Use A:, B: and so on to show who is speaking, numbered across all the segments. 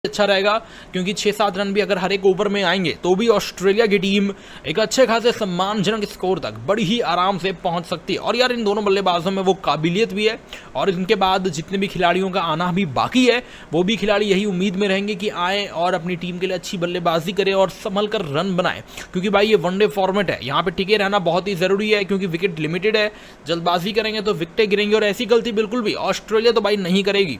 A: अच्छा रहेगा, क्योंकि 6-7 रन भी अगर हर एक ओवर में आएंगे तो भी ऑस्ट्रेलिया की टीम एक अच्छे खासे सम्मानजनक स्कोर तक बड़ी ही आराम से पहुंच सकती है। और यार इन दोनों बल्लेबाजों में वो काबिलियत भी है, और इनके बाद जितने भी खिलाड़ियों का आना भी बाकी है वो भी खिलाड़ी यही उम्मीद में रहेंगे कि आए और अपनी टीम के लिए अच्छी बल्लेबाजी करें और संभल कर रन बनाए, क्योंकि भाई ये वनडे फॉर्मेट है, यहाँ पे टिके रहना बहुत ही जरूरी है, क्योंकि विकेट लिमिटेड है। जल्दबाजी करेंगे तो विकेटें गिरेंगी, और ऐसी गलती बिल्कुल भी ऑस्ट्रेलिया तो भाई नहीं करेगी।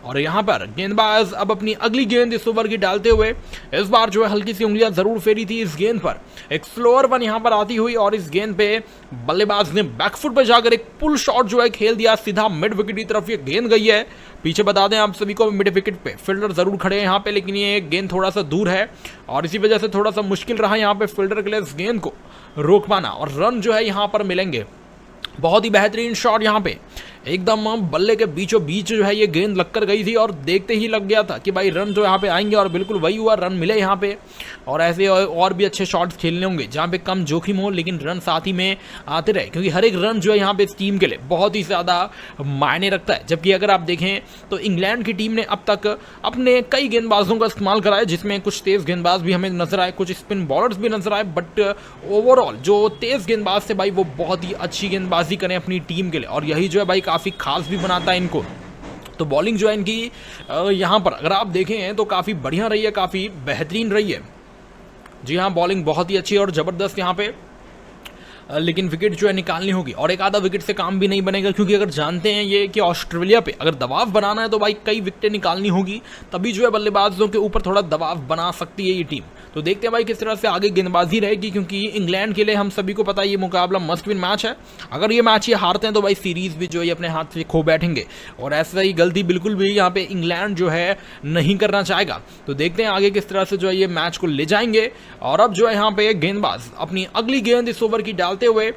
A: और यहाँ पर गेंदबाज अब अपनी अगली गेंद इस ओवर की डालते हुए इस बार जो है हल्की सी उंगलियां जरूर फेरी थी इस गेंद पर। एक स्लोअर वन यहाँ पर आती हुई, और इस गेंद पे बल्लेबाज ने बैकफुट पर जाकर एक पुल शॉट जो है खेल दिया सीधा मिड विकेट की तरफ। ये गेंद गई है पीछे, बता दें आप सभी को, मिड विकेट पे फील्डर जरूर खड़े हैं यहाँ पे, लेकिन ये गेंद थोड़ा सा दूर है और इसी वजह से थोड़ा सा मुश्किल रहा यहाँ पे फील्डर के लिए इस गेंद को रोक पाना, और रन जो है यहाँ पर मिलेंगे। बहुत ही बेहतरीन शॉट यहाँ पे, एकदम बल्ले के बीचों बीच जो है ये गेंद लगकर गई थी, और देखते ही लग गया था कि भाई रन जो यहाँ पे आएंगे, और बिल्कुल वही हुआ, रन मिले यहाँ पे। और ऐसे और भी अच्छे शॉट्स खेलने होंगे जहाँ पे कम जोखिम हो लेकिन रन साथ ही में आते रहे, क्योंकि हर एक रन जो है यहाँ पे इस टीम के लिए बहुत ही ज़्यादा मायने रखता है। जबकि अगर आप देखें तो इंग्लैंड की टीम ने अब तक अपने कई गेंदबाजों का इस्तेमाल करा है, जिसमें कुछ तेज़ गेंदबाज भी हमें नजर आए, कुछ स्पिन बॉलर्स भी नजर आए, बट ओवरऑल जो तेज़ गेंदबाज थे भाई वो बहुत ही अच्छी गेंदबाजी करें अपनी टीम के लिए, और यही जो है भाई काफ़ी खास भी बनाता है इनको। तो बॉलिंग जो है इनकी यहाँ पर अगर आप देखें तो काफ़ी बढ़िया रही है, काफ़ी बेहतरीन रही है। जी हाँ, बॉलिंग बहुत ही अच्छी और ज़बरदस्त यहाँ पे, लेकिन विकेट जो है निकालनी होगी, और एक आधा विकेट से काम भी नहीं बनेगा, क्योंकि अगर जानते हैं ये कि ऑस्ट्रेलिया पे अगर दबाव बनाना है तो भाई कई विकेटें निकालनी होगी, तभी जो है बल्लेबाजों के ऊपर थोड़ा दबाव बना सकती है ये टीम। तो देखते हैं भाई किस तरह से आगे गेंदबाजी रहेगी, क्योंकि इंग्लैंड के लिए हम सभी को पता है ये मुकाबला मस्ट विन मैच है। अगर ये मैच ये हारते हैं तो भाई सीरीज भी जो है अपने हाथ से खो बैठेंगे, और ऐसा ही गलती बिल्कुल भी यहाँ पे इंग्लैंड जो है नहीं करना चाहेगा। तो देखते हैं आगे किस तरह से जो है ये मैच को ले जाएंगे। और अब जो है यहाँ पे गेंदबाज अपनी अगली गेंद इस ओवर की डालते हुए,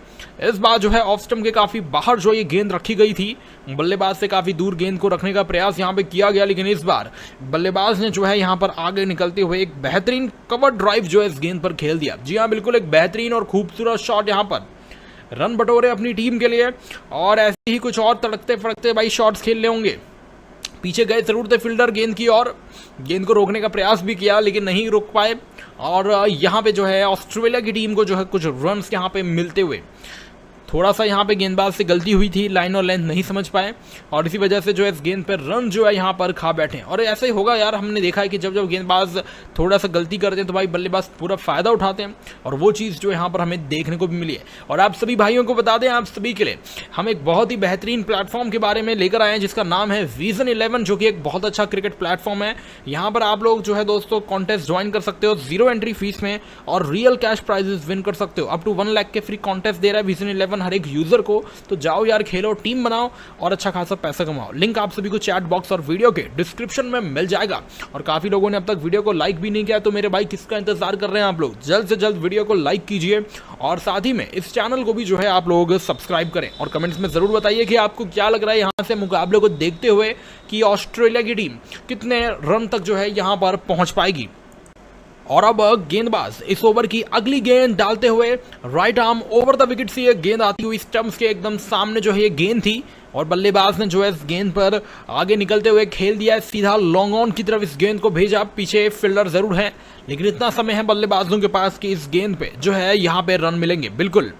A: इस बार जो है ऑफ स्टंप के काफी बाहर जो ये गेंद रखी गई थी, बल्लेबाज से काफी दूर गेंद को रखने का प्रयास यहाँ पे किया गया, लेकिन इस बार बल्लेबाज ने जो है यहाँ पर आगे निकलते हुए एक बेहतरीन कवर ड्राइव जो है इस गेंद पर खेल दिया। जी हाँ, बिल्कुल एक बेहतरीन और खूबसूरत शॉट यहाँ पर, रन बटोरे अपनी टीम के लिए, और ऐसे ही कुछ और तड़कते फड़कते भाई शॉट्स खेलने होंगे। पीछे गए जरूर थे फील्डर गेंद की, और गेंद को रोकने का प्रयास भी किया लेकिन नहीं रोक पाए, और यहाँ पे जो है ऑस्ट्रेलिया की टीम को जो है कुछ रन्स यहाँ पे मिलते हुए, थोड़ा सा यहाँ पे गेंदबाज से गलती हुई थी, लाइन और लेंथ नहीं समझ पाए, और इसी वजह से जो है इस गेंद पर रन जो है यहाँ पर खा बैठे। और ऐसा ही होगा यार, हमने देखा है कि जब जब गेंदबाज थोड़ा सा गलती करते हैं तो भाई बल्लेबाज पूरा फायदा उठाते हैं, और वो चीज़ जो यहाँ पर हमें देखने को भी मिली है। और आप सभी भाइयों को बता दें, आप सभी के लिए हम एक बहुत ही बेहतरीन प्लेटफॉर्म के बारे में लेकर आए हैं, जिसका नाम है विजन 11, जो कि एक बहुत अच्छा क्रिकेट प्लेटफॉर्म है। यहाँ पर आप लोग जो है दोस्तों कॉन्टेस्ट ज्वाइन कर सकते हो 0 एंट्री फीस में, और रियल कैश प्राइजेस विन कर सकते हो। अप टू 1 लाख के फ्री कॉन्टेस्ट दे रहा है विजन 11 हर एक यूजर को। तो जाओ यार, खेलो, टीम बनाओ और अच्छा खासा पैसा कमाओ। लिंक आप सभी को चैट बॉक्स और वीडियो के डिस्क्रिप्शन में मिल जाएगा। और काफी लोगों ने अब तक वीडियो को लाइक भी नहीं किया, तो मेरे भाई किसका इंतजार कर रहे हैं आप लोग? जल्द से जल्द वीडियो को लाइक कीजिए, और साथ ही में इस चैनल को भी जो है आप लोग सब्सक्राइब करें, और कमेंट्स में जरूर बताइए कि आपको क्या लग रहा है यहाँ से मुकाबले को देखते हुए कि ऑस्ट्रेलिया की टीम कितने रन तक जो है यहाँ पर पहुंच पाएगी। और अब गेंदबाज इस ओवर की अगली गेंद डालते हुए right arm over the wicket से ये गेंद आती हुई स्टंप्स के एकदम सामने जो है ये गेंद थी, और बल्लेबाज ने जो है इस गेंद पर आगे निकलते हुए खेल दिया, सीधा लॉन्ग ऑन की तरफ इस गेंद को भेजा। पीछे फील्डर जरूर है, लेकिन इतना समय है बल्लेबाजों के पास कि इस गेंद पे जो है यहाँ पे रन मिलेंगे। बिल्कुल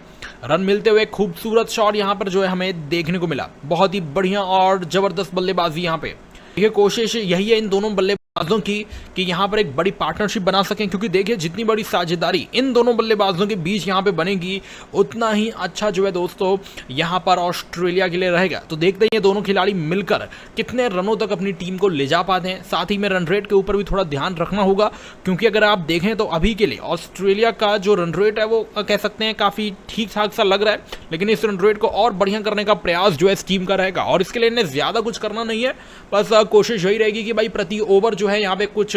A: रन मिलते हुए खूबसूरत शॉट यहाँ पर जो है हमें देखने को मिला। बहुत ही बढ़िया और जबरदस्त बल्लेबाजी यहाँ पे। देखिए, कोशिश यही है इन दोनों बल्लेबाजों की कि यहाँ पर एक बड़ी पार्टनरशिप बना सकें, क्योंकि देखिए जितनी बड़ी साझेदारी इन दोनों बल्लेबाजों के बीच यहाँ पे बनेगी, उतना ही अच्छा जो है दोस्तों यहाँ पर ऑस्ट्रेलिया के लिए रहेगा। तो देखते हैं ये दोनों खिलाड़ी मिलकर कितने रनों तक अपनी टीम को ले जा पाते हैं। साथ ही में रन रेट के ऊपर भी थोड़ा ध्यान रखना होगा, क्योंकि अगर आप देखें तो अभी के लिए ऑस्ट्रेलिया का जो रन रेट है वो कह सकते हैं काफ़ी ठीक ठाक सा लग रहा है, लेकिन इस रन रेट को और बढ़िया करने का प्रयास जो है इस टीम का रहेगा। और इसके लिए इन्हें ज़्यादा कुछ करना नहीं है, बस कोशिश यही रहेगी कि भाई प्रति ओवर जो है यहाँ पे कुछ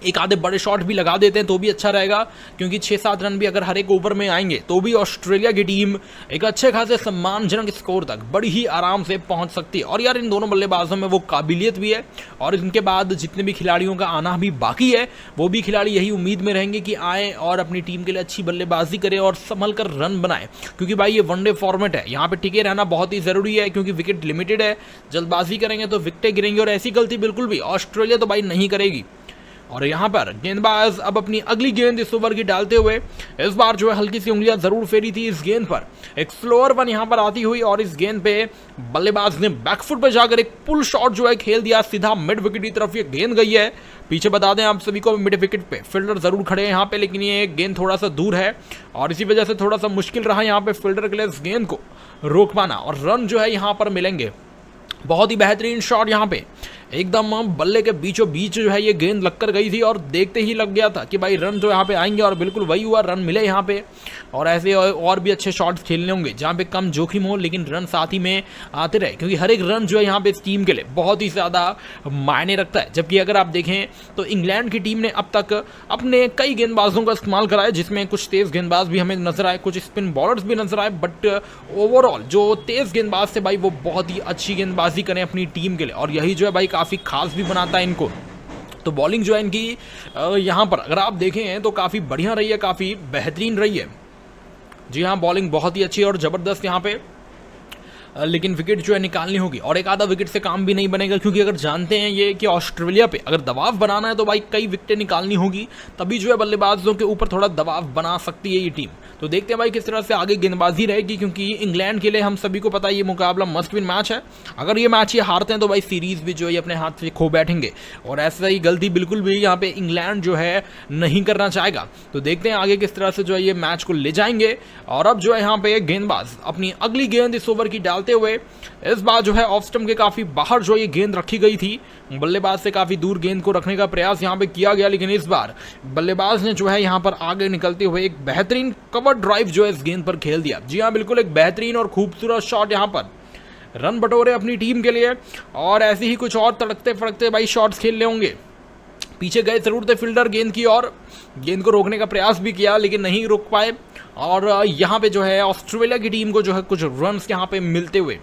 A: एक आधे बड़े शॉट भी लगा देते हैं तो भी अच्छा रहेगा, क्योंकि 6-7 रन भी अगर हर एक ओवर में आएंगे तो भी ऑस्ट्रेलिया की टीम एक अच्छे खासे सम्मानजनक स्कोर तक बड़ी ही आराम से पहुंच सकती है। और यार इन दोनों बल्लेबाजों में वो काबिलियत भी है, और इनके बाद जितने भी खिलाड़ियों का आना भी बाकी है वो भी खिलाड़ी यही उम्मीद में रहेंगे कि आए और अपनी टीम के लिए अच्छी बल्लेबाजी करें और संभल कर रन बनाए, क्योंकि भाई ये वनडे फॉर्मेट है, यहाँ पे टिके रहना बहुत ही जरूरी है, क्योंकि विकेट लिमिटेड है। जल्दबाजी करेंगे तो विकेटें गिरेंगी, और ऐसी गलती बिल्कुल भी ऑस्ट्रेलिया तो भाई नहीं करेगी। और यहाँ पर गेंदबाज अब अपनी अगली गेंद इस ओवर की डालते हुए इस बार जो है हल्की सी उंगलियां जरूर फेरी थी इस गेंद पर। एक स्लोअर वन यहाँ पर आती हुई, और इस गेंद पे बल्लेबाज ने बैकफुट पर जाकर एक पुल शॉट जो है खेल दिया, सीधा मिड विकेट की तरफ ये गेंद गई है। पीछे बता दें आप सभी को, मिड विकेट पे फील्डर जरूर खड़े हैं यहाँ पे, लेकिन ये गेंद थोड़ा सा दूर है और इसी वजह से थोड़ा सा मुश्किल रहा यहाँ पे फील्डर के लिए इस गेंद को रोक पाना, और रन जो है यहाँ पर मिलेंगे। बहुत ही बेहतरीन शॉट यहाँ पे, एकदम बल्ले के बीचों बीच जो है ये गेंद लगकर गई थी, और देखते ही लग गया था कि भाई रन जो यहाँ पे आएंगे, और बिल्कुल वही हुआ, रन मिले यहाँ पे। और ऐसे और भी अच्छे शॉट्स खेलने होंगे जहाँ पे कम जोखिम हो लेकिन रन साथ ही में आते रहे, क्योंकि हर एक रन जो है यहाँ पे इस टीम के लिए बहुत ही ज़्यादा मायने रखता है। जबकि अगर आप देखें तो इंग्लैंड की टीम ने अब तक अपने कई गेंदबाजों का इस्तेमाल करा है, जिसमें कुछ तेज़ गेंदबाज भी हमें नजर आए, कुछ स्पिन बॉलर्स भी नजर आए, बट ओवरऑल जो तेज़ गेंदबाज थे भाई वो बहुत ही अच्छी गेंदबाजी करें अपनी टीम के लिए, और यही जो है भाई काफ़ी खास भी बनाता है इनको। तो बॉलिंग जो है इनकी यहाँ पर अगर आप देखें तो काफ़ी बढ़िया रही है, काफ़ी बेहतरीन रही है। जी हाँ, बॉलिंग बहुत ही अच्छी और ज़बरदस्त यहाँ पे, लेकिन विकेट जो है निकालनी होगी, और एक आधा विकेट से काम भी नहीं बनेगा, क्योंकि अगर जानते हैं ये कि ऑस्ट्रेलिया पे अगर दबाव बनाना है तो भाई कई विकेटें निकालनी होगी, तभी जो है बल्लेबाजों के ऊपर थोड़ा दबाव बना सकती है ये टीम। तो देखते हैं भाई किस तरह से आगे गेंदबाजी रहेगी, क्योंकि इंग्लैंड के लिए हम सभी को पता है ये मुकाबला मस्ट विन मैच है। अगर ये मैच ये हारते हैं तो भाई सीरीज भी जो है अपने हाथ से खो बैठेंगे, और ऐसा ही गलती बिल्कुल भी यहाँ पे इंग्लैंड जो है नहीं करना चाहेगा। तो देखते हैं आगे किस तरह से जो है ये मैच को ले जाएंगे। और अब जो है यहाँ पे गेंदबाज अपनी अगली गेंद इस ओवर की डालते हुए इस बार जो है ऑफ स्टंप के काफी बाहर जो ये गेंद रखी गई थी, बल्लेबाज से काफी दूर गेंद को रखने का प्रयास यहाँ पे किया गया, लेकिन इस बार बल्लेबाज ने जो है यहाँ पर आगे निकलते हुए एक बेहतरीन कवर ड्राइव जो है इस गेंद पर खेल दिया। जी हाँ, बिल्कुल एक बेहतरीन और खूबसूरत शॉट यहाँ पर, रन बटोरे अपनी टीम के लिए, और ऐसे ही कुछ और तड़कते फड़कते भाई शॉट्स खेलने होंगे। पीछे गए जरूर थे फील्डर गेंद की, और गेंद को रोकने का प्रयास भी किया लेकिन नहीं रोक पाए, और यहाँ पे जो है ऑस्ट्रेलिया की टीम को जो है कुछ रन्स यहाँ पे मिलते हुए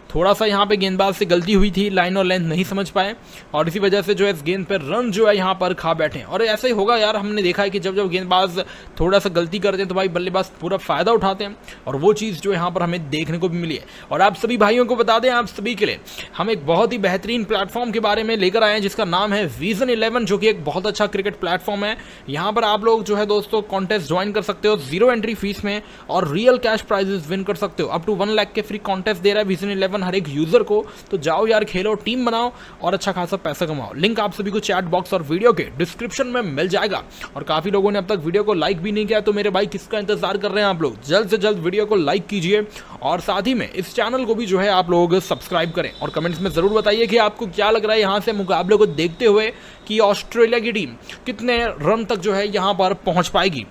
A: थोड़ा सा यहाँ पे गेंदबाज से गलती हुई थी, लाइन और लेंथ नहीं समझ पाए, और इसी वजह से जो है इस गेंद पर रन जो है यहाँ पर खा बैठे। और ऐसा ही होगा यार, हमने देखा है कि जब जब गेंदबाज थोड़ा सा गलती करते हैं तो भाई बल्लेबाज पूरा फायदा उठाते हैं, और वो चीज़ जो यहाँ पर हमें देखने को भी मिली है। और आप सभी भाइयों को बता दें, आप सभी के लिए हम एक बहुत ही बेहतरीन प्लेटफॉर्म के बारे में लेकर आए हैं, जिसका नाम है विजन 11, जो कि एक बहुत अच्छा क्रिकेट प्लेटफॉर्म है। यहाँ पर आप लोग जो है दोस्तों कॉन्टेस्ट ज्वाइन कर सकते हो 0 एंट्री फीस में, और रियल कैश प्राइजेस विन कर सकते हो। अप टू 1 लाख के फ्री कॉन्टेस्ट दे रहा है विजन 11 हर एक यूजर को। तो जाओ यार, खेलो, टीम बनाओ और अच्छा खासा पैसा कमाओ। लिंक आप सभी को चैट बॉक्स और वीडियो के डिस्क्रिप्शन में मिल जाएगा। और काफी लोगों ने अब तक वीडियो को लाइक भी नहीं किया, तो मेरे भाई किसका इंतजार कर रहे हैं आप लोग? जल्द से जल्द वीडियो को लाइक कीजिए, और साथ ही में इस चैनल को भी जो है आप लोग सब्सक्राइब करें, और कमेंट्स में जरूर बताइए कि आपको क्या लग रहा है यहाँ से मुकाबले को देखते हुए कि ऑस्ट्रेलिया की टीम कितने रन तक जो है यहाँ पर पहुंच पाएगी।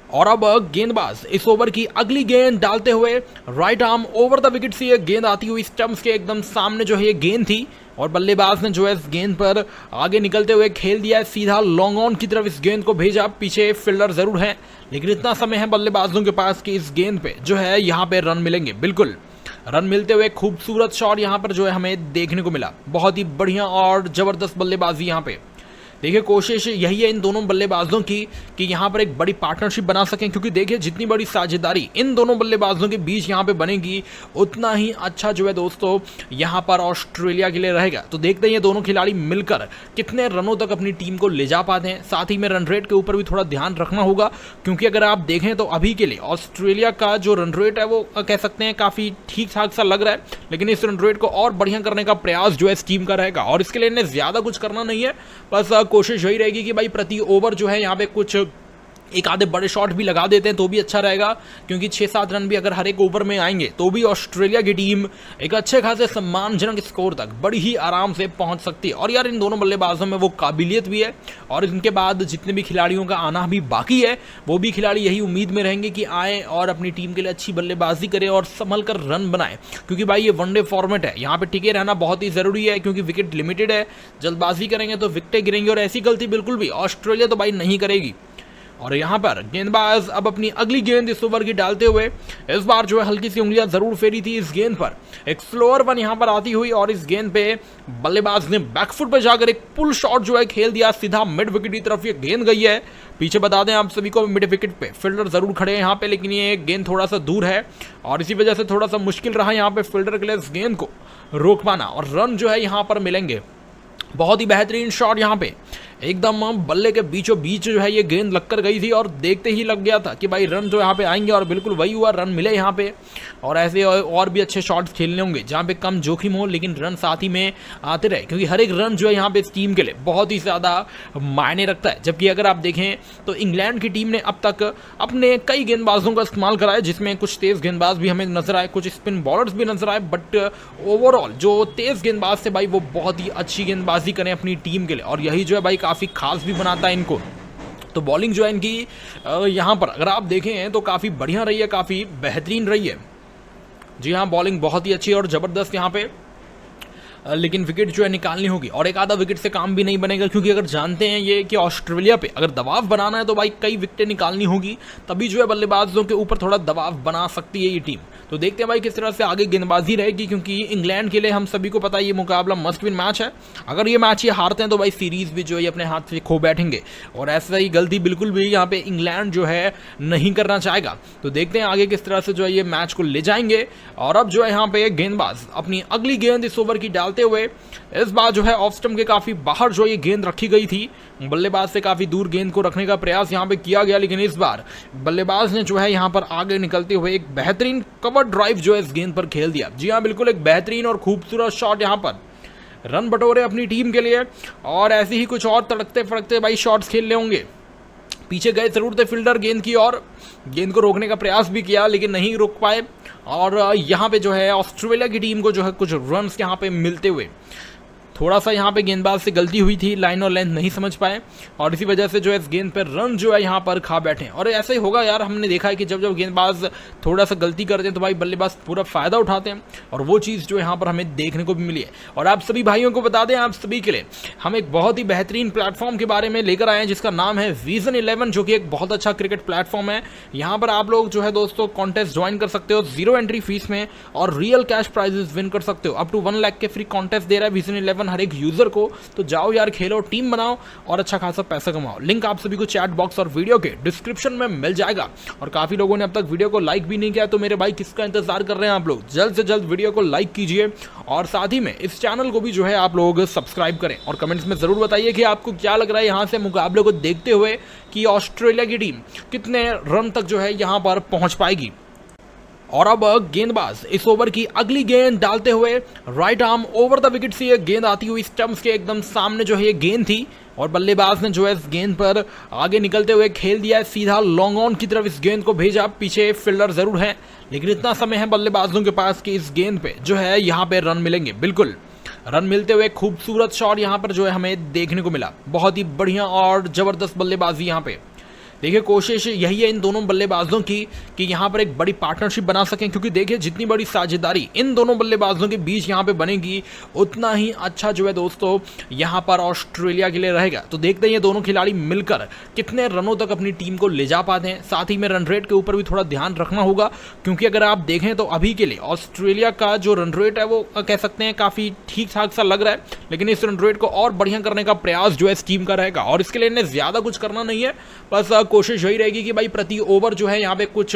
A: और अब गेंदबाज इस ओवर की अगली गेंद डालते हुए right arm over the wicket से ये गेंद आती हुई स्टंप्स के एकदम सामने जो है ये गेंद थी, और बल्लेबाज ने जो है इस गेंद पर आगे निकलते हुए खेल दिया है, सीधा लॉन्ग ऑन की तरफ इस गेंद को भेजा। पीछे फील्डर जरूर है, लेकिन इतना समय है बल्लेबाजों के पास कि इस गेंद पे जो है यहाँ पे रन मिलेंगे। बिल्कुल रन मिलते हुए खूबसूरत शॉट यहाँ पर जो है हमें देखने को मिला। बहुत ही बढ़िया और जबरदस्त बल्लेबाजी यहाँ पे। देखिए, कोशिश यही है इन दोनों बल्लेबाजों की कि यहाँ पर एक बड़ी पार्टनरशिप बना सकें, क्योंकि देखिए जितनी बड़ी साझेदारी इन दोनों बल्लेबाजों के बीच यहाँ पे बनेगी, उतना ही अच्छा जो है दोस्तों यहाँ पर ऑस्ट्रेलिया के लिए रहेगा। तो देखते हैं ये दोनों खिलाड़ी मिलकर कितने रनों तक अपनी टीम को ले जा पाते हैं। साथ ही में रन रेट के ऊपर भी थोड़ा ध्यान रखना होगा, क्योंकि अगर आप देखें तो अभी के लिए ऑस्ट्रेलिया का जो रन रेट है वो कह सकते हैं काफ़ी ठीक ठाक सा लग रहा है, लेकिन इस रन रेट को और बढ़िया करने का प्रयास जो है इस टीम का रहेगा। और इसके लिए इन्हें ज़्यादा कुछ करना नहीं है, बस कोशिश यही रहेगी कि भाई प्रति ओवर जो है यहाँ पे कुछ एक आधे बड़े शॉट भी लगा देते हैं तो भी अच्छा रहेगा, क्योंकि 6-7 रन भी अगर हर एक ओवर में आएंगे तो भी ऑस्ट्रेलिया की टीम एक अच्छे खासे सम्मानजनक स्कोर तक बड़ी ही आराम से पहुंच सकती है। और यार इन दोनों बल्लेबाजों में वो काबिलियत भी है, और इनके बाद जितने भी खिलाड़ियों का आना भी बाकी है वो भी खिलाड़ी यही उम्मीद में रहेंगे कि आए और अपनी टीम के लिए अच्छी बल्लेबाजी करें और संभल कर रन बनाए, क्योंकि भाई ये वनडे फॉर्मेट है, यहाँ पे टिके रहना बहुत ही जरूरी है, क्योंकि विकेट लिमिटेड है। जल्दबाजी करेंगे तो विकेटें गिरेंगी, और ऐसी गलती बिल्कुल भी ऑस्ट्रेलिया तो भाई नहीं करेगी। और यहाँ पर गेंदबाज अब अपनी अगली गेंद इस ओवर की डालते हुए इस बार जो है हल्की सी उंगलियां जरूर फेरी थी इस गेंद पर, एक स्लोअर वन यहाँ पर आती हुई, और इस गेंद पे बल्लेबाज ने बैकफुट पर जाकर एक पुल शॉट जो है खेल दिया, सीधा मिड विकेट की तरफ ये गेंद गई है। पीछे बता दें आप सभी को मिड विकेट पे फील्डर जरूर खड़े हैं यहाँ पे, लेकिन ये गेंद थोड़ा सा दूर है और इसी वजह से थोड़ा सा मुश्किल रहा यहाँ पे फील्डर के लिए इस गेंद को रोक पाना, और रन जो है यहाँ पर मिलेंगे। बहुत ही बेहतरीन शॉट यहाँ पे, एकदम बल्ले के बीचों बीच जो है ये गेंद लगकर गई थी, और देखते ही लग गया था कि भाई रन जो यहाँ पे आएंगे, और बिल्कुल वही हुआ, रन मिले यहाँ पे। और ऐसे और भी अच्छे शॉट्स खेलने होंगे जहाँ पे कम जोखिम हो लेकिन रन साथ ही में आते रहे, क्योंकि हर एक रन जो है यहाँ पे इस टीम के लिए बहुत ही ज़्यादा मायने रखता है। जबकि अगर आप देखें तो इंग्लैंड की टीम ने अब तक अपने कई गेंदबाजों का इस्तेमाल करा है, जिसमें कुछ तेज़ गेंदबाज भी हमें नजर आए, कुछ स्पिन बॉलर्स भी नजर आए, बट ओवरऑल जो तेज़ गेंदबाज थे भाई वो बहुत ही अच्छी गेंदबाजी करें अपनी टीम के लिए, और यही जो है भाई काफ़ी खास भी बनाता है इनको। तो बॉलिंग जो है इनकी यहाँ पर अगर आप देखें तो काफ़ी बढ़िया रही है, काफ़ी बेहतरीन रही है। जी हाँ, बॉलिंग बहुत ही अच्छी और ज़बरदस्त यहाँ पे, लेकिन विकेट जो है निकालनी होगी, और एक आधा विकेट से काम भी नहीं बनेगा, क्योंकि अगर जानते हैं ये कि ऑस्ट्रेलिया पे अगर दबाव बनाना है तो भाई कई विकेटें निकालनी होगी, तभी जो है बल्लेबाजों के ऊपर थोड़ा दबाव बना सकती है ये टीम। तो देखते हैं भाई किस तरह से आगे गेंदबाजी रहेगी, क्योंकि इंग्लैंड के लिए हम सभी को पता है ये मुकाबला मस्ट विन मैच है। अगर ये मैच ये हारते हैं तो भाई सीरीज भी जो है अपने हाथ से खो बैठेंगे, और ऐसा ही गलती बिल्कुल भी यहाँ पे इंग्लैंड जो है नहीं करना चाहेगा। तो देखते हैं आगे किस तरह से जो है ये मैच को ले जाएंगे। और अब जो है यहाँ पे गेंदबाज अपनी अगली गेंद इस ओवर की डालते हुए इस बार जो है ऑफ स्टंप के काफी बाहर जो ये गेंद रखी गई थी, बल्लेबाज से काफी दूर गेंद को रखने का प्रयास यहाँ पे किया गया, लेकिन इस बार बल्लेबाज ने जो है यहाँ पर आगे निकलते हुए एक बेहतरीन कवर ड्राइव जो है इस गेंद पर खेल दिया। जी हाँ, बिल्कुल एक बेहतरीन और खूबसूरत शॉट यहाँ पर, रन बटोरे अपनी टीम के लिए, और ऐसे ही कुछ और तड़कते फड़कते भाई शॉट्स खेलने होंगे। पीछे गए जरूर थे फील्डर गेंद की, और गेंद को रोकने का प्रयास भी किया लेकिन नहीं रोक पाए, और यहाँ पे जो है ऑस्ट्रेलिया की टीम को जो है कुछ रन्स यहाँ पे मिलते हुए थोड़ा सा यहाँ पे गेंदबाज से गलती हुई थी, लाइन और लेंथ नहीं समझ पाए, और इसी वजह से जो है इस गेंद पर रन जो है यहाँ पर खा बैठे। और ऐसा ही होगा यार, हमने देखा है कि जब जब गेंदबाज थोड़ा सा गलती करते हैं तो भाई बल्लेबाज पूरा फायदा उठाते हैं, और वो चीज़ जो यहाँ पर हमें देखने को भी मिली है। और आप सभी भाइयों को बता दें, आप सभी के लिए हम एक बहुत ही बेहतरीन प्लेटफॉर्म के बारे में लेकर आए हैं, जिसका नाम है विजन 11, जो कि एक बहुत अच्छा क्रिकेट प्लेटफॉर्म है। यहाँ पर आप लोग जो है दोस्तों कॉन्टेस्ट ज्वाइन कर सकते हो 0 एंट्री फीस में, और रियल कैश प्राइजेस विन कर सकते हो। अप टू 1 लाख के फ्री कॉन्टेस्ट दे रहा है विजन 11 हर एक यूजर को। तो जाओ यार, खेलो, टीम बनाओ और अच्छा खासा पैसा कमाओ। लिंक आप सभी को चैट बॉक्स और वीडियो के डिस्क्रिप्शन में मिल जाएगा। और काफी लोगों ने अब तक वीडियो को लाइक भी नहीं किया, तो मेरे भाई किसका इंतजार कर रहे हैं आप लोग? जल्द से जल्द वीडियो को लाइक कीजिए, और साथ ही में इस चैनल को भी जो है आप लोग सब्सक्राइब करें, और कमेंट्स में जरूर बताइए कि आपको क्या लग रहा है यहाँ से मुकाबले को देखते हुए कि ऑस्ट्रेलिया की टीम कितने रन तक जो है यहाँ पर पहुंच पाएगी। और अब गेंदबाज इस ओवर की अगली गेंद डालते हुए right arm over the wicket से ये गेंद आती हुई स्टंप्स के एकदम सामने जो है ये गेंद थी, और बल्लेबाज ने जो है इस गेंद पर आगे निकलते हुए खेल दिया है, सीधा लॉन्ग ऑन की तरफ इस गेंद को भेजा। पीछे फील्डर जरूर है, लेकिन इतना समय है बल्लेबाजों के पास कि इस गेंद पे जो है यहाँ पे रन मिलेंगे। बिल्कुल रन मिलते हुए खूबसूरत शॉट यहाँ पर जो है हमें देखने को मिला। बहुत ही बढ़िया और जबरदस्त बल्लेबाजी यहाँ पे। देखिए, कोशिश यही है इन दोनों बल्लेबाजों की कि यहाँ पर एक बड़ी पार्टनरशिप बना सकें, क्योंकि देखिए जितनी बड़ी साझेदारी इन दोनों बल्लेबाजों के बीच यहाँ पे बनेगी, उतना ही अच्छा जो है दोस्तों यहाँ पर ऑस्ट्रेलिया के लिए रहेगा। तो देखते हैं ये दोनों खिलाड़ी मिलकर कितने रनों तक अपनी टीम को ले जा पाते हैं। साथ ही में रन रेट के ऊपर भी थोड़ा ध्यान रखना होगा, क्योंकि अगर आप देखें तो अभी के लिए ऑस्ट्रेलिया का जो रन रेट है वो कह सकते हैं काफ़ी ठीक ठाक सा लग रहा है, लेकिन इस रन रेट को और बढ़िया करने का प्रयास जो है इस टीम का रहेगा। और इसके लिए इन्हें ज़्यादा कुछ करना नहीं है, बस कोशिश यही रहेगी कि भाई प्रति ओवर जो है यहाँ पे कुछ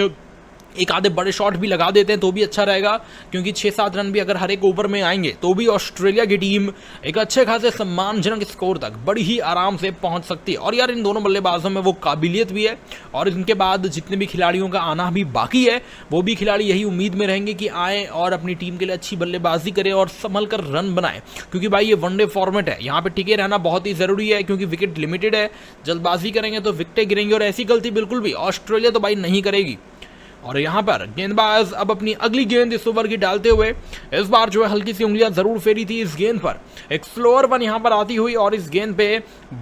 A: एक आधे बड़े शॉट भी लगा देते हैं तो भी अच्छा रहेगा, क्योंकि 6-7 रन भी अगर हर एक ओवर में आएंगे तो भी ऑस्ट्रेलिया की टीम एक अच्छे खासे सम्मानजनक स्कोर तक बड़ी ही आराम से पहुंच सकती है। और यार इन दोनों बल्लेबाजों में वो काबिलियत भी है, और इनके बाद जितने भी खिलाड़ियों का आना भी बाकी है वो भी खिलाड़ी यही उम्मीद में रहेंगे कि आए और अपनी टीम के लिए अच्छी बल्लेबाजी करें और संभल कर रन बनाए, क्योंकि भाई ये वनडे फॉर्मेट है, यहाँ पे टिके रहना बहुत ही जरूरी है, क्योंकि विकेट लिमिटेड है। जल्दबाजी करेंगे तो विकेटें गिरेंगी, और ऐसी गलती बिल्कुल भी ऑस्ट्रेलिया तो भाई नहीं करेगी। और यहाँ पर गेंदबाज अब अपनी अगली गेंद इस ओवर की डालते हुए इस बार जो है हल्की सी उंगलियां जरूर फेरी थी इस गेंद पर, एक स्लोअर वन यहाँ पर आती हुई, और इस गेंद पे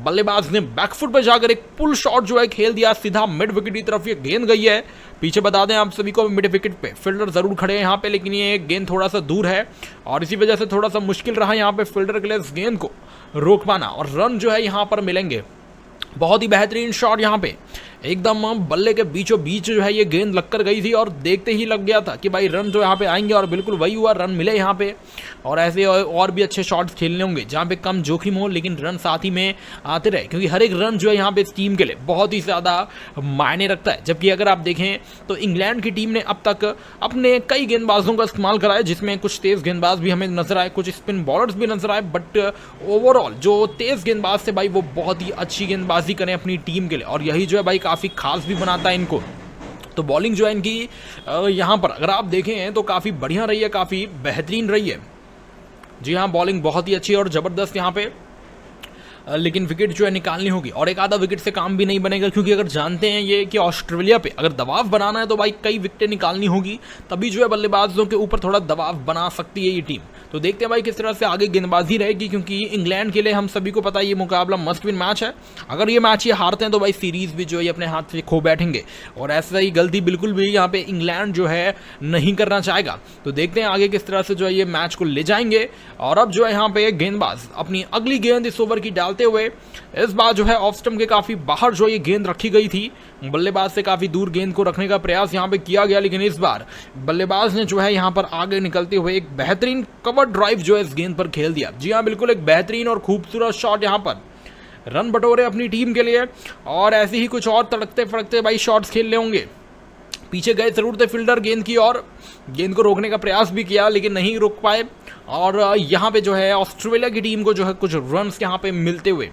A: बल्लेबाज ने बैकफुट पर जाकर एक पुल शॉट जो है खेल दिया, सीधा मिड विकेट की तरफ ये गेंद गई है। पीछे बता दें आप सभी को मिड विकेट पे फील्डर जरूर खड़े हैं यहाँ पे, लेकिन ये गेंद थोड़ा सा दूर है और इसी वजह से थोड़ा सा मुश्किल रहा यहाँ पे फील्डर के लिए इस गेंद को रोक पाना, और रन जो है यहाँ पर मिलेंगे। बहुत ही बेहतरीन शॉट यहाँ पे, एकदम बल्ले के बीचों बीच जो है ये गेंद लगकर गई थी, और देखते ही लग गया था कि भाई रन जो यहाँ पे आएंगे, और बिल्कुल वही हुआ, रन मिले यहाँ पे। और ऐसे और भी अच्छे शॉट्स खेलने होंगे जहाँ पे कम जोखिम हो लेकिन रन साथ ही में आते रहे, क्योंकि हर एक रन जो है यहाँ पे इस टीम के लिए बहुत ही ज़्यादा मायने रखता है। जबकि अगर आप देखें तो इंग्लैंड की टीम ने अब तक अपने कई गेंदबाजों का इस्तेमाल करा है, जिसमें कुछ तेज़ गेंदबाज भी हमें नजर आए, कुछ स्पिन बॉलर्स भी नजर आए, बट ओवरऑल जो तेज़ गेंदबाज थे भाई वो बहुत ही अच्छी गेंदबाजी करें अपनी टीम के लिए, और यही जो है भाई काफ़ी खास भी बनाता है इनको। तो बॉलिंग जो है इनकी यहाँ पर अगर आप देखें तो काफ़ी बढ़िया रही है, काफ़ी बेहतरीन रही है। जी हाँ, बॉलिंग बहुत ही अच्छी और ज़बरदस्त यहाँ पे, लेकिन विकेट जो है निकालनी होगी, और एक आधा विकेट से काम भी नहीं बनेगा, क्योंकि अगर जानते हैं ये कि ऑस्ट्रेलिया पे अगर दबाव बनाना है तो भाई कई विकेटें निकालनी होगी, तभी जो है बल्लेबाजों के ऊपर थोड़ा दबाव बना सकती है ये टीम। तो देखते हैं भाई किस तरह से आगे गेंदबाजी रहेगी, क्योंकि इंग्लैंड के लिए हम सभी को पता है ये मुकाबला मस्ट विन मैच है। अगर ये मैच ये हारते हैं तो भाई सीरीज भी जो है अपने हाथ से खो बैठेंगे, और ऐसा ही गलती बिल्कुल भी यहाँ पे इंग्लैंड जो है नहीं करना चाहेगा। तो देखते हैं आगे किस तरह से जो है ये मैच को ले जाएंगे। और अब जो है यहाँ पे गेंदबाज अपनी अगली गेंद इस ओवर की डालते हुए इस बार जो है ऑफ स्टंप के काफी बाहर जो ये गेंद रखी गई थी, बल्लेबाज से काफी दूर गेंद को रखने का प्रयास यहाँ पे किया गया, लेकिन इस बार बल्लेबाज ने जो है यहाँ पर आगे निकलते हुए एक बेहतरीन कवर ड्राइव जो है इस गेंद पर खेल दिया। जी हाँ, बिल्कुल एक बेहतरीन और खूबसूरत शॉट यहाँ पर, रन बटोरे अपनी टीम के लिए, और ऐसे ही कुछ और तड़कते फड़कते भाई शॉट्स खेलने होंगे। पीछे गए जरूर थे फील्डर गेंद की, और गेंद को रोकने का प्रयास भी किया लेकिन नहीं रोक पाए, और यहाँ पे जो है ऑस्ट्रेलिया की टीम को जो है कुछ रन्स यहाँ पे मिलते हुए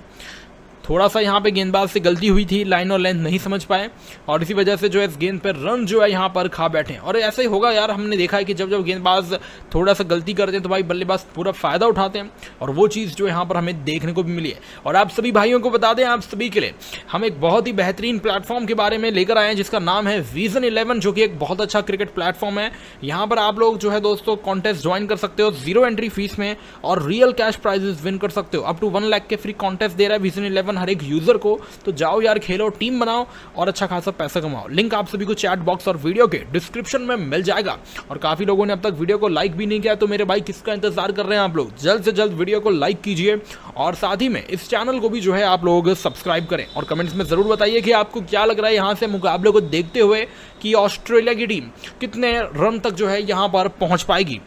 A: थोड़ा सा यहाँ पे गेंदबाज से गलती हुई थी, लाइन और लेंथ नहीं समझ पाए, और इसी वजह से जो है इस गेंद पर रन जो है यहाँ पर खा बैठे। और ऐसा ही होगा यार, हमने देखा है कि जब जब गेंदबाज थोड़ा सा गलती करते हैं तो भाई बल्लेबाज पूरा फायदा उठाते हैं, और वो चीज़ जो यहाँ पर हमें देखने को भी मिली है। और आप सभी भाइयों को बता दें, आप सभी के लिए हम एक बहुत ही बेहतरीन प्लेटफॉर्म के बारे में लेकर आए हैं जिसका नाम है विजन 11, जो कि एक बहुत अच्छा क्रिकेट प्लेटफॉर्म है। यहाँ पर आप लोग जो है दोस्तों कॉन्टेस्ट ज्वाइन कर सकते हो 0 एंट्री फीस में, और रियल कैश प्राइजेस विन कर सकते हो। अप टू 1 लाख के फ्री कॉन्टेस्ट दे रहा है विजन 11 हर एक यूजर को। तो जाओ यार, खेलो, टीम बनाओ और अच्छा खासा पैसा कमाओ। लिंक आप सभी को चैट बॉक्स और वीडियो के डिस्क्रिप्शन में मिल जाएगा। और काफी लोगों ने अब तक वीडियो को लाइक भी नहीं किया, तो मेरे भाई किसका इंतजार कर रहे हैं आप लोग? जल्द से जल्द वीडियो को लाइक कीजिए, और साथ ही में इस चैनल को भी जो है आप लोग सब्सक्राइब करें, और कमेंट्स में जरूर बताइए कि आपको क्या लग रहा है यहाँ से मुकाबले को देखते हुए कि ऑस्ट्रेलिया की टीम कितने रन तक जो है यहाँ पर पहुंच पाएगी।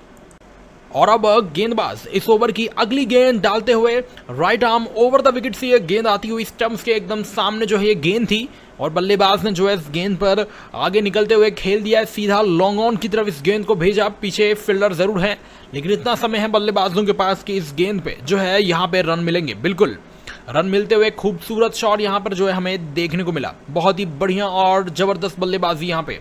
A: और अब गेंदबाज इस ओवर की अगली गेंद डालते हुए right arm over the wicket से ये गेंद आती हुई स्टंप्स के एकदम सामने जो है ये गेंद थी, और बल्लेबाज ने जो है इस गेंद पर आगे निकलते हुए खेल दिया है, सीधा लॉन्ग ऑन की तरफ इस गेंद को भेजा। पीछे फील्डर जरूर है, लेकिन इतना समय है बल्लेबाजों के पास कि इस गेंद पे जो है यहाँ पे रन मिलेंगे। बिल्कुल रन मिलते हुए खूबसूरत शॉट यहाँ पर जो है हमें देखने को मिला। बहुत ही बढ़िया और जबरदस्त बल्लेबाजी यहाँ पे।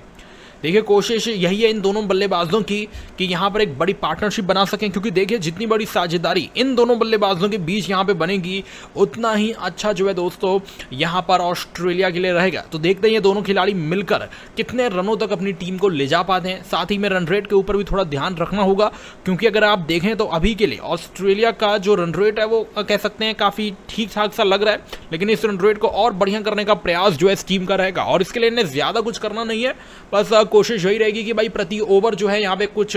A: देखिए, कोशिश यही है इन दोनों बल्लेबाजों की कि यहाँ पर एक बड़ी पार्टनरशिप बना सकें, क्योंकि देखिए जितनी बड़ी साझेदारी इन दोनों बल्लेबाजों के बीच यहाँ पे बनेगी उतना ही अच्छा जो है दोस्तों यहाँ पर ऑस्ट्रेलिया के लिए रहेगा। तो देखते हैं ये दोनों खिलाड़ी मिलकर कितने रनों तक अपनी टीम को ले जा पाते हैं। साथ ही में रन रेट के ऊपर भी थोड़ा ध्यान रखना होगा, क्योंकि अगर आप देखें तो अभी के लिए ऑस्ट्रेलिया का जो रन रेट है वो कह सकते हैं काफ़ी ठीक ठाक सा लग रहा है, लेकिन इस रन रेट को और बढ़िया करने का प्रयास जो है इस टीम का रहेगा। और इसके लिए इन्हें ज़्यादा कुछ करना नहीं है, बस कोशिश यही रहेगी कि भाई प्रति ओवर जो है यहाँ पे कुछ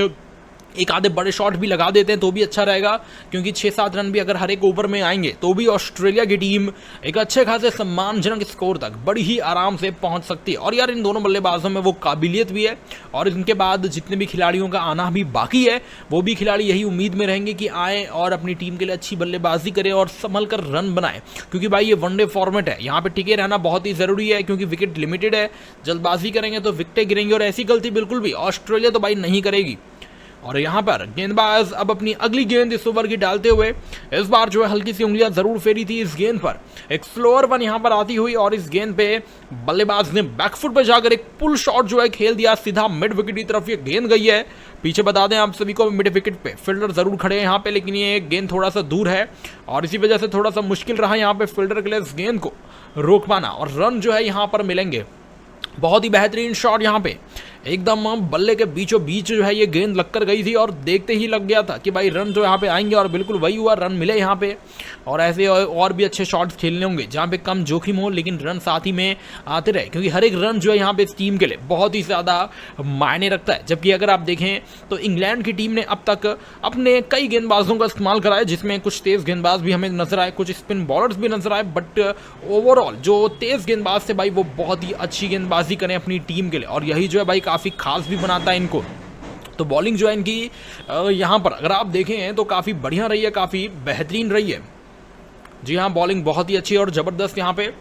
A: एक आधे बड़े शॉट भी लगा देते हैं तो भी अच्छा रहेगा, क्योंकि 6-7 रन भी अगर हर एक ओवर में आएंगे तो भी ऑस्ट्रेलिया की टीम एक अच्छे खासे सम्मानजनक स्कोर तक बड़ी ही आराम से पहुंच सकती है। और यार इन दोनों बल्लेबाजों में वो काबिलियत भी है, और इनके बाद जितने भी खिलाड़ियों का आना भी बाकी है वो भी खिलाड़ी यही उम्मीद में रहेंगे कि आए और अपनी टीम के लिए अच्छी बल्लेबाजी करें और संभल कर रन बनाए, क्योंकि भाई ये वनडे फॉर्मेट है, यहाँ पे टिके रहना बहुत ही जरूरी है, क्योंकि विकेट लिमिटेड है। जल्दबाजी करेंगे तो विकेटें गिरेंगी, और ऐसी गलती बिल्कुल भी ऑस्ट्रेलिया तो भाई नहीं करेगी। और यहाँ पर गेंदबाज अब अपनी अगली गेंद इस ओवर की डालते हुए इस बार जो है हल्की सी उंगलियां जरूर फेरी थी इस गेंद पर। एक स्लोअर वन यहाँ पर आती हुई, और इस गेंद पे बल्लेबाज ने बैकफुट पर जाकर एक पुल शॉट जो है खेल दिया, सीधा मिड विकेट की तरफ ये गेंद गई है। पीछे बता दें आप सभी को, मिड विकेट पे फील्डर जरूर खड़े हैं यहाँ पे, लेकिन ये गेंद थोड़ा सा दूर है और इसी वजह से थोड़ा सा मुश्किल रहा यहाँ पे फील्डर के लिए इस गेंद को रोक पाना, और रन जो है यहाँ पर मिलेंगे। बहुत ही बेहतरीन शॉट यहाँ पे, एकदम बल्ले के बीचों बीच जो है ये गेंद लगकर गई थी, और देखते ही लग गया था कि भाई रन जो यहाँ पे आएंगे, और बिल्कुल वही हुआ, रन मिले यहाँ पे। और ऐसे और भी अच्छे शॉट्स खेलने होंगे जहाँ पे कम जोखिम हो लेकिन रन साथ ही में आते रहे, क्योंकि हर एक रन जो है यहाँ पे इस टीम के लिए बहुत ही ज़्यादा मायने रखता है। जबकि अगर आप देखें तो इंग्लैंड की टीम ने अब तक अपने कई गेंदबाजों का इस्तेमाल करा है, जिसमें कुछ तेज़ गेंदबाज भी हमें नजर आए, कुछ स्पिन बॉलर्स भी नजर आए, बट ओवरऑल जो तेज़ गेंदबाज थे भाई वो बहुत ही अच्छी गेंदबाजी करें अपनी टीम के लिए, और यही जो है भाई काफ़ी खास भी बनाता है इनको। तो बॉलिंग जो है इनकी यहाँ पर अगर आप देखें तो काफ़ी बढ़िया रही है, काफ़ी बेहतरीन रही है। जी हाँ, बॉलिंग बहुत ही अच्छी और ज़बरदस्त यहाँ पे,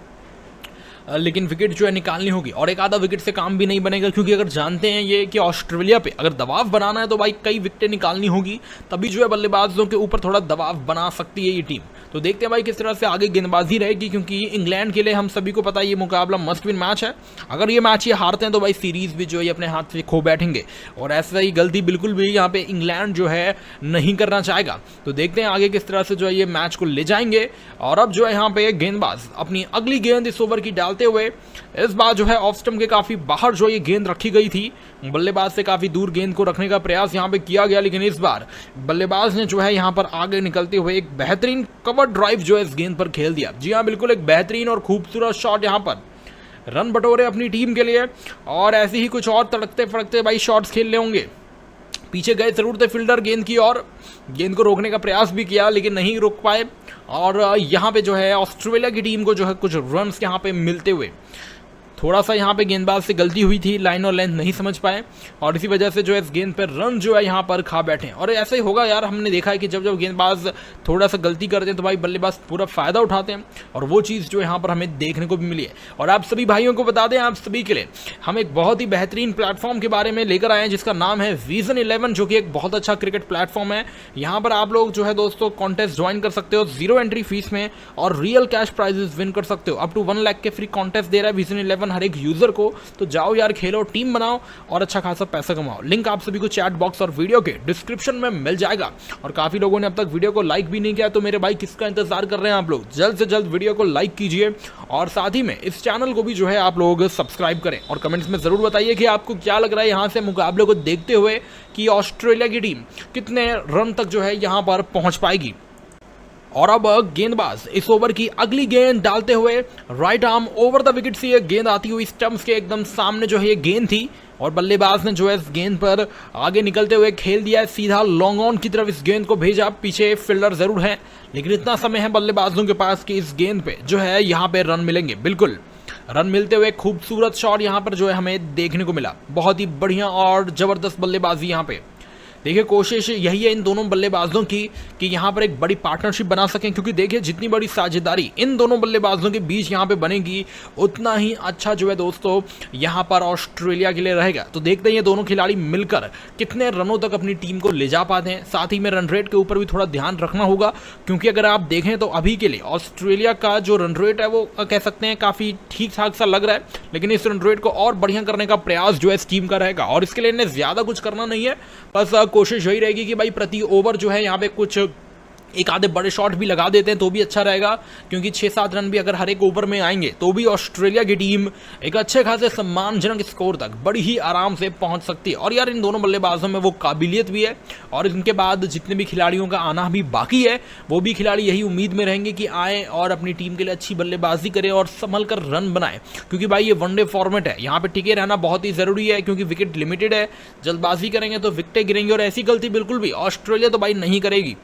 A: लेकिन विकेट जो है निकालनी होगी, और एक आधा विकेट से काम भी नहीं बनेगा, क्योंकि अगर जानते हैं ये कि ऑस्ट्रेलिया पे अगर दबाव बनाना है तो भाई कई विकेटें निकालनी होगी, तभी जो है बल्लेबाजों के ऊपर थोड़ा दबाव बना सकती है ये टीम। तो देखते हैं भाई किस तरह से आगे गेंदबाजी रहेगी, क्योंकि इंग्लैंड के लिए हम सभी को पता है ये मुकाबला मस्ट विन मैच है। अगर ये मैच ये हारते हैं तो भाई सीरीज भी जो है अपने हाथ से खो बैठेंगे, और ऐसा ही गलती बिल्कुल भी यहाँ पे इंग्लैंड जो है नहीं करना चाहेगा। तो देखते हैं आगे किस तरह से जो है ये मैच को ले जाएंगे। और अब जो है यहाँ पे गेंदबाज अपनी अगली गेंद इस ओवर की डालते हुए इस बार जो है ऑफ स्टंप के काफी बाहर जो ये गेंद रखी गई थी, बल्लेबाज से काफी दूर गेंद को रखने का प्रयास यहाँ पे किया गया, लेकिन इस बार बल्लेबाज ने जो है यहाँ पर आगे निकलते हुए एक बेहतरीन कवर ड्राइव जो है इस गेंद पर खेल दिया। जी हाँ, बिल्कुल एक बेहतरीन और खूबसूरत शॉट यहाँ पर, रन बटोरे अपनी टीम के लिए, और ऐसे ही कुछ और तड़कते फड़कते भाई शॉट्स खेलने होंगे। पीछे गए जरूर थे फील्डर गेंद की, और गेंद को रोकने का प्रयास भी किया लेकिन नहीं रोक पाए, और यहाँ पे जो है ऑस्ट्रेलिया की टीम को जो है कुछ रन्स यहाँ पे मिलते हुए थोड़ा सा यहाँ पे गेंदबाज से गलती हुई थी, लाइन और लेंथ नहीं समझ पाए, और इसी वजह से जो है इस गेंद पर रन जो है यहाँ पर खा बैठे। और ऐसा ही होगा यार, हमने देखा है कि जब जब गेंदबाज थोड़ा सा गलती करते हैं तो भाई बल्लेबाज पूरा फायदा उठाते हैं, और वो चीज़ जो यहाँ पर हमें देखने को भी मिली है। और आप सभी भाइयों को बता दें, आप सभी के लिए हम एक बहुत ही बेहतरीन प्लेटफॉर्म के बारे में लेकर आए हैं जिसका नाम है विजन 11, जो कि एक बहुत अच्छा क्रिकेट प्लेटफॉर्म है। यहाँ पर आप लोग जो है दोस्तों कॉन्टेस्ट ज्वाइन कर सकते हो 0 एंट्री फीस में, और रियल कैश प्राइजेस विन कर सकते हो। अप टू 1 लाख के फ्री कॉन्टेस्ट दे रहा है विजन 11 हर एक यूजर को। तो जाओ यार, खेलो, टीम बनाओ और अच्छा खासा पैसा कमाओ। लिंक आप सभी को चैट बॉक्स और वीडियो के डिस्क्रिप्शन में मिल जाएगा। और काफी लोगों ने अब तक वीडियो को लाइक भी नहीं किया, तो मेरे भाई किसका इंतजार कर रहे हैं आप लोग? जल्द से जल्द वीडियो को लाइक कीजिए, और साथ ही में इस चैनल को भी जो है आप लोग सब्सक्राइब करें, और कमेंट्स में जरूर बताइए कि आपको क्या लग रहा है यहाँ से मुकाबले को देखते हुए कि ऑस्ट्रेलिया की टीम कितने रन तक जो है यहाँ पर पहुंच पाएगी। और अब गेंदबाज इस ओवर की अगली गेंद डालते हुए right arm over the wicket से ये गेंद आती हुई स्टंप्स के एकदम सामने जो है ये गेंद थी, और बल्लेबाज ने जो है इस गेंद पर आगे निकलते हुए खेल दिया है, सीधा लॉन्ग ऑन की तरफ इस गेंद को भेजा। पीछे फील्डर जरूर है, लेकिन इतना समय है बल्लेबाजों के पास कि इस गेंद पे जो है यहाँ पे रन मिलेंगे। बिल्कुल रन मिलते हुए खूबसूरत शॉट यहाँ पर जो है हमें देखने को मिला। बहुत ही बढ़िया और जबरदस्त बल्लेबाजी यहाँ पे। देखिए, कोशिश यही है इन दोनों बल्लेबाजों की कि यहाँ पर एक बड़ी पार्टनरशिप बना सकें, क्योंकि देखिए जितनी बड़ी साझेदारी इन दोनों बल्लेबाजों के बीच यहाँ पे बनेगी उतना ही अच्छा जो है दोस्तों यहाँ पर ऑस्ट्रेलिया के लिए रहेगा। तो देखते हैं ये दोनों खिलाड़ी मिलकर कितने रनों तक अपनी टीम को ले जा पाते हैं। साथ ही में रन रेट के ऊपर भी थोड़ा ध्यान रखना होगा, क्योंकि अगर आप देखें तो अभी के लिए ऑस्ट्रेलिया का जो रन रेट है वो कह सकते हैं काफ़ी ठीक ठाक सा लग रहा है, लेकिन इस रन रेट को और बढ़िया करने का प्रयास जो है इस टीम का रहेगा। और इसके लिए इन्हें ज़्यादा कुछ करना नहीं है, बस कोशिश यही रहेगी कि भाई प्रति ओवर जो है यहाँ पे कुछ एक आधे बड़े शॉट भी लगा देते हैं तो भी अच्छा रहेगा, क्योंकि 6-7 रन भी अगर हर एक ओवर में आएंगे तो भी ऑस्ट्रेलिया की टीम एक अच्छे खासे सम्मानजनक स्कोर तक बड़ी ही आराम से पहुंच सकती है। और यार इन दोनों बल्लेबाजों में वो काबिलियत भी है, और इनके बाद जितने भी खिलाड़ियों का आना भी बाकी है वो भी खिलाड़ी यही उम्मीद में रहेंगे कि आए और अपनी टीम के लिए अच्छी बल्लेबाजी करें और संभल कर रन बनाए, क्योंकि भाई ये वनडे फॉर्मेट है, यहाँ पे टिके रहना बहुत ही जरूरी है, क्योंकि विकेट लिमिटेड है। जल्दबाजी करेंगे तो विकेटें गिरेंगी, और ऐसी गलती बिल्कुल भी ऑस्ट्रेलिया तो भाई नहीं करेगी।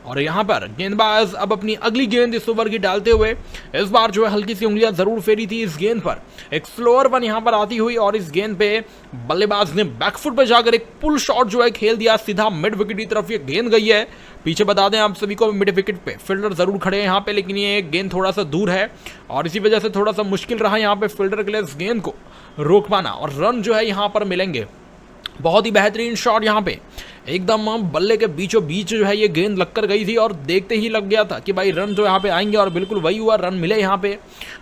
A: और यहाँ पर गेंदबाज अब अपनी अगली गेंद इस ओवर की डालते हुए इस बार जो है हल्की सी उंगलियां जरूर फेरी थी इस गेंद पर, एक स्लोअर वन यहाँ पर आती हुई, और इस गेंद पे बल्लेबाज ने बैकफुट पे जाकर एक पुल शॉट जो है खेल दिया, सीधा मिड विकेट की तरफ ये गेंद गई है। पीछे बता दें आप सभी को मिड विकेट पे फील्डर जरूर खड़े हैं यहाँ पे, लेकिन ये गेंद थोड़ा सा दूर है और इसी वजह से थोड़ा सा मुश्किल रहा यहाँ पे फील्डर के लिए इस गेंद को रोक पाना, और रन जो है यहाँ पर मिलेंगे। बहुत ही बेहतरीन शॉट यहाँ पे, एकदम बल्ले के बीचों बीच जो है ये गेंद लगकर गई थी, और देखते ही लग गया था कि भाई रन जो यहाँ पे आएंगे, और बिल्कुल वही हुआ, रन मिले यहाँ पे।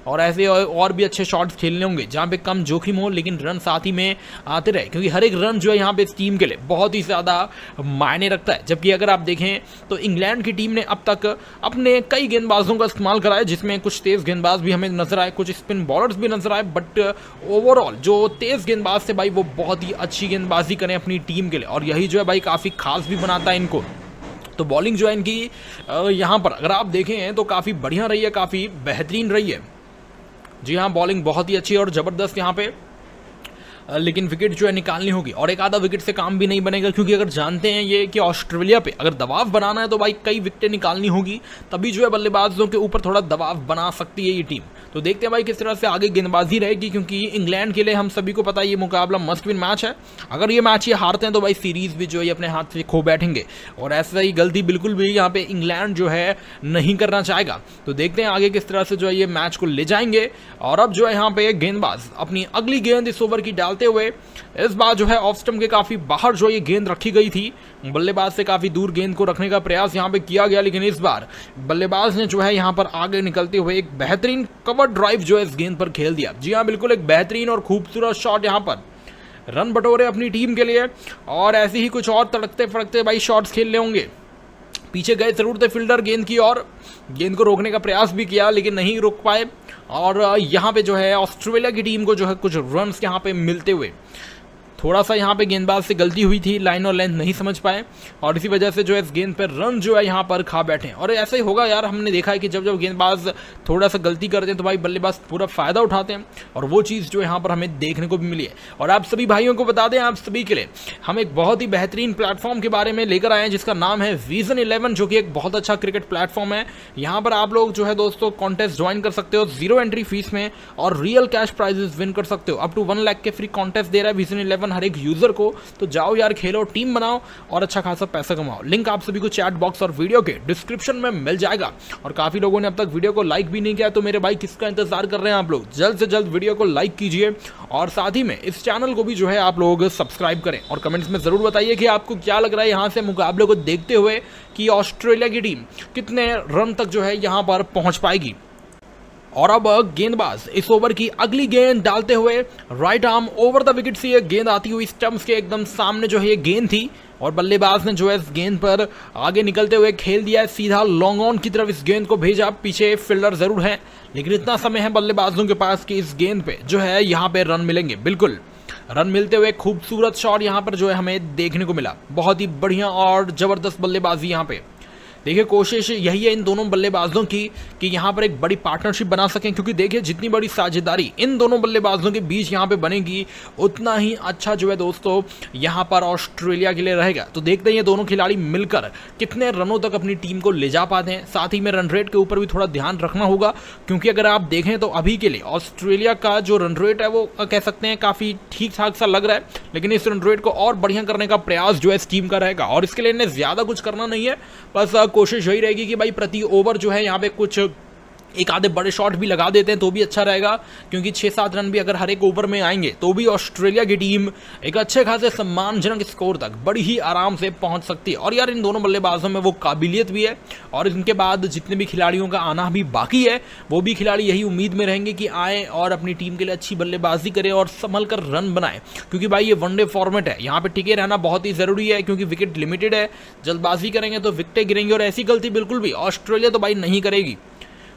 A: और ऐसे और भी अच्छे शॉट्स खेलने होंगे जहाँ पे कम जोखिम हो लेकिन रन साथ ही में आते रहे, क्योंकि हर एक रन जो है यहाँ पे इस टीम के लिए बहुत ही ज़्यादा मायने रखता है। जबकि अगर आप देखें तो इंग्लैंड की टीम ने अब तक अपने कई गेंदबाजों का इस्तेमाल करा है, जिसमें कुछ तेज़ गेंदबाज भी हमें नजर आए, कुछ स्पिन बॉलर्स भी नजर आए, बट ओवरऑल जो तेज़ गेंदबाज थे भाई वो बहुत ही अच्छी गेंदबाजी करें अपनी टीम के लिए, और यही जो है भाई काफ़ी खास भी बनाता है इनको। तो बॉलिंग जो है इनकी यहाँ पर अगर आप देखें तो काफ़ी बढ़िया रही है, काफ़ी बेहतरीन रही है। जी हाँ, बॉलिंग बहुत ही अच्छी और ज़बरदस्त यहाँ पे, लेकिन विकेट जो है निकालनी होगी, और एक आधा विकेट से काम भी नहीं बनेगा, क्योंकि अगर जानते हैं ये कि ऑस्ट्रेलिया पे अगर दबाव बनाना है तो भाई कई विकेटें निकालनी होगी, तभी जो है बल्लेबाजों के ऊपर थोड़ा दबाव बना सकती है ये टीम। तो देखते हैं भाई किस तरह से आगे गेंदबाजी रहेगी, क्योंकि इंग्लैंड के लिए हम सभी को पता है ये मुकाबला मस्ट विन मैच है। अगर ये मैच ये हारते हैं तो भाई सीरीज भी जो है अपने हाथ से खो बैठेंगे, और ऐसा ही गलती बिल्कुल भी यहाँ पे इंग्लैंड जो है नहीं करना चाहेगा। तो देखते हैं आगे किस तरह से जो है ये मैच को ले जाएंगे। और अब जो है यहाँ पे गेंदबाज अपनी अगली गेंद इस ओवर की डालते हुए इस बार जो है ऑफ स्टंप के काफी बाहर जो ये गेंद रखी गई थी, बल्लेबाज से काफी दूर गेंद को रखने का प्रयास यहाँ पे किया गया, लेकिन इस बार बल्लेबाज ने जो है यहाँ पर आगे निकलते हुए एक बेहतरीन कवर ड्राइव जो है इस गेंद पर खेल दिया। जी हाँ, बिल्कुल एक बेहतरीन और खूबसूरत शॉट यहाँ पर, रन बटोरे अपनी टीम के लिए, और ऐसे ही कुछ और तड़कते फड़कते भाई शॉट्स खेलने होंगे। पीछे गए जरूर थे फील्डर गेंद की, और गेंद को रोकने का प्रयास भी किया लेकिन नहीं रोक पाए, और यहाँ पे जो है ऑस्ट्रेलिया की टीम को जो है कुछ रन्स यहाँ पे मिलते हुए थोड़ा सा यहाँ पे गेंदबाज से गलती हुई थी, लाइन और लेंथ नहीं समझ पाए, और इसी वजह से जो है इस गेंद पर रन जो है यहाँ पर खा बैठे। और ऐसा ही होगा यार, हमने देखा है कि जब जब गेंदबाज थोड़ा सा गलती करते हैं तो भाई बल्लेबाज पूरा फायदा उठाते हैं, और वो चीज़ जो यहाँ पर हमें देखने को भी मिली है। और आप सभी भाइयों को बता दें, आप सभी के लिए हम एक बहुत ही बेहतरीन प्लेटफॉर्म के बारे में लेकर आए हैं जिसका नाम है विजन 11, जो कि एक बहुत अच्छा क्रिकेट प्लेटफॉर्म है। यहाँ पर आप लोग जो है दोस्तों कॉन्टेस्ट ज्वाइन कर सकते हो 0 एंट्री फीस में, और रियल कैश प्राइजेस विन कर सकते हो। अप टू 1 लाख के फ्री कॉन्टेस्ट दे रहा है विजन 11 हर एक यूजर को। तो जाओ यार, खेलो, टीम बनाओ और अच्छा खासा पैसा कमाओ। लिंक आप सभी को चैट बॉक्स और वीडियो के डिस्क्रिप्शन में मिल जाएगा। और काफी लोगों ने अब तक वीडियो को लाइक भी नहीं किया, तो मेरे भाई किसका इंतजार कर रहे हैं आप लोग? जल्द से जल्द वीडियो को लाइक कीजिए, और साथ ही में इस चैनल को भी जो है आप लोग सब्सक्राइब करें, और कमेंट्स में जरूर बताइए कि आपको क्या लग रहा है यहाँ से मुकाबले को देखते हुए कि ऑस्ट्रेलिया की टीम कितने रन तक जो है यहाँ पर पहुंच पाएगी। और अब गेंदबाज इस ओवर की अगली गेंद डालते हुए right arm over the wicket से ये गेंद आती हुई स्टंप्स के एकदम सामने जो है ये गेंद थी, और बल्लेबाज ने जो है इस गेंद पर आगे निकलते हुए खेल दिया है, सीधा लॉन्ग ऑन की तरफ इस गेंद को भेजा। पीछे फील्डर जरूर है, लेकिन इतना समय है बल्लेबाजों के पास कि इस गेंद पे जो है यहाँ पे रन मिलेंगे। बिल्कुल रन मिलते हुए खूबसूरत शॉट यहाँ पर जो है हमें देखने को मिला। बहुत ही बढ़िया और जबरदस्त बल्लेबाजी यहाँ पे। देखिए, कोशिश यही है इन दोनों बल्लेबाजों की कि यहाँ पर एक बड़ी पार्टनरशिप बना सकें, क्योंकि देखिए जितनी बड़ी साझेदारी इन दोनों बल्लेबाजों के बीच यहाँ पे बनेगी उतना ही अच्छा जो है दोस्तों यहाँ पर ऑस्ट्रेलिया के लिए रहेगा। तो देखते हैं ये दोनों खिलाड़ी मिलकर कितने रनों तक अपनी टीम को ले जा पाते हैं। साथ ही में रन रेट के ऊपर भी थोड़ा ध्यान रखना होगा, क्योंकि अगर आप देखें तो अभी के लिए ऑस्ट्रेलिया का जो रन रेट है वो कह सकते हैं काफ़ी ठीक ठाक सा लग रहा है, लेकिन इस रन रेट को और बढ़िया करने का प्रयास जो है इस टीम का रहेगा। और इसके लिए इन्हें ज़्यादा कुछ करना नहीं है, बस कोशिश यही रहेगी कि भाई प्रति ओवर जो है यहाँ पे कुछ एक आधे बड़े शॉट भी लगा देते हैं तो भी अच्छा रहेगा, क्योंकि 6-7 रन भी अगर हर एक ओवर में आएंगे तो भी ऑस्ट्रेलिया की टीम एक अच्छे खासे सम्मानजनक स्कोर तक बड़ी ही आराम से पहुंच सकती है। और यार इन दोनों बल्लेबाजों में वो काबिलियत भी है, और इनके बाद जितने भी खिलाड़ियों का आना भी बाकी है वो भी खिलाड़ी यही उम्मीद में रहेंगे कि आए और अपनी टीम के लिए अच्छी बल्लेबाजी करें और संभल कर रन बनाए, क्योंकि भाई ये वनडे फॉर्मेट है, यहाँ पे टिके रहना बहुत ही जरूरी है, क्योंकि विकेट लिमिटेड है। जल्दबाजी करेंगे तो विकेटें गिरेंगी, और ऐसी गलती बिल्कुल भी ऑस्ट्रेलिया तो भाई नहीं करेगी।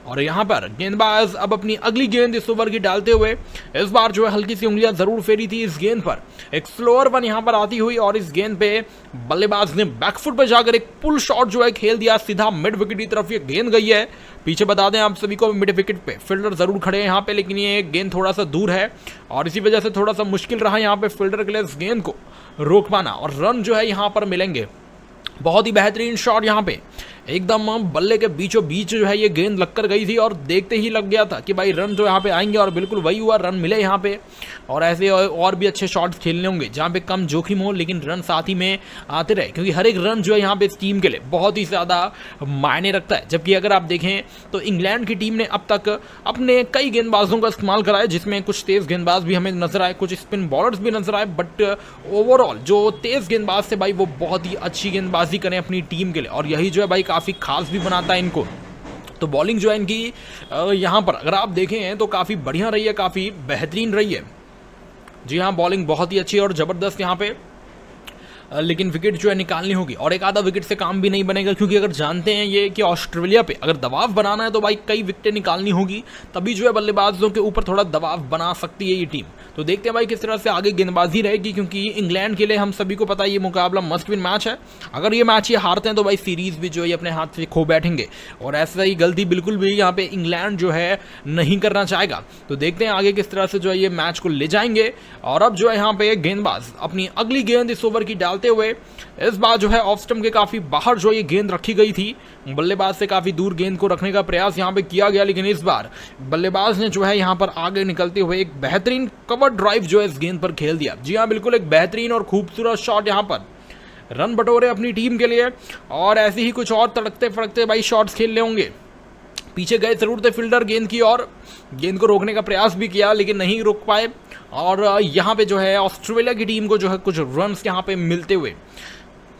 A: और यहाँ पर गेंदबाज अब अपनी अगली गेंद इस ओवर की डालते हुए इस बार जो है हल्की सी उंगलियां जरूर फेरी थी इस गेंद पर, एक स्लोअर वन यहाँ पर आती हुई, और इस गेंद पे बल्लेबाज ने बैकफुट पर जाकर एक पुल शॉट जो है खेल दिया, सीधा मिड विकेट की तरफ ये गेंद गई है। पीछे बता दें आप सभी को, मिड विकेट पे फील्डर जरूर खड़े हैं यहाँ पे, लेकिन ये गेंद थोड़ा सा दूर है और इसी वजह से थोड़ा सा मुश्किल रहा यहाँ पे फील्डर के लिए इस गेंद को रोक पाना, और रन जो है यहाँ पर मिलेंगे। बहुत ही बेहतरीन शॉट यहाँ पे, एकदम बल्ले के बीचों बीच जो है ये गेंद लगकर गई थी, और देखते ही लग गया था कि भाई रन जो यहाँ पे आएंगे, और बिल्कुल वही हुआ, रन मिले यहाँ पे। और ऐसे और भी अच्छे शॉट्स खेलने होंगे जहाँ पे कम जोखिम हो लेकिन रन साथ ही में आते रहे, क्योंकि हर एक रन जो है यहाँ पे इस टीम के लिए बहुत ही ज़्यादा मायने रखता है। जबकि अगर आप देखें तो इंग्लैंड की टीम ने अब तक अपने कई गेंदबाजों का इस्तेमाल करा है, जिसमें कुछ तेज़ गेंदबाज भी हमें नजर आए, कुछ स्पिन बॉलर्स भी नजर आए, बट ओवरऑल जो तेज़ गेंदबाज थे भाई वो बहुत ही अच्छी गेंदबाजी करें अपनी टीम के लिए, और यही जो है भाई काफ़ी खास भी बनाता है इनको। तो बॉलिंग जो है इनकी यहाँ पर अगर आप देखें तो काफ़ी बढ़िया रही है, काफ़ी बेहतरीन रही है। जी हाँ, बॉलिंग बहुत ही अच्छी और ज़बरदस्त यहाँ पे, लेकिन विकेट जो है निकालनी होगी, और एक आधा विकेट से काम भी नहीं बनेगा, क्योंकि अगर जानते हैं ये कि ऑस्ट्रेलिया पे अगर दबाव बनाना है तो भाई कई विकेटें निकालनी होगी, तभी जो है बल्लेबाजों के ऊपर थोड़ा दबाव बना सकती है ये टीम। तो देखते हैं भाई किस तरह से आगे गेंदबाजी रहेगी, क्योंकि इंग्लैंड के लिए हम सभी को पता है ये मुकाबला मस्ट विन मैच है। अगर ये मैच ये हारते हैं तो भाई सीरीज भी जो है अपने हाथ से खो बैठेंगे, और ऐसा ही गलती बिल्कुल भी यहाँ पे इंग्लैंड जो है नहीं करना चाहेगा। तो देखते हैं आगे किस तरह से जो है ये मैच को ले जाएंगे। और अब जो है यहाँ पे गेंदबाज अपनी अगली गेंद इस ओवर की डालते हुए इस बार जो है ऑफ स्टंप के काफी बाहर जो ये गेंद रखी गई थी, बल्लेबाज से काफी दूर गेंद को रखने का प्रयास यहाँ पे किया गया, लेकिन इस बार बल्लेबाज ने जो है यहाँ पर आगे निकलते हुए एक बेहतरीन कवर ड्राइव जो है इस गेंद पर खेल दिया। जी हाँ, बिल्कुल एक बेहतरीन और खूबसूरत शॉट यहाँ पर, रन बटोरे अपनी टीम के लिए, और ऐसे ही कुछ और तड़कते फड़कते भाई शॉट्स खेलने होंगे। पीछे गए जरूर थे फील्डर गेंद की, और गेंद को रोकने का प्रयास भी किया लेकिन नहीं रोक पाए, और यहाँ पे जो है ऑस्ट्रेलिया की टीम को जो है कुछ रन्स यहाँ पे मिलते हुए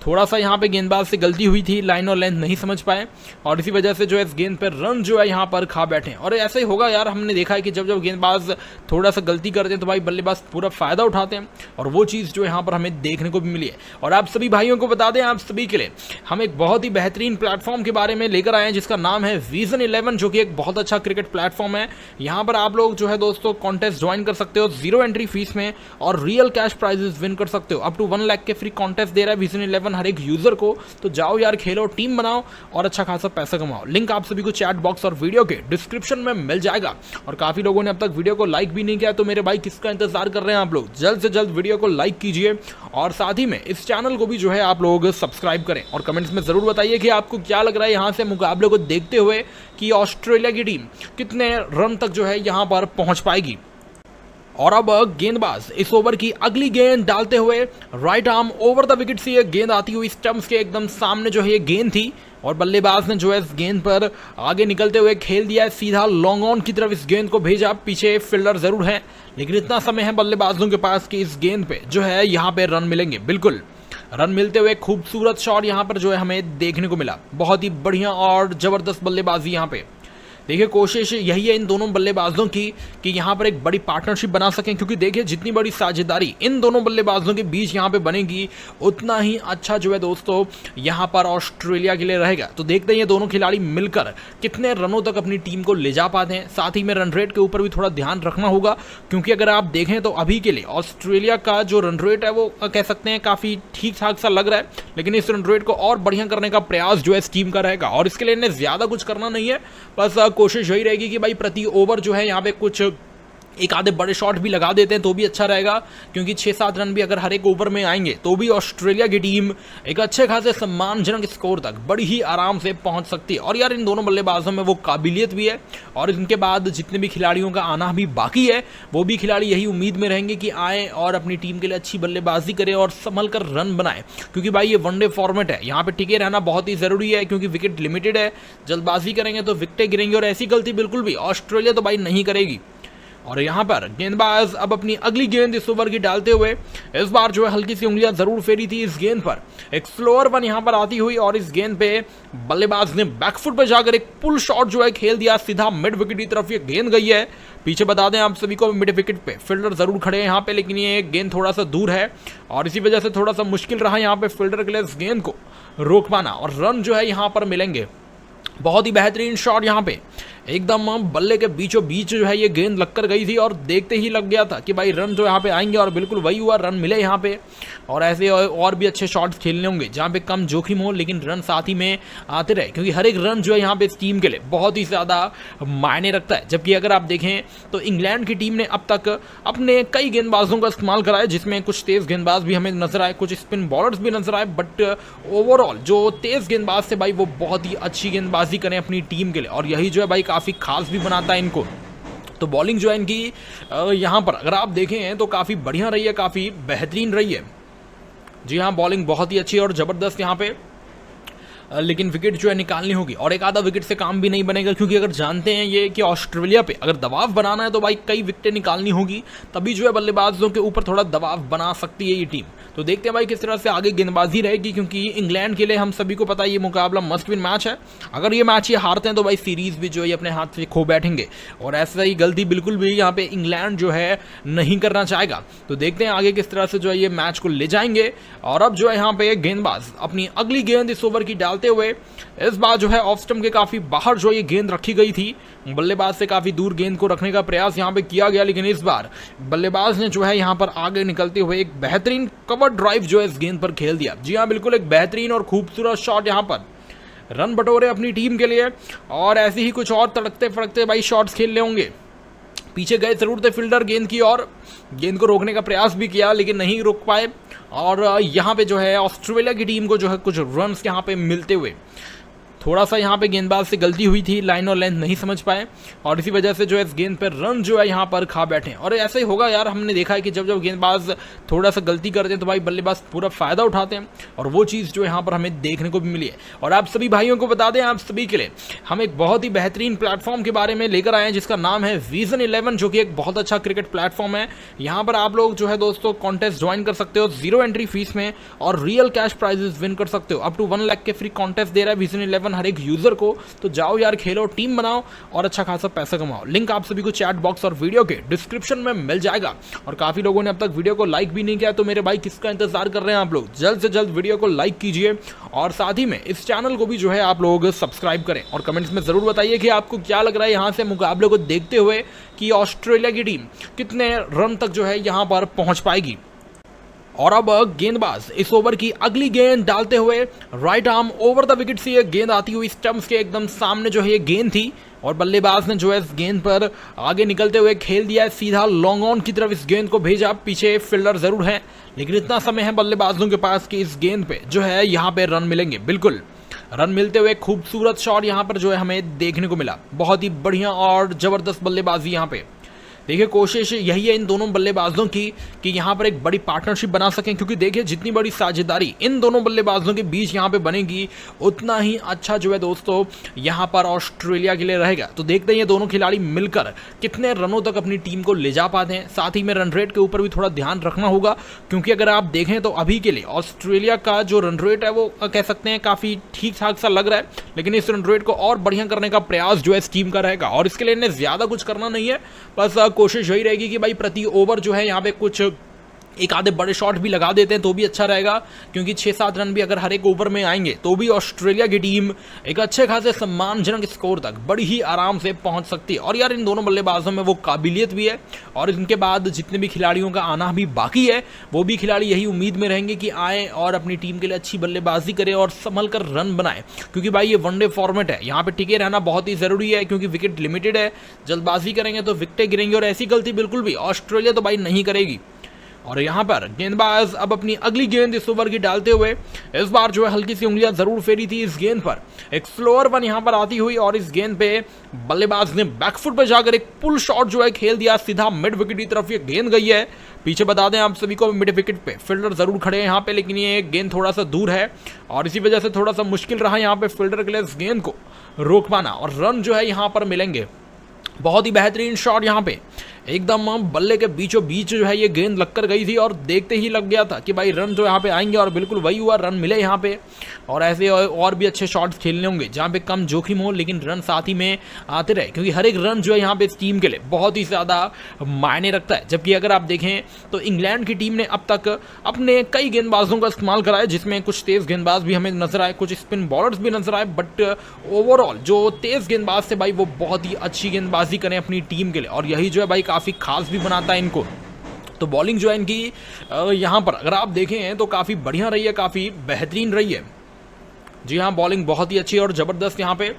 A: थोड़ा सा यहाँ पे गेंदबाज से गलती हुई थी, लाइन और लेंथ नहीं समझ पाए, और इसी वजह से जो है इस गेंद पर रन जो है यहाँ पर खा बैठे। और ऐसा ही होगा यार, हमने देखा है कि जब जब गेंदबाज थोड़ा सा गलती करते हैं तो भाई बल्लेबाज पूरा फायदा उठाते हैं, और वो चीज़ जो यहाँ पर हमें देखने को भी मिली है। और आप सभी भाइयों को बता दें, आप सभी के लिए हम एक बहुत ही बेहतरीन प्लेटफॉर्म के बारे में लेकर आए हैं जिसका नाम है विजन 11, जो कि एक बहुत अच्छा क्रिकेट प्लेटफॉर्म है। यहाँ पर आप लोग जो है दोस्तों कॉन्टेस्ट ज्वाइन कर सकते हो 0 एंट्री फीस में, और रियल कैश प्राइजेस विन कर सकते हो। अप टू 1 लाख के फ्री कॉन्टेस्ट दे रहा है विजन 11 हर एक यूजर को। तो जाओ यार, खेलो, टीम बनाओ और अच्छा खासा पैसा कमाओ। लिंक आप सभी को चैट बॉक्स और वीडियो के डिस्क्रिप्शन में मिल जाएगा। और काफी लोगों ने अब तक वीडियो को लाइक भी नहीं किया, तो मेरे भाई किसका इंतजार कर रहे हैं आप लोग? जल्द से जल्द वीडियो को लाइक कीजिए, और साथ ही में इस चैनल को भी जो है आप लोग सब्सक्राइब करें, और कमेंट्स में जरूर बताइए कि आपको क्या लग रहा है यहाँ से मुकाबले को देखते हुए कि ऑस्ट्रेलिया की टीम कितने रन तक जो है यहाँ पर पहुंच पाएगी। और अब गेंदबाज इस ओवर की अगली गेंद डालते हुए right arm over the wicket से ये गेंद आती हुई स्टंप्स के एकदम सामने जो है ये गेंद थी, और बल्लेबाज ने जो है इस गेंद पर आगे निकलते हुए खेल दिया है, सीधा लॉन्ग ऑन की तरफ इस गेंद को भेजा। पीछे फील्डर जरूर है, लेकिन इतना समय है बल्लेबाजों के पास कि इस गेंद पे जो है यहाँ पे रन मिलेंगे। बिल्कुल रन मिलते हुए खूबसूरत शॉट यहाँ पर जो है हमें देखने को मिला। बहुत ही बढ़िया और जबरदस्त बल्लेबाजी यहाँ पे। देखिए, कोशिश यही है इन दोनों बल्लेबाजों की कि यहाँ पर एक बड़ी पार्टनरशिप बना सकें, क्योंकि देखिए जितनी बड़ी साझेदारी इन दोनों बल्लेबाजों के बीच यहाँ पे बनेगी, उतना ही अच्छा जो है दोस्तों यहाँ पर ऑस्ट्रेलिया के लिए रहेगा। तो देखते हैं ये दोनों खिलाड़ी मिलकर कितने रनों तक अपनी टीम को ले जा पाते हैं। साथ ही में रन रेट के ऊपर भी थोड़ा ध्यान रखना होगा, क्योंकि अगर आप देखें तो अभी के लिए ऑस्ट्रेलिया का जो रन रेट है वो कह सकते हैं काफ़ी ठीक ठाक सा लग रहा है, लेकिन इस रन रेट को और बढ़िया करने का प्रयास जो है इस टीम का रहेगा। और इसके लिए इन्हें ज़्यादा कुछ करना नहीं है, बस कोशिश यही रहेगी कि भाई प्रति ओवर जो है यहाँ पे कुछ एक आधे बड़े शॉट भी लगा देते हैं तो भी अच्छा रहेगा, क्योंकि 6-7 रन भी अगर हर एक ओवर में आएंगे तो भी ऑस्ट्रेलिया की टीम एक अच्छे खासे सम्मानजनक स्कोर तक बड़ी ही आराम से पहुंच सकती है। और यार इन दोनों बल्लेबाजों में वो काबिलियत भी है, और इनके बाद जितने भी खिलाड़ियों का आना भी बाकी है वो भी खिलाड़ी यही उम्मीद में रहेंगे कि आए और अपनी टीम के लिए अच्छी बल्लेबाजी करें और संभल कर रन बनाए, क्योंकि भाई ये वनडे फॉर्मेट है, यहाँ पे टिके रहना बहुत ही जरूरी है, क्योंकि विकेट लिमिटेड है। जल्दबाजी करेंगे तो विकेटें गिरेंगी, और ऐसी गलती बिल्कुल भी ऑस्ट्रेलिया तो भाई नहीं करेगी। और यहाँ पर गेंदबाज अब अपनी अगली गेंद इस ओवर की डालते हुए इस बार जो है हल्की सी उंगलियां जरूर फेरी थी इस गेंद पर, एक स्लोअर वन यहाँ पर आती हुई, और इस गेंद पे बल्लेबाज ने बैकफुट पर जाकर एक पुल शॉट जो है खेल दिया, सीधा मिड विकेट की तरफ ये गेंद गई है। पीछे बता दें आप सभी को, मिड विकेट पे फील्डर जरूर खड़े हैं यहाँ पे, लेकिन ये गेंद थोड़ा सा दूर है और इसी वजह से थोड़ा सा मुश्किल रहा यहाँ पे फील्डर के लिए इस गेंद को रोक पाना, और रन जो है यहाँ पर मिलेंगे। बहुत ही बेहतरीन शॉट यहाँ पे, एकदम बल्ले के बीचों बीच जो है ये गेंद लगकर गई थी, और देखते ही लग गया था कि भाई रन जो यहाँ पे आएंगे, और बिल्कुल वही हुआ, रन मिले यहाँ पे। और ऐसे और भी अच्छे शॉट्स खेलने होंगे जहाँ पे कम जोखिम हो लेकिन रन साथ ही में आते रहे, क्योंकि हर एक रन जो है यहाँ पे इस टीम के लिए बहुत ही ज़्यादा मायने रखता है। जबकि अगर आप देखें तो इंग्लैंड की टीम ने अब तक अपने कई गेंदबाजों का इस्तेमाल करा है, जिसमें कुछ तेज़ गेंदबाज भी हमें नजर आए, कुछ स्पिन बॉलर्स भी नजर आए, बट ओवरऑल जो तेज़ गेंदबाज थे भाई वो बहुत ही अच्छी गेंदबाजी करें अपनी टीम के लिए, और यही जो है भाई काफ़ी खास भी बनाता है इनको। तो बॉलिंग जो है इनकी यहाँ पर अगर आप देखें तो काफ़ी बढ़िया रही है, काफ़ी बेहतरीन रही है। जी हाँ, बॉलिंग बहुत ही अच्छी और ज़बरदस्त यहाँ पे, लेकिन विकेट जो है निकालनी होगी, और एक आधा विकेट से काम भी नहीं बनेगा, क्योंकि अगर जानते हैं ये कि ऑस्ट्रेलिया पे अगर दबाव बनाना है तो भाई कई विकेटें निकालनी होगी, तभी जो है बल्लेबाजों के ऊपर थोड़ा दबाव बना सकती है ये टीम। तो देखते हैं भाई किस तरह से आगे गेंदबाजी रहेगी, क्योंकि इंग्लैंड के लिए हम सभी को पता है ये मुकाबला मस्ट विन मैच है। अगर ये मैच ये हारते हैं तो भाई सीरीज भी जो है अपने हाथ से खो बैठेंगे, और ऐसा ही गलती बिल्कुल भी यहाँ पे इंग्लैंड जो है नहीं करना चाहेगा। तो देखते हैं आगे किस तरह से जो है ये मैच को ले जाएंगे। और अब जो है यहाँ पे गेंदबाज अपनी अगली गेंद इस ओवर की डालते हुए इस बार जो है ऑफ स्टंप के काफी बाहर जो ये गेंद रखी गई थी, बल्लेबाज से काफी दूर गेंद को रखने का प्रयास यहाँ पे किया गया, लेकिन इस बार बल्लेबाज ने जो है यहाँ पर आगे निकलते हुए एक बेहतरीन कवर ड्राइव जो है इस गेंद पर खेल दिया। जी हाँ, बिल्कुल एक बेहतरीन और खूबसूरत शॉट यहाँ पर, रन बटोरे अपनी टीम के लिए, और ऐसे ही कुछ और तड़कते फड़कते भाई शॉट्स खेलने होंगे। पीछे गए जरूर थे फील्डर गेंद की, और गेंद को रोकने का प्रयास भी किया लेकिन नहीं रोक पाए, और यहाँ पे जो है ऑस्ट्रेलिया की टीम को जो है कुछ रन्स यहाँ पे मिलते हुए थोड़ा सा यहाँ पे गेंदबाज से गलती हुई थी, लाइन और लेंथ नहीं समझ पाए, और इसी वजह से जो है इस गेंद पर रन जो है यहाँ पर खा बैठे। और ऐसा ही होगा यार, हमने देखा है कि जब जब गेंदबाज थोड़ा सा गलती करते हैं तो भाई बल्लेबाज पूरा फायदा उठाते हैं, और वो चीज़ जो यहाँ पर हमें देखने को भी मिली है। और आप सभी भाइयों को बता दें, आप सभी के लिए हम एक बहुत ही बेहतरीन प्लेटफॉर्म के बारे में लेकर आए हैं जिसका नाम है विजन 11, जो कि एक बहुत अच्छा क्रिकेट प्लेटफॉर्म है। यहाँ पर आप लोग जो है दोस्तों कॉन्टेस्ट ज्वाइन कर सकते हो 0 एंट्री फीस में, और रियल कैश प्राइजेस विन कर सकते हो। अप टू 1 लाख के फ्री कॉन्टेस्ट दे रहा है विजन 11 हर एक यूजर को। तो जाओ यार, खेलो, टीम बनाओ और अच्छा खासा पैसा कमाओ। लिंक आप सभी को चैट बॉक्स और वीडियो के डिस्क्रिप्शन में मिल जाएगा। और काफी लोगों ने अब तक वीडियो को लाइक भी नहीं किया, तो मेरे भाई किसका इंतजार कर रहे हैं आप लोग? जल्द से जल्द वीडियो को लाइक कीजिए, और साथ ही में इस चैनल को भी जो है आप लोग सब्सक्राइब करें, और कमेंट्स में जरूर बताइए कि आपको क्या लग रहा है यहाँ से मुकाबले को देखते हुए कि ऑस्ट्रेलिया की टीम कितने रन तक जो है यहाँ पर पहुंच पाएगी। और अब गेंदबाज इस ओवर की अगली गेंद डालते हुए right arm over the wicket से ये गेंद आती हुई स्टंप्स के एकदम सामने जो है ये गेंद थी, और बल्लेबाज ने जो है इस गेंद पर आगे निकलते हुए खेल दिया है, सीधा लॉन्ग ऑन की तरफ इस गेंद को भेजा। पीछे फील्डर जरूर है, लेकिन इतना समय है बल्लेबाजों के पास कि इस गेंद पे जो है यहाँ पे रन मिलेंगे। बिल्कुल रन मिलते हुए खूबसूरत शॉट यहाँ पर जो है हमें देखने को मिला। बहुत ही बढ़िया और जबरदस्त बल्लेबाजी यहाँ पे। देखिए, कोशिश यही है इन दोनों बल्लेबाजों की कि यहाँ पर एक बड़ी पार्टनरशिप बना सकें, क्योंकि देखिए जितनी बड़ी साझेदारी इन दोनों बल्लेबाजों के बीच यहाँ पे बनेगी, उतना ही अच्छा जो है दोस्तों यहाँ पर ऑस्ट्रेलिया के लिए रहेगा। तो देखते हैं ये दोनों खिलाड़ी मिलकर कितने रनों तक अपनी टीम को ले जा पाते हैं। साथ ही में रन रेट के ऊपर भी थोड़ा ध्यान रखना होगा, क्योंकि अगर आप देखें तो अभी के लिए ऑस्ट्रेलिया का जो रन रेट है वो कह सकते हैं काफ़ी ठीक ठाक सा लग रहा है, लेकिन इस रन रेट को और बढ़िया करने का प्रयास जो है इस टीम का रहेगा। और इसके लिए इन्हें ज़्यादा कुछ करना नहीं है, बस कोशिश यही रहेगी कि भाई प्रति ओवर जो है यहाँ पे कुछ एक आधे बड़े शॉट भी लगा देते हैं तो भी अच्छा रहेगा, क्योंकि 6-7 रन भी अगर हर एक ओवर में आएंगे तो भी ऑस्ट्रेलिया की टीम एक अच्छे खासे सम्मानजनक स्कोर तक बड़ी ही आराम से पहुंच सकती है। और यार इन दोनों बल्लेबाजों में वो काबिलियत भी है, और इनके बाद जितने भी खिलाड़ियों का आना भी बाकी है वो भी खिलाड़ी यही उम्मीद में रहेंगे कि आए और अपनी टीम के लिए अच्छी बल्लेबाजी करें और संभल कर रन बनाए, क्योंकि भाई ये वनडे फॉर्मेट है, यहाँ पे टिके रहना बहुत ही जरूरी है, क्योंकि विकेट लिमिटेड है। जल्दबाजी करेंगे तो विकेटें गिरेंगी, और ऐसी गलती बिल्कुल भी ऑस्ट्रेलिया तो भाई नहीं करेगी। और यहाँ पर गेंदबाज अब अपनी अगली गेंद इस ओवर की डालते हुए इस बार जो है हल्की सी उंगलियां जरूर फेरी थी इस गेंद पर। एक स्लोअर वन यहाँ पर आती हुई, और इस गेंद पे बल्लेबाज ने बैकफुट पर जाकर एक पुल शॉट जो है खेल दिया, सीधा मिड विकेट की तरफ ये गेंद गई है। पीछे बता दें आप सभी को, मिड विकेट पे फील्डर जरूर खड़े हैं यहाँ पे, लेकिन ये गेंद थोड़ा सा दूर है और इसी वजह से थोड़ा सा मुश्किल रहा यहाँ पे फील्डर के लिए इस गेंद को रोक पाना, और रन जो है यहाँ पर मिलेंगे। बहुत ही बेहतरीन शॉट यहाँ पे, एकदम बल्ले के बीचों बीच जो है ये गेंद लगकर गई थी, और देखते ही लग गया था कि भाई रन जो यहाँ पे आएंगे, और बिल्कुल वही हुआ, रन मिले यहाँ पे। और ऐसे और भी अच्छे शॉट्स खेलने होंगे जहाँ पे कम जोखिम हो लेकिन रन साथ ही में आते रहे, क्योंकि हर एक रन जो है यहाँ पे इस टीम के लिए बहुत ही ज़्यादा मायने रखता है। जबकि अगर आप देखें तो इंग्लैंड की टीम ने अब तक अपने कई गेंदबाजों का इस्तेमाल करा है, जिसमें कुछ तेज़ गेंदबाज भी हमें नजर आए, कुछ स्पिन बॉलर्स भी नजर आए, बट ओवरऑल जो तेज़ गेंदबाज थे भाई वो बहुत ही अच्छी गेंदबाजी करें अपनी टीम के लिए, और यही जो है भाई काफ़ी खास भी बनाता है इनको। तो बॉलिंग जो है इनकी यहाँ पर अगर आप देखें तो काफ़ी बढ़िया रही है, काफ़ी बेहतरीन रही है। जी हाँ, बॉलिंग बहुत ही अच्छी और ज़बरदस्त यहाँ पे,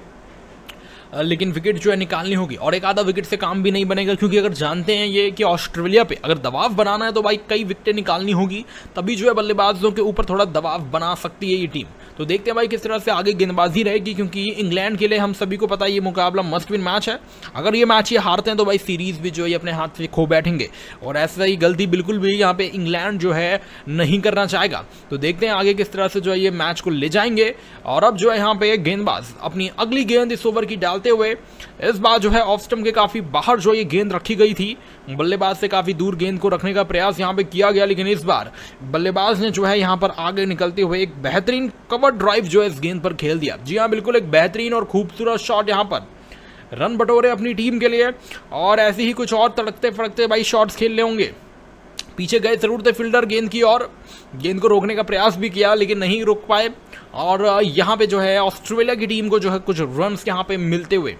A: लेकिन विकेट जो है निकालनी होगी, और एक आधा विकेट से काम भी नहीं बनेगा, क्योंकि अगर जानते हैं ये कि ऑस्ट्रेलिया पे अगर दबाव बनाना है तो भाई कई विकेटें निकालनी होगी, तभी जो है बल्लेबाजों के ऊपर थोड़ा दबाव बना सकती है ये टीम। तो देखते हैं भाई किस तरह से आगे गेंदबाजी रहेगी, क्योंकि इंग्लैंड के लिए हम सभी को पता है ये मुकाबला मस्ट विन मैच है। अगर ये मैच ये हारते हैं तो भाई सीरीज भी जो है अपने हाथ से खो बैठेंगे, और ऐसा ही गलती बिल्कुल भी यहाँ पे इंग्लैंड जो है नहीं करना चाहेगा। तो देखते हैं आगे किस तरह से जो है ये मैच को ले जाएंगे। और अब जो है यहाँ पे गेंदबाज अपनी अगली गेंद इस ओवर की डालते हुए इस बार जो है ऑफ स्टंप के काफी बाहर जो ये गेंद रखी गई थी, बल्लेबाज से काफी दूर गेंद को रखने का प्रयास यहाँ पे किया गया, लेकिन इस बार बल्लेबाज ने जो है यहाँ पर आगे निकलते हुए एक बेहतरीन कवर ड्राइव जो है इस गेंद पर खेल दिया। जी हाँ, बिल्कुल एक बेहतरीन और खूबसूरत शॉट यहाँ पर, रन बटोरे अपनी टीम के लिए, और ऐसे ही कुछ और तड़कते फड़कते भाई शॉट्स खेलने होंगे। पीछे गए जरूर थे फील्डर गेंद की, और गेंद को रोकने का प्रयास भी किया लेकिन नहीं रोक पाए, और यहाँ पे जो है ऑस्ट्रेलिया की टीम को जो है कुछ रन्स यहाँ पे मिलते हुए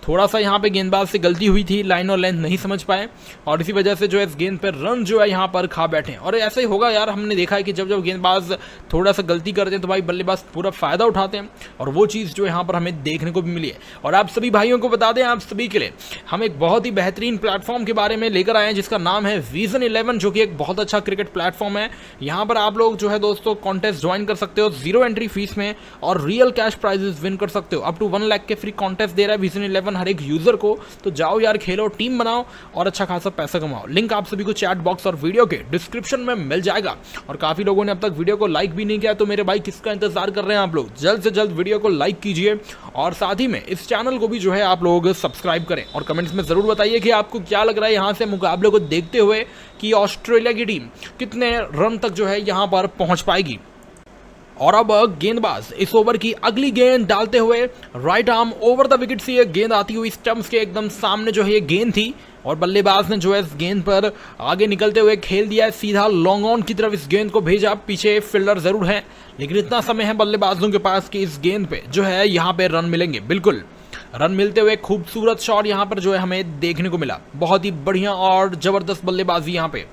A: थोड़ा सा यहाँ पे गेंदबाज से गलती हुई थी, लाइन और लेंथ नहीं समझ पाए, और इसी वजह से जो है इस गेंद पर रन जो है यहाँ पर खा बैठे। और ऐसा ही होगा यार, हमने देखा है कि जब जब गेंदबाज थोड़ा सा गलती करते हैं तो भाई बल्लेबाज पूरा फायदा उठाते हैं, और वो चीज़ जो यहाँ पर हमें देखने को भी मिली है। और आप सभी भाइयों को बता दें, आप सभी के लिए हम एक बहुत ही बेहतरीन प्लेटफॉर्म के बारे में लेकर आए हैं, जिसका नाम है विजन 11, जो कि एक बहुत अच्छा क्रिकेट प्लेटफॉर्म है। यहाँ पर आप लोग जो है दोस्तों कॉन्टेस्ट ज्वाइन कर सकते हो 0 एंट्री फीस में, और रियल कैश प्राइजेस विन कर सकते हो। अप टू 1 लाख के फ्री कॉन्टेस्ट दे रहा है विजन 11 हर एक यूजर को। तो जाओ यार, खेलो, टीम बनाओ और अच्छा खासा पैसा कमाओ। लिंक आप सभी को चैट बॉक्स और वीडियो के डिस्क्रिप्शन में मिल जाएगा। और काफी लोगों ने अब तक वीडियो को लाइक भी नहीं किया, तो मेरे भाई किसका इंतजार कर रहे हैं आप लोग? जल्द से जल्द वीडियो को लाइक कीजिए, और साथ ही में इस चैनल को भी जो है आप लोग सब्सक्राइब करें, और कमेंट्स में जरूर बताइए कि आपको क्या लग रहा है यहाँ से मुकाबले को देखते हुए कि ऑस्ट्रेलिया की टीम कितने रन तक जो है यहाँ पर पहुंच पाएगी। और अब गेंदबाज इस ओवर की अगली गेंद डालते हुए right arm over the wicket से ये गेंद आती हुई स्टंप्स के एकदम सामने जो है ये गेंद थी, और बल्लेबाज ने जो है इस गेंद पर आगे निकलते हुए खेल दिया है, सीधा लॉन्ग ऑन की तरफ इस गेंद को भेजा। पीछे फील्डर जरूर है, लेकिन इतना समय है बल्लेबाजों के पास कि इस गेंद पे जो है यहाँ पे रन मिलेंगे। बिल्कुल रन मिलते हुए खूबसूरत शॉट यहाँ पर जो है हमें देखने को मिला। बहुत ही बढ़िया और जबरदस्त बल्लेबाजी यहाँ पे।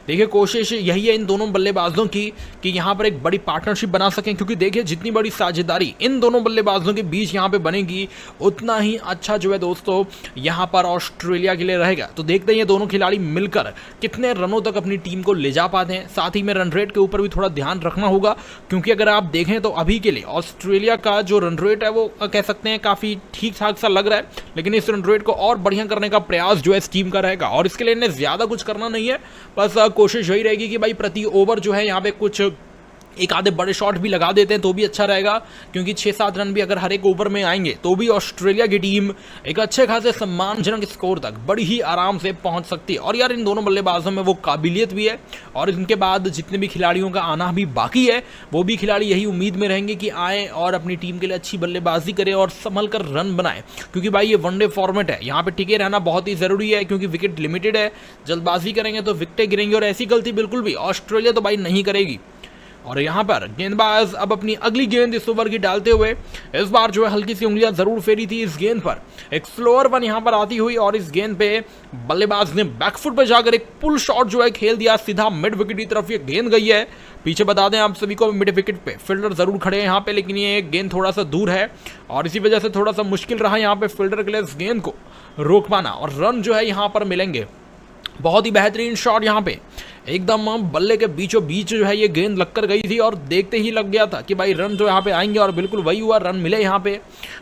A: देखिए, कोशिश यही है इन दोनों बल्लेबाजों की कि यहाँ पर एक बड़ी पार्टनरशिप बना सकें, क्योंकि देखिए जितनी बड़ी साझेदारी इन दोनों बल्लेबाजों के बीच यहाँ पे बनेगी, उतना ही अच्छा जो है दोस्तों यहाँ पर ऑस्ट्रेलिया के लिए रहेगा। तो देखते हैं ये दोनों खिलाड़ी मिलकर कितने रनों तक अपनी टीम को ले जा पाते हैं। साथ ही में रन रेट के ऊपर भी थोड़ा ध्यान रखना होगा, क्योंकि अगर आप देखें तो अभी के लिए ऑस्ट्रेलिया का जो रन रेट है वो कह सकते हैं काफ़ी ठीक ठाक सा लग रहा है, लेकिन इस रन रेट को और बढ़िया करने का प्रयास जो है इस टीम का रहेगा। और इसके लिए इन्हें ज़्यादा कुछ करना नहीं है, बस कोशिश यही रहेगी कि भाई प्रति ओवर जो है यहाँ पे कुछ एक आधे बड़े शॉट भी लगा देते हैं तो भी अच्छा रहेगा, क्योंकि 6-7 रन भी अगर हर एक ओवर में आएंगे तो भी ऑस्ट्रेलिया की टीम एक अच्छे खासे सम्मानजनक स्कोर तक बड़ी ही आराम से पहुंच सकती है। और यार इन दोनों बल्लेबाजों में वो काबिलियत भी है, और इनके बाद जितने भी खिलाड़ियों का आना भी बाकी है वो भी खिलाड़ी यही उम्मीद में रहेंगे कि आए और अपनी टीम के लिए अच्छी बल्लेबाजी करें और संभल कर रन बनाए, क्योंकि भाई ये वनडे फॉर्मेट है, यहाँ पे टिके रहना बहुत ही जरूरी है, क्योंकि विकेट लिमिटेड है। जल्दबाजी करेंगे तो विकेटें गिरेंगी, और ऐसी गलती बिल्कुल भी ऑस्ट्रेलिया तो भाई नहीं करेगी। और यहाँ पर गेंदबाज अब अपनी अगली गेंद इस ओवर की डालते हुए इस बार जो है हल्की सी उंगलियां जरूर फेरी थी इस गेंद पर। एक स्लोअर वन यहाँ पर आती हुई, और इस गेंद पे बल्लेबाज ने बैकफुट पर जाकर एक पुल शॉट जो है खेल दिया, सीधा मिड विकेट की तरफ ये गेंद गई है। पीछे बता दें आप सभी को, मिड विकेट पे फील्डर जरूर खड़े हैं यहाँ पे, लेकिन ये गेंद थोड़ा सा दूर है और इसी वजह से थोड़ा सा मुश्किल रहा यहाँ पे फील्डर के लिए इस गेंद को रोक पाना, और रन जो है यहाँ पर मिलेंगे। बहुत ही बेहतरीन शॉट यहाँ पे, एकदम बल्ले के बीचों बीच जो है ये गेंद लगकर गई थी, और देखते ही लग गया था कि भाई रन जो यहाँ पे आएंगे, और बिल्कुल वही हुआ, रन मिले यहाँ पे।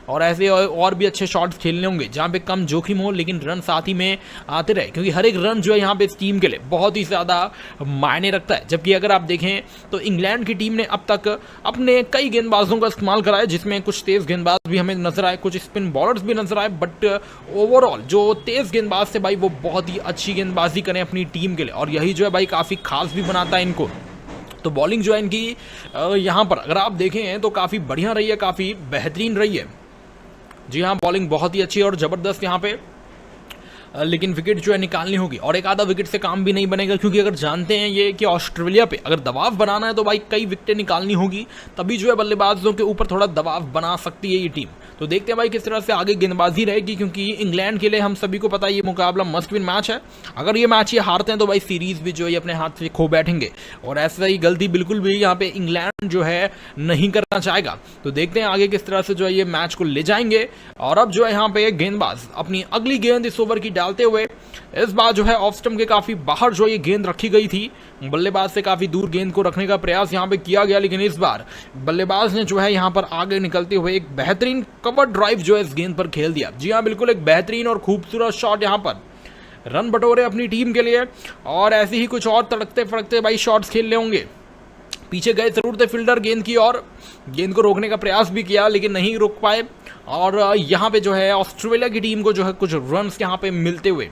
A: और ऐसे और भी अच्छे शॉट्स खेलने होंगे जहाँ पे कम जोखिम हो लेकिन रन साथ ही में आते रहे, क्योंकि हर एक रन जो है यहाँ पे इस टीम के लिए बहुत ही ज़्यादा मायने रखता है। जबकि अगर आप देखें तो इंग्लैंड की टीम ने अब तक अपने कई गेंदबाजों का इस्तेमाल करा है, जिसमें कुछ तेज़ गेंदबाज भी हमें नजर आए, कुछ स्पिन बॉलर्स भी नजर आए, बट ओवरऑल जो तेज़ गेंदबाज थे भाई वो बहुत ही अच्छी गेंदबाजी करें अपनी टीम के लिए, और यही जो है भाई काफ़ी खास भी बनाता है इनको। तो बॉलिंग जो है इनकी यहाँ पर अगर आप देखें तो काफ़ी बढ़िया रही है, काफ़ी बेहतरीन रही है। जी हाँ, बॉलिंग बहुत ही अच्छी और ज़बरदस्त यहाँ पे, लेकिन विकेट जो है निकालनी होगी, और एक आधा विकेट से काम भी नहीं बनेगा, क्योंकि अगर जानते हैं ये कि ऑस्ट्रेलिया पे अगर दबाव बनाना है तो भाई कई विकेटें निकालनी होगी, तभी जो है बल्लेबाजों के ऊपर थोड़ा दबाव बना सकती है ये टीम। तो देखते हैं भाई किस तरह से आगे गेंदबाजी रहेगी, क्योंकि इंग्लैंड के लिए हम सभी को पता है ये मुकाबला मस्ट विन मैच है। अगर ये मैच ये हारते हैं तो भाई सीरीज भी जो है अपने हाथ से खो बैठेंगे, और ऐसा ही गलती बिल्कुल भी यहाँ पे इंग्लैंड जो है नहीं करना चाहेगा। तो देखते हैं आगे किस तरह से जो है ये मैच को ले जाएंगे। और अब जो है यहाँ पे गेंदबाज अपनी अगली गेंद इस ओवर की डालते हुए इस बार जो है ऑफ स्टंप के काफी बाहर जो ये गेंद रखी गई थी, बल्लेबाज से काफी दूर गेंद को रखने का प्रयास यहाँ पे किया गया, लेकिन इस बार बल्लेबाज ने जो है यहाँ पर आगे निकलते हुए एक बेहतरीन कवर ड्राइव जो है इस गेंद पर खेल दिया। जी हाँ, बिल्कुल एक बेहतरीन और खूबसूरत शॉट यहाँ पर, रन बटोरे अपनी टीम के लिए, और ऐसे ही कुछ और तड़कते फड़कते भाई शॉट्स खेलने होंगे। पीछे गए जरूर थे फील्डर गेंद की, और गेंद को रोकने का प्रयास भी किया लेकिन नहीं रोक पाए, और यहाँ पे जो है ऑस्ट्रेलिया की टीम को जो है कुछ रन्स यहाँ पे मिलते हुए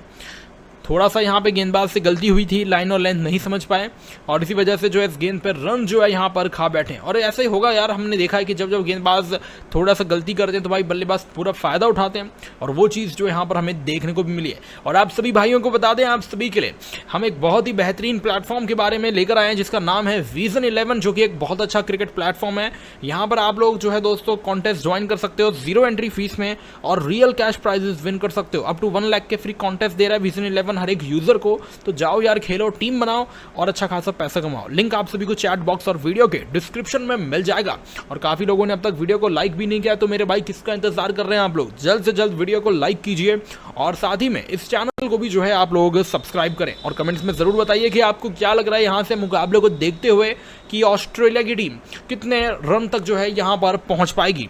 A: थोड़ा सा यहाँ पे गेंदबाज से गलती हुई थी, लाइन और लेंथ नहीं समझ पाए, और इसी वजह से जो है इस गेंद पर रन जो है यहाँ पर खा बैठे। और ऐसे ही होगा यार, हमने देखा है कि जब जब गेंदबाज थोड़ा सा गलती करते हैं तो भाई बल्लेबाज पूरा फायदा उठाते हैं, और वो चीज़ जो यहाँ पर हमें देखने को भी मिली है। और आप सभी भाइयों को बता दें, आप सभी के लिए हम एक बहुत ही बेहतरीन प्लेटफॉर्म के बारे में लेकर आए हैं जिसका नाम है विजन 11, जो कि एक बहुत अच्छा क्रिकेट प्लेटफॉर्म है। यहाँ पर आप लोग जो है दोस्तों कॉन्टेस्ट ज्वाइन कर सकते हो 0 एंट्री फीस में, और रियल कैश प्राइजेस विन कर सकते हो। अप टू 1 लाख के फ्री कॉन्टेस्ट दे रहा है विजन 11 हर एक यूजर को। तो जाओ यार, खेलो, टीम बनाओ और अच्छा खासा पैसा कमाओ। लिंक आप सभी को चैट बॉक्स और वीडियो के डिस्क्रिप्शन में मिल जाएगा। और काफी लोगों ने अब तक वीडियो को लाइक भी नहीं किया, तो मेरे भाई किसका इंतजार कर रहे हैं आप लोग, जल्द से जल्द वीडियो को लाइक कीजिए, और साथ ही में इस चैनल को भी जो है आप लोग सब्सक्राइब करें, और कमेंट्स में जरूर बताइए कि आपको क्या लग रहा है यहाँ से मुकाबले को देखते हुए कि ऑस्ट्रेलिया की टीम कितने रन तक जो है यहाँ पर पहुंच पाएगी।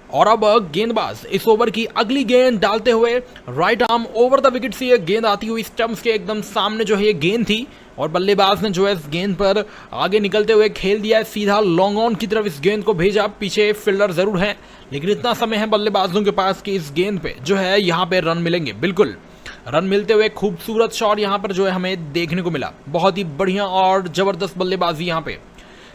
A: और अब गेंदबाज इस ओवर की अगली गेंद डालते हुए right arm over the wicket से ये गेंद आती हुई स्टंप्स के एकदम सामने जो है ये गेंद थी, और बल्लेबाज ने जो है इस गेंद पर आगे निकलते हुए खेल दिया, सीधा लॉन्ग ऑन की तरफ इस गेंद को भेजा। पीछे फील्डर जरूर है, लेकिन इतना समय है बल्लेबाजों के पास कि इस गेंद पे जो है यहाँ पे रन मिलेंगे। बिल्कुल रन मिलते हुए खूबसूरत शॉट यहाँ पर जो है हमें देखने को मिला। बहुत ही बढ़िया और जबरदस्त बल्लेबाजी यहाँ पे।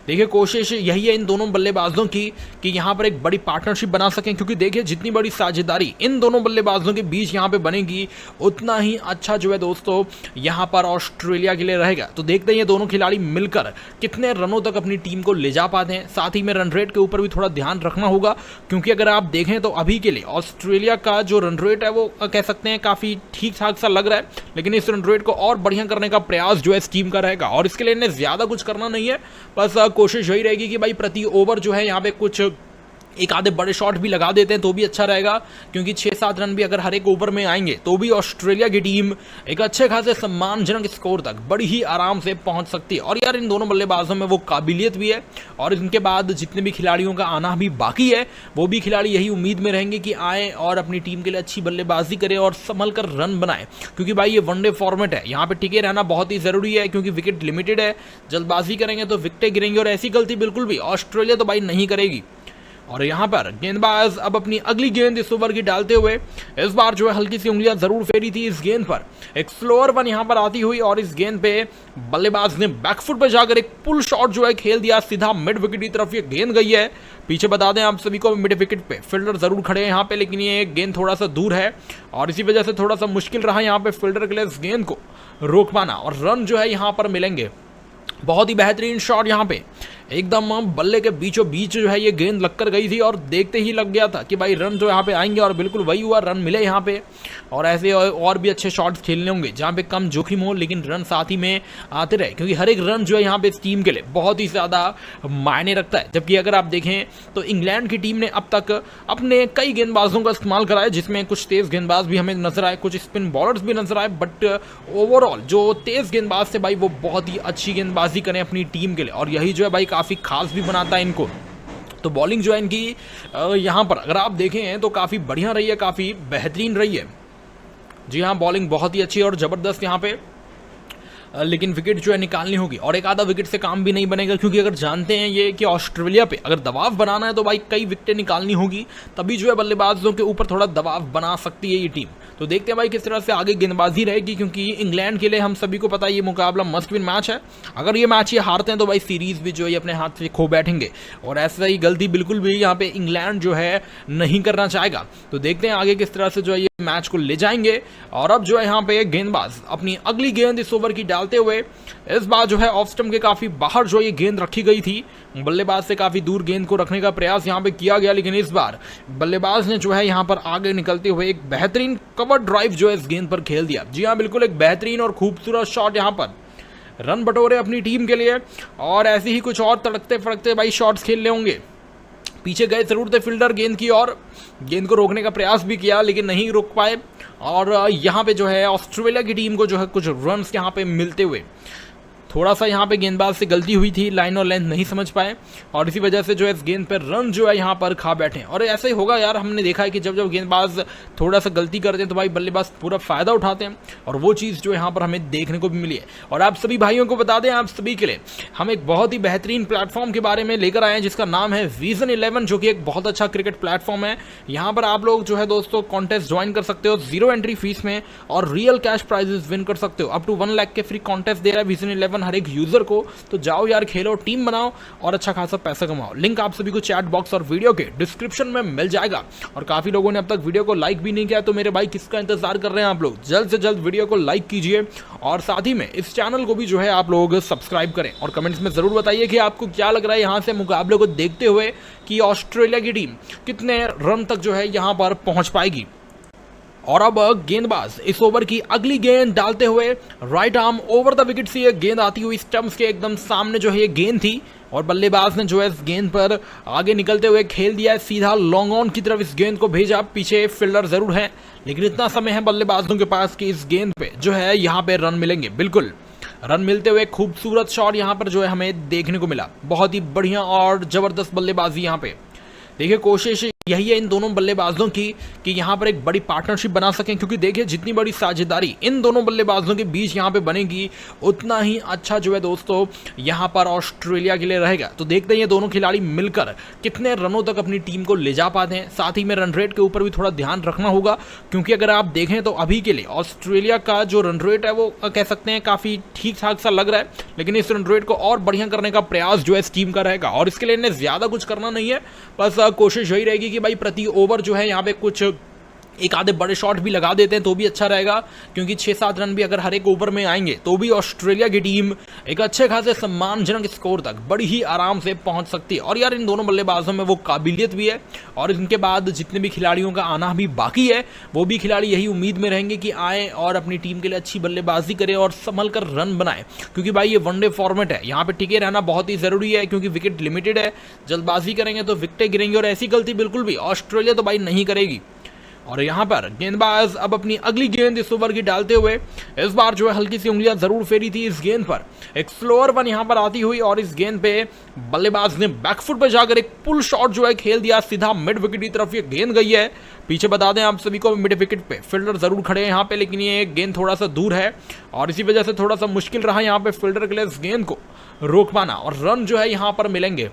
A: देखिए, कोशिश यही है इन दोनों बल्लेबाजों की कि यहाँ पर एक बड़ी पार्टनरशिप बना सकें, क्योंकि देखिए जितनी बड़ी साझेदारी इन दोनों बल्लेबाजों के बीच यहाँ पे बनेगी उतना ही अच्छा जो है दोस्तों यहाँ पर ऑस्ट्रेलिया के लिए रहेगा। तो देखते हैं ये दोनों खिलाड़ी मिलकर कितने रनों तक अपनी टीम को ले जा पाते हैं। साथ ही में रन रेट के ऊपर भी थोड़ा ध्यान रखना होगा, क्योंकि अगर आप देखें तो अभी के लिए ऑस्ट्रेलिया का जो रन रेट है वो कह सकते हैं काफ़ी ठीक ठाक सा लग रहा है, लेकिन इस रन रेट को और बढ़िया करने का प्रयास जो है इस टीम का रहेगा। और इसके लिए इन्हें ज़्यादा कुछ करना नहीं है, बस कोशिश यही रहेगी कि भाई प्रति ओवर जो है यहाँ पे कुछ एक आधे बड़े शॉट भी लगा देते हैं तो भी अच्छा रहेगा, क्योंकि 6-7 रन भी अगर हर एक ओवर में आएंगे तो भी ऑस्ट्रेलिया की टीम एक अच्छे खासे सम्मानजनक स्कोर तक बड़ी ही आराम से पहुंच सकती है। और यार इन दोनों बल्लेबाजों में वो काबिलियत भी है, और इनके बाद जितने भी खिलाड़ियों का आना भी बाकी है वो भी खिलाड़ी यही उम्मीद में रहेंगे कि आए और अपनी टीम के लिए अच्छी बल्लेबाजी करें और संभल कर रन बनाए, क्योंकि भाई ये वनडे फॉर्मेट है, यहाँ पे टिके रहना बहुत ही जरूरी है, क्योंकि विकेट लिमिटेड है। जल्दबाजी करेंगे तो विकेटें गिरेंगी, और ऐसी गलती बिल्कुल भी ऑस्ट्रेलिया तो भाई नहीं करेगी। और यहाँ पर गेंदबाज अब अपनी अगली गेंद इस ओवर की डालते हुए इस बार जो है हल्की सी उंगलियां जरूर फेरी थी इस गेंद पर। एक स्लोअर वन यहाँ पर आती हुई, और इस गेंद पे बल्लेबाज ने बैकफुट पर जाकर एक पुल शॉट जो है खेल दिया सीधा मिड विकेट की तरफ ये गेंद गई है। पीछे बता दें आप सभी को, मिड विकेट पे फील्डर जरूर खड़े हैं यहाँ पे, लेकिन ये गेंद थोड़ा सा दूर है और इसी वजह से थोड़ा सा मुश्किल रहा यहाँ पे फील्डर के लिए इस गेंद को रोक पाना, और रन जो है यहाँ पर मिलेंगे। बहुत ही बेहतरीन शॉट यहाँ पे, एकदम बल्ले के बीचों बीच जो है ये गेंद लगकर गई थी, और देखते ही लग गया था कि भाई रन जो यहाँ पे आएंगे, और बिल्कुल वही हुआ, रन मिले यहाँ पे। और ऐसे और भी अच्छे शॉट्स खेलने होंगे जहाँ पे कम जोखिम हो लेकिन रन साथ ही में आते रहे, क्योंकि हर एक रन जो है यहाँ पे इस टीम के लिए बहुत ही ज़्यादा मायने रखता है। जबकि अगर आप देखें तो इंग्लैंड की टीम ने अब तक अपने कई गेंदबाजों का इस्तेमाल करा है, जिसमें कुछ तेज़ गेंदबाज भी हमें नजर आए, कुछ स्पिन बॉलर्स भी नजर आए, बट ओवरऑल जो तेज़ गेंदबाज थे भाई वो बहुत ही अच्छी गेंदबाजी करें अपनी टीम के लिए, और यही जो है भाई काफ़ी खास भी बनाता है इनको। तो बॉलिंग जो है इनकी यहाँ पर अगर आप देखें तो काफ़ी बढ़िया रही है, काफ़ी बेहतरीन रही है। जी हाँ, बॉलिंग बहुत ही अच्छी और ज़बरदस्त यहाँ पे, लेकिन विकेट जो है निकालनी होगी, और एक आधा विकेट से काम भी नहीं बनेगा, क्योंकि अगर जानते हैं ये कि ऑस्ट्रेलिया पे अगर दबाव बनाना है तो भाई कई विकेटें निकालनी होगी, तभी जो है बल्लेबाजों के ऊपर थोड़ा दबाव बना सकती है ये टीम। तो देखते हैं भाई किस तरह से आगे गेंदबाजी रहेगी, क्योंकि इंग्लैंड के लिए हम सभी को पता है ये मुकाबला मस्ट विन मैच है। अगर ये मैच ये हारते हैं तो भाई सीरीज भी जो है अपने हाथ से खो बैठेंगे, और ऐसा ही गलती बिल्कुल भी यहाँ पे इंग्लैंड जो है नहीं करना चाहेगा। तो देखते हैं आगे किस तरह से जो है ये मैच को ले जाएंगे। और अब जो है यहाँ पे गेंदबाज अपनी अगली गेंद इस ओवर की डालते हुए इस बार जो है ऑफ स्टंप के काफी बाहर जो ये गेंद रखी गई थी, बल्लेबाज से काफी दूर गेंद को रखने का प्रयास यहाँ पे किया गया, लेकिन इस बार बल्लेबाज ने जो है यहाँ पर आगे निकलते हुए एक बेहतरीन कवर ड्राइव जो है इस गेंद पर खेल दिया। जी हाँ, बिल्कुल एक बेहतरीन और खूबसूरत शॉट यहाँ पर, रन बटोरे अपनी टीम के लिए, और ऐसे ही कुछ और तड़कते फड़कते भाई शॉट्स खेलने होंगे। पीछे गए जरूर थे फील्डर गेंद की, और गेंद को रोकने का प्रयास भी किया लेकिन नहीं रोक पाए, और यहाँ पे जो है ऑस्ट्रेलिया की टीम को जो है कुछ रन्स यहाँ पे मिलते हुए थोड़ा सा यहाँ पे गेंदबाज से गलती हुई थी, लाइन और लेंथ नहीं समझ पाए, और इसी वजह से जो है इस गेंद पर रन जो है यहाँ पर खा बैठे। और ऐसा ही होगा यार, हमने देखा है कि जब जब गेंदबाज थोड़ा सा गलती करते हैं तो भाई बल्लेबाज पूरा फायदा उठाते हैं, और वो चीज़ जो यहाँ पर हमें देखने को भी मिली है। और आप सभी भाइयों को बता दें, आप सभी के लिए हम एक बहुत ही बेहतरीन प्लेटफॉर्म के बारे में लेकर आए हैं जिसका नाम है विजन 11, जो कि एक बहुत अच्छा क्रिकेट प्लेटफॉर्म है। यहाँ पर आप लोग जो है दोस्तों कॉन्टेस्ट ज्वाइन कर सकते हो 0 एंट्री फीस में, और रियल कैश प्राइजेस विन कर सकते हो। अप टू 1 लाख के फ्री कॉन्टेस्ट दे रहा है विजन 11 हर एक यूजर को। तो जाओ यार, खेलो, टीम बनाओ और अच्छा खासा पैसा कमाओ। लिंक आप सभी को चैट बॉक्स और वीडियो के डिस्क्रिप्शन में मिल जाएगा। और काफी लोगों ने अब तक वीडियो को लाइक भी नहीं किया, तो मेरे भाई किसका इंतजार कर रहे हैं आप लोग? जल्द से जल्द वीडियो को लाइक कीजिए, और साथ ही में इस चैनल को भी जो है आप लोग सब्सक्राइब करें, और कमेंट्स में जरूर बताइए कि आपको क्या लग रहा है यहाँ से मुकाबले को देखते हुए कि ऑस्ट्रेलिया की टीम कितने रन तक जो है यहाँ पर पहुंच पाएगी। और अब गेंदबाज इस ओवर की अगली गेंद डालते हुए right arm over the wicket से ये गेंद आती हुई स्टंप्स के एकदम सामने जो है ये गेंद थी, और बल्लेबाज ने जो है इस गेंद पर आगे निकलते हुए खेल दिया, सीधा लॉन्ग ऑन की तरफ इस गेंद को भेजा। पीछे फील्डर जरूर है, लेकिन इतना समय है बल्लेबाजों के पास कि इस गेंद पे जो है यहाँ पे रन मिलेंगे। बिल्कुल रन मिलते हुए खूबसूरत शॉट यहाँ पर जो है हमें देखने को मिला। बहुत ही बढ़िया और जबरदस्त बल्लेबाजी यहाँ पे। देखिए, कोशिश यही है इन दोनों बल्लेबाजों की कि यहाँ पर एक बड़ी पार्टनरशिप बना सकें, क्योंकि देखिए जितनी बड़ी साझेदारी इन दोनों बल्लेबाजों के बीच यहाँ पे बनेगी उतना ही अच्छा जो है दोस्तों यहाँ पर ऑस्ट्रेलिया के लिए रहेगा। तो देखते हैं ये दोनों खिलाड़ी मिलकर कितने रनों तक अपनी टीम को ले जा पाते हैं। साथ ही में रन रेट के ऊपर भी थोड़ा ध्यान रखना होगा, क्योंकि अगर आप देखें तो अभी के लिए ऑस्ट्रेलिया का जो रन रेट है वो कह सकते हैं काफ़ी ठीक ठाक सा लग रहा है, लेकिन इस रन रेट को और बढ़िया करने का प्रयास जो है इस टीम का रहेगा। और इसके लिए इन्हें ज़्यादा कुछ करना नहीं है, बस कोशिश यही रहेगी कि भाई प्रति ओवर जो है यहाँ पे कुछ एक आधे बड़े शॉट भी लगा देते हैं तो भी अच्छा रहेगा, क्योंकि 6-7 रन भी अगर हर एक ओवर में आएंगे तो भी ऑस्ट्रेलिया की टीम एक अच्छे खासे सम्मानजनक स्कोर तक बड़ी ही आराम से पहुंच सकती है। और यार इन दोनों बल्लेबाजों में वो काबिलियत भी है, और इनके बाद जितने भी खिलाड़ियों का आना भी बाकी है वो भी खिलाड़ी यही उम्मीद में रहेंगे कि आए और अपनी टीम के लिए अच्छी बल्लेबाजी करें और संभल कर रन बनाए, क्योंकि भाई ये वनडे फॉर्मेट है, यहाँ पे टिके रहना बहुत ही जरूरी है, क्योंकि विकेट लिमिटेड है। जल्दबाजी करेंगे तो विकेटें गिरेंगी, और ऐसी गलती बिल्कुल भी ऑस्ट्रेलिया तो भाई नहीं करेगी। और यहाँ पर गेंदबाज अब अपनी अगली गेंद इस ओवर की डालते हुए इस बार जो है हल्की सी उंगलियां जरूर फेरी थी इस गेंद पर। एक स्लोअर वन यहाँ पर आती हुई, और इस गेंद पे बल्लेबाज ने बैकफुट पर जाकर एक पुल शॉट जो है खेल दिया सीधा मिड विकेट की तरफ। ये गेंद गई है पीछे, बता दें आप सभी को, मिड विकेट पे फील्डर जरूर खड़े हैं यहाँ पे, लेकिन ये गेंद थोड़ा सा दूर है और इसी वजह से थोड़ा सा मुश्किल रहा यहाँ पे फील्डर के लिए इस गेंद को रोक पाना, और रन जो है यहाँ पर मिलेंगे।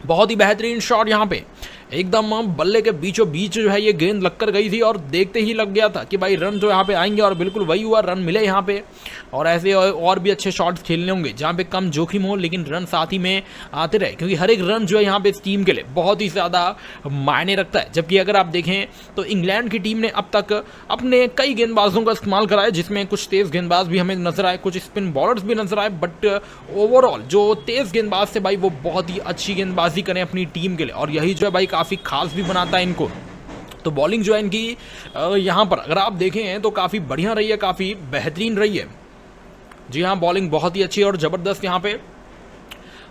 A: बहुत ही बेहतरीन शॉट यहाँ पे, एकदम बल्ले के बीचों बीच जो है ये गेंद लगकर गई थी, और देखते ही लग गया था कि भाई रन जो यहाँ पे आएंगे, और बिल्कुल वही हुआ, रन मिले यहाँ पे। और ऐसे और भी अच्छे शॉट्स खेलने होंगे जहाँ पे कम जोखिम हो लेकिन रन साथ ही में आते रहे, क्योंकि हर एक रन जो है यहाँ पे इस टीम के लिए बहुत ही ज़्यादा मायने रखता है। जबकि अगर आप देखें तो इंग्लैंड की टीम ने अब तक अपने कई गेंदबाजों का इस्तेमाल करा है, जिसमें कुछ तेज़ गेंदबाज भी हमें नजर आए, कुछ स्पिन बॉलर्स भी नजर आए, बट ओवरऑल जो तेज़ गेंदबाज थे भाई वो बहुत ही अच्छी गेंदबाजी करें अपनी टीम के लिए, और यही जो है भाई काफ़ी खास भी बनाता है इनको। तो बॉलिंग जो है इनकी यहाँ पर अगर आप देखें तो काफ़ी बढ़िया रही है, काफ़ी बेहतरीन रही है। जी हाँ, बॉलिंग बहुत ही अच्छी और ज़बरदस्त यहाँ पे,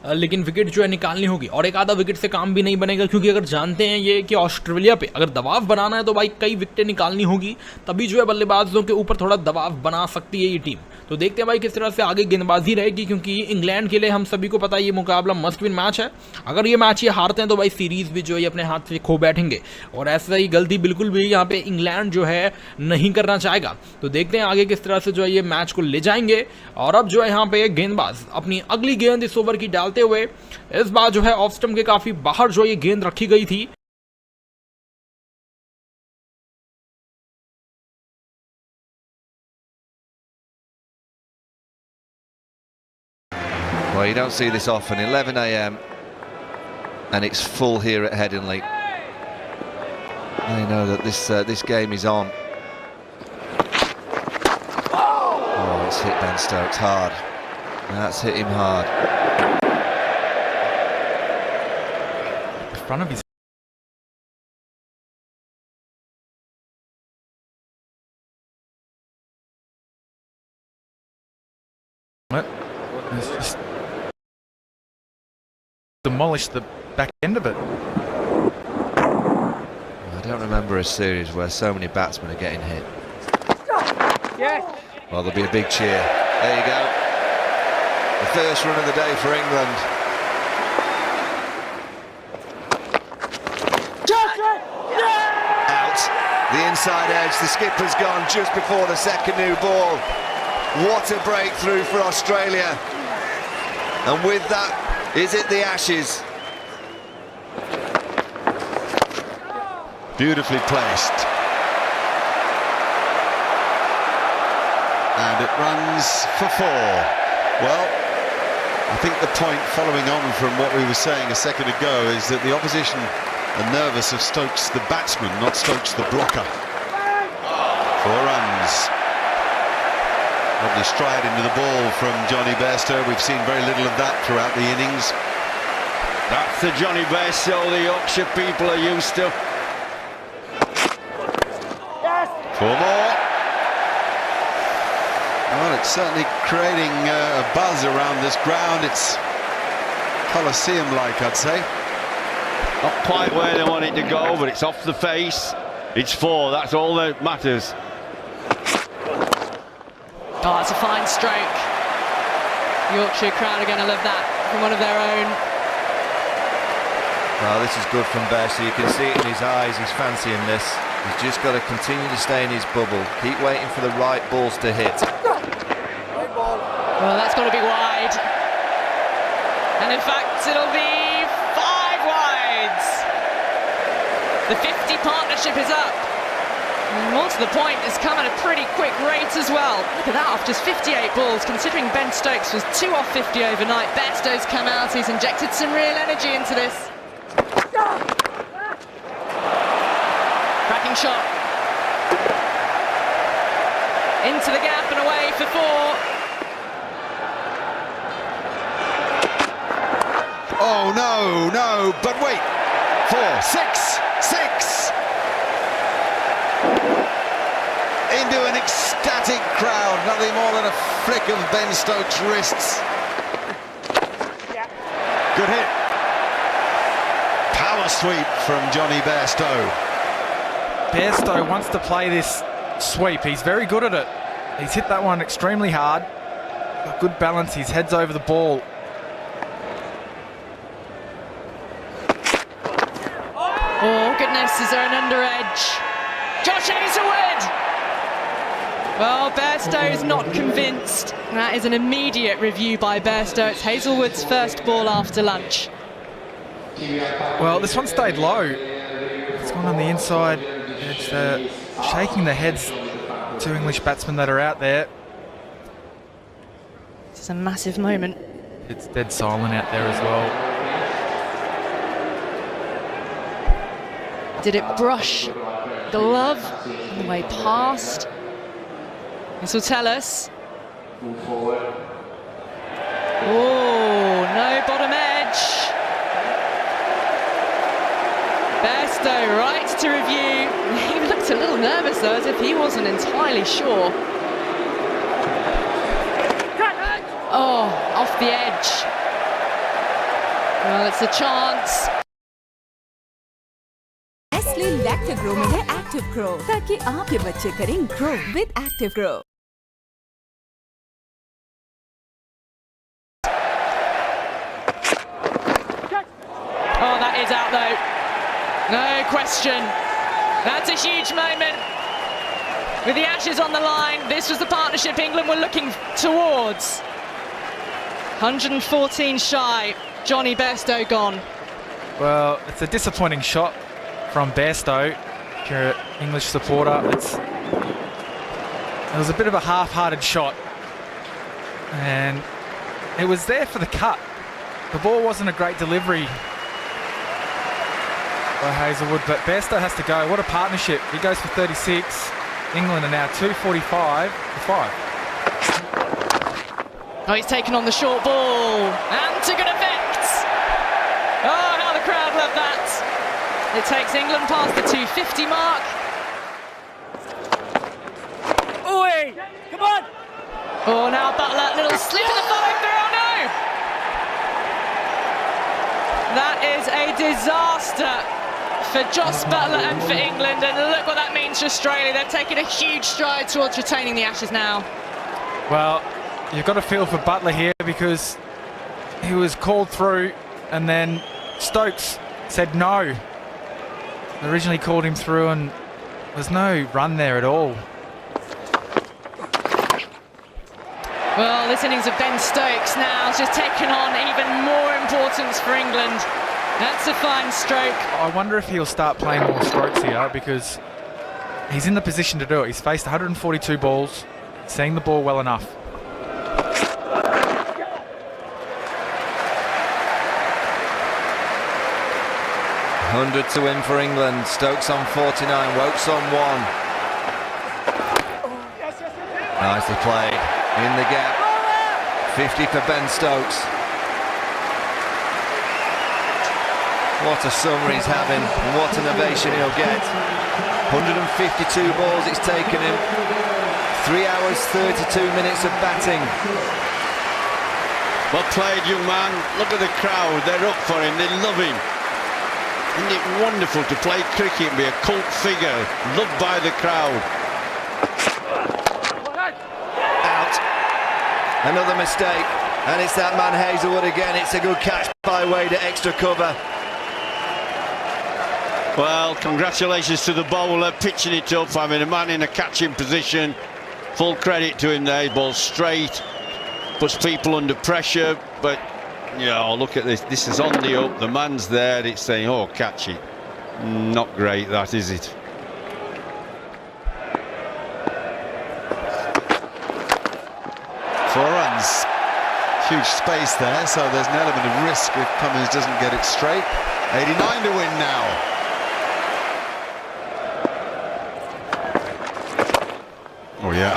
A: लेकिन विकेट जो है निकालनी होगी, और एक आधा विकेट से काम भी नहीं बनेगा, क्योंकि अगर जानते हैं ये कि ऑस्ट्रेलिया पे अगर दबाव बनाना है तो भाई कई विकेटें निकालनी होगी, तभी जो है बल्लेबाजों के ऊपर थोड़ा दबाव बना सकती है ये टीम। तो देखते हैं भाई किस तरह से आगे गेंदबाजी रहेगी, क्योंकि इंग्लैंड के लिए हम सभी को पता है ये मुकाबला मस्ट विन मैच है। अगर ये मैच ये हारते हैं तो भाई सीरीज भी जो है अपने हाथ से खो बैठेंगे, और ऐसा ही गलती बिल्कुल भी यहाँ पे इंग्लैंड जो है नहीं करना चाहेगा। तो देखते हैं आगे किस तरह से जो है ये मैच को ले जाएंगे। और अब जो है यहाँ पे गेंदबाज अपनी अगली गेंद इस ओवर की डालते हुए इस बार जो है ऑफ स्टंप के काफी बाहर जो ये गेंद रखी गई थी।
B: Well, you don't see this often. 11 a.m. and it's full here at Headingley. They know that this game is on. Oh, it's hit Ben Stokes hard. That's hit him hard.
C: In front of his it's just demolished the back end of it.
B: I don't remember a series where so many batsmen are getting hit.
D: Yeah.
B: Well, there'll be a big cheer. There you go. The first run of the day for England. Out. The inside edge. The skipper's gone just before the second new ball. What a breakthrough for Australia. And with that, is it the Ashes? Beautifully placed. And it runs for 4. Well, I think the point following on from what we were saying a second ago is that the opposition are nervous of Stokes the batsman, not Stokes the blocker. 4 runs. Lovely stride into the ball from Johnny Bairstow. We've seen very little of that throughout the innings.
E: That's the Johnny Bairstow the Yorkshire people are used to.
B: 4 more. Well, it's certainly creating a buzz around this ground. It's Colosseum-like, I'd say.
E: Not quite where they want it to go, but it's off the face. It's 4, that's all that matters.
D: Oh, it's a fine stroke. Yorkshire crowd are going to love that from one of their own.
B: Well, this is good from Bairstow. You can see it in his eyes. He's fancying this. He's just got to continue to stay in his bubble. Keep waiting for the right balls to hit.
D: Well, that's got to be wide. And in fact, it'll be 5 wides. The 50 partnership is up. And more to the point, it's come at a pretty quick rate as well. Look at that, off just 58 balls, considering Ben Stokes was 2 off 50 overnight. Bairstow's come out, he's injected some real energy into this. Cracking shot. Into the gap and away for 4.
B: Oh no, no, but wait. 4, 6, 6. Into an ecstatic crowd, nothing more than a flick of Ben Stokes' wrists. Good hit. Power sweep from Johnny Bairstow.
C: Bairstow wants to play this sweep. He's very good at it. He's hit that one extremely hard. Got good balance. His head's over the ball.
D: Oh goodness, is there an under edge? Josh Hazelwood! Well, Bairstow is not convinced. That is an immediate review by Bairstow. It's Hazelwood's first ball after lunch.
C: Well, this one stayed low. It's gone on the inside. It's shaking the heads. 2 English batsmen that are out there.
D: This is a massive moment.
C: It's dead silent out there as well.
D: Did it brush glove on the way past? This will tell us. Oh, no bottom edge. Bairstow right to review. He looked a little nervous though, as if he wasn't entirely sure. Oh, off the edge. Well, it's a chance.
F: Nestle Lactogro में है Active Grow ताकि आपके बच्चे करें grow with Active Grow.
D: Oh, that is out though. No question. That's a huge moment. With the Ashes on the line, this was the partnership England were looking towards. 114 shy. Johnny Bairstow gone.
C: Well, it's a disappointing shot from Bairstow. If you're an English supporter, it was a bit of a half-hearted shot. And it was there for the cut. The ball wasn't a great delivery by Hazelwood, but Bairstow has to go. What a partnership. He goes for 36. England are now 245 for 5.
D: Oh, he's taken on the short ball. And to good effect. Oh, how the crowd love that. It takes England past the 250 mark.
G: Oi! Come on!
D: Oh, now Butler, little slip in the follow through. Oh no! That is a disaster for Jos Buttler and for England, and look what that means for Australia. They've taken a huge stride towards retaining the Ashes now.
C: Well, you've got to feel for Butler here because he was called through and then Stokes said no. They originally called him through and there's no run there at all.
D: Well, this innings of Ben Stokes now has just taken on even more importance for England. That's a fine stroke.
C: I wonder if he'll start playing more strokes here because he's in the position to do it. He's faced 142 balls, seeing the ball well enough.
H: $100 to win for England. Stokes on 49, Wokes on 1. Nicely played. In the gap. 50 for Ben Stokes. What a summer he's having. What an ovation he'll get. 152 balls it's taken him. 3 hours, 32 minutes of batting.
E: Well played, young man. Look at the crowd. They're up for him. They love him. Isn't it wonderful to play cricket and be a cult figure, loved by the crowd?
H: Out. Another mistake. And it's that man Hazelwood again. It's a good catch by Wade at extra cover.
E: Well, congratulations to the bowler, pitching it up, having a man in a catching position. Full credit to him there. Ball straight, puts people under pressure, but you know, look at this. This is on the up. The man's there. It's saying, "Oh, catch it." Not great, that is it.
B: Four runs. Huge space there, so there's an element of risk if Cummins doesn't get it straight. 89 to win now. Oh yeah,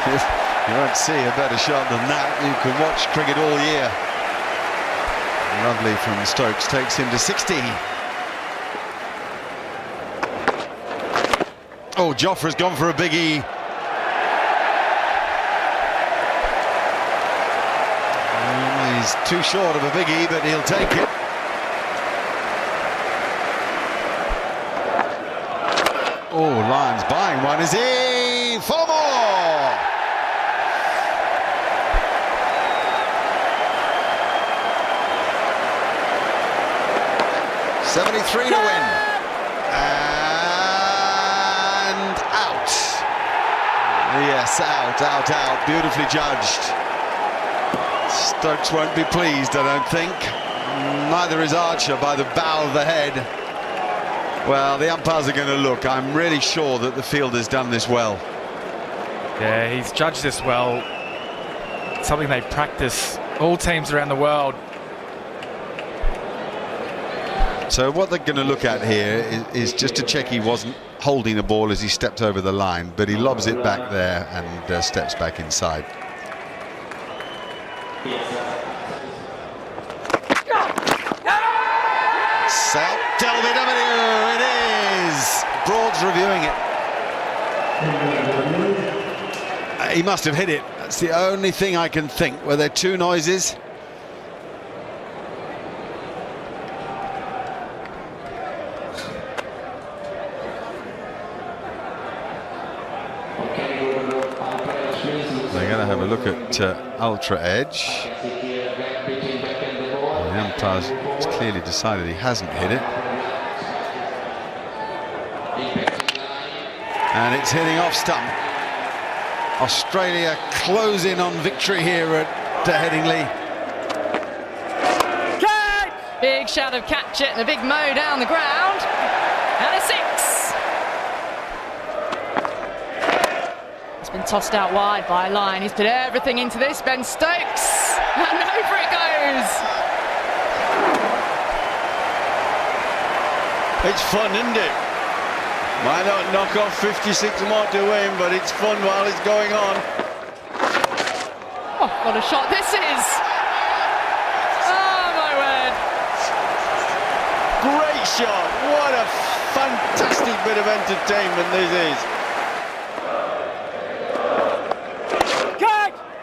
B: You won't see a better shot than that. You can watch cricket all year. Lovely from Stokes, takes him to 60. Oh, Joffre's gone for a biggie. He's too short of a biggie, but he'll take it. Oh, Lyons buying one, is he? 4 more! .73 to win. And out. Yes, out. Beautifully judged. Stokes won't be pleased, I don't think. Neither is Archer by the bow of the head. Well, the umpires are going to look. I'm really sure that the fielder's done this well.
C: Yeah, he's judged this well. Something they practice, all teams around the world.
B: So what they're going to look at here is just to check he wasn't holding the ball as he stepped over the line, but he lobs it back there and steps back inside. South Delby W, it is! Broad's reviewing it. He must have hit it. That's the only thing I can think. Were there 2 noises? They're going to have a look at Ultra Edge. The umpire's clearly decided he hasn't hit it. And it's hitting off stump. Australia close in on victory here at Headingley.
D: Big shout of catch it and a big mow down the ground. And a 6. It's been tossed out wide by Lyon. He's put everything into this. Ben Stokes. And over it goes.
E: It's fun, isn't it? Might not knock off 56 more to win, but it's fun while it's going on.
D: Oh, what a shot this is! Oh, my word.
E: Great shot. What a fantastic bit of entertainment this is.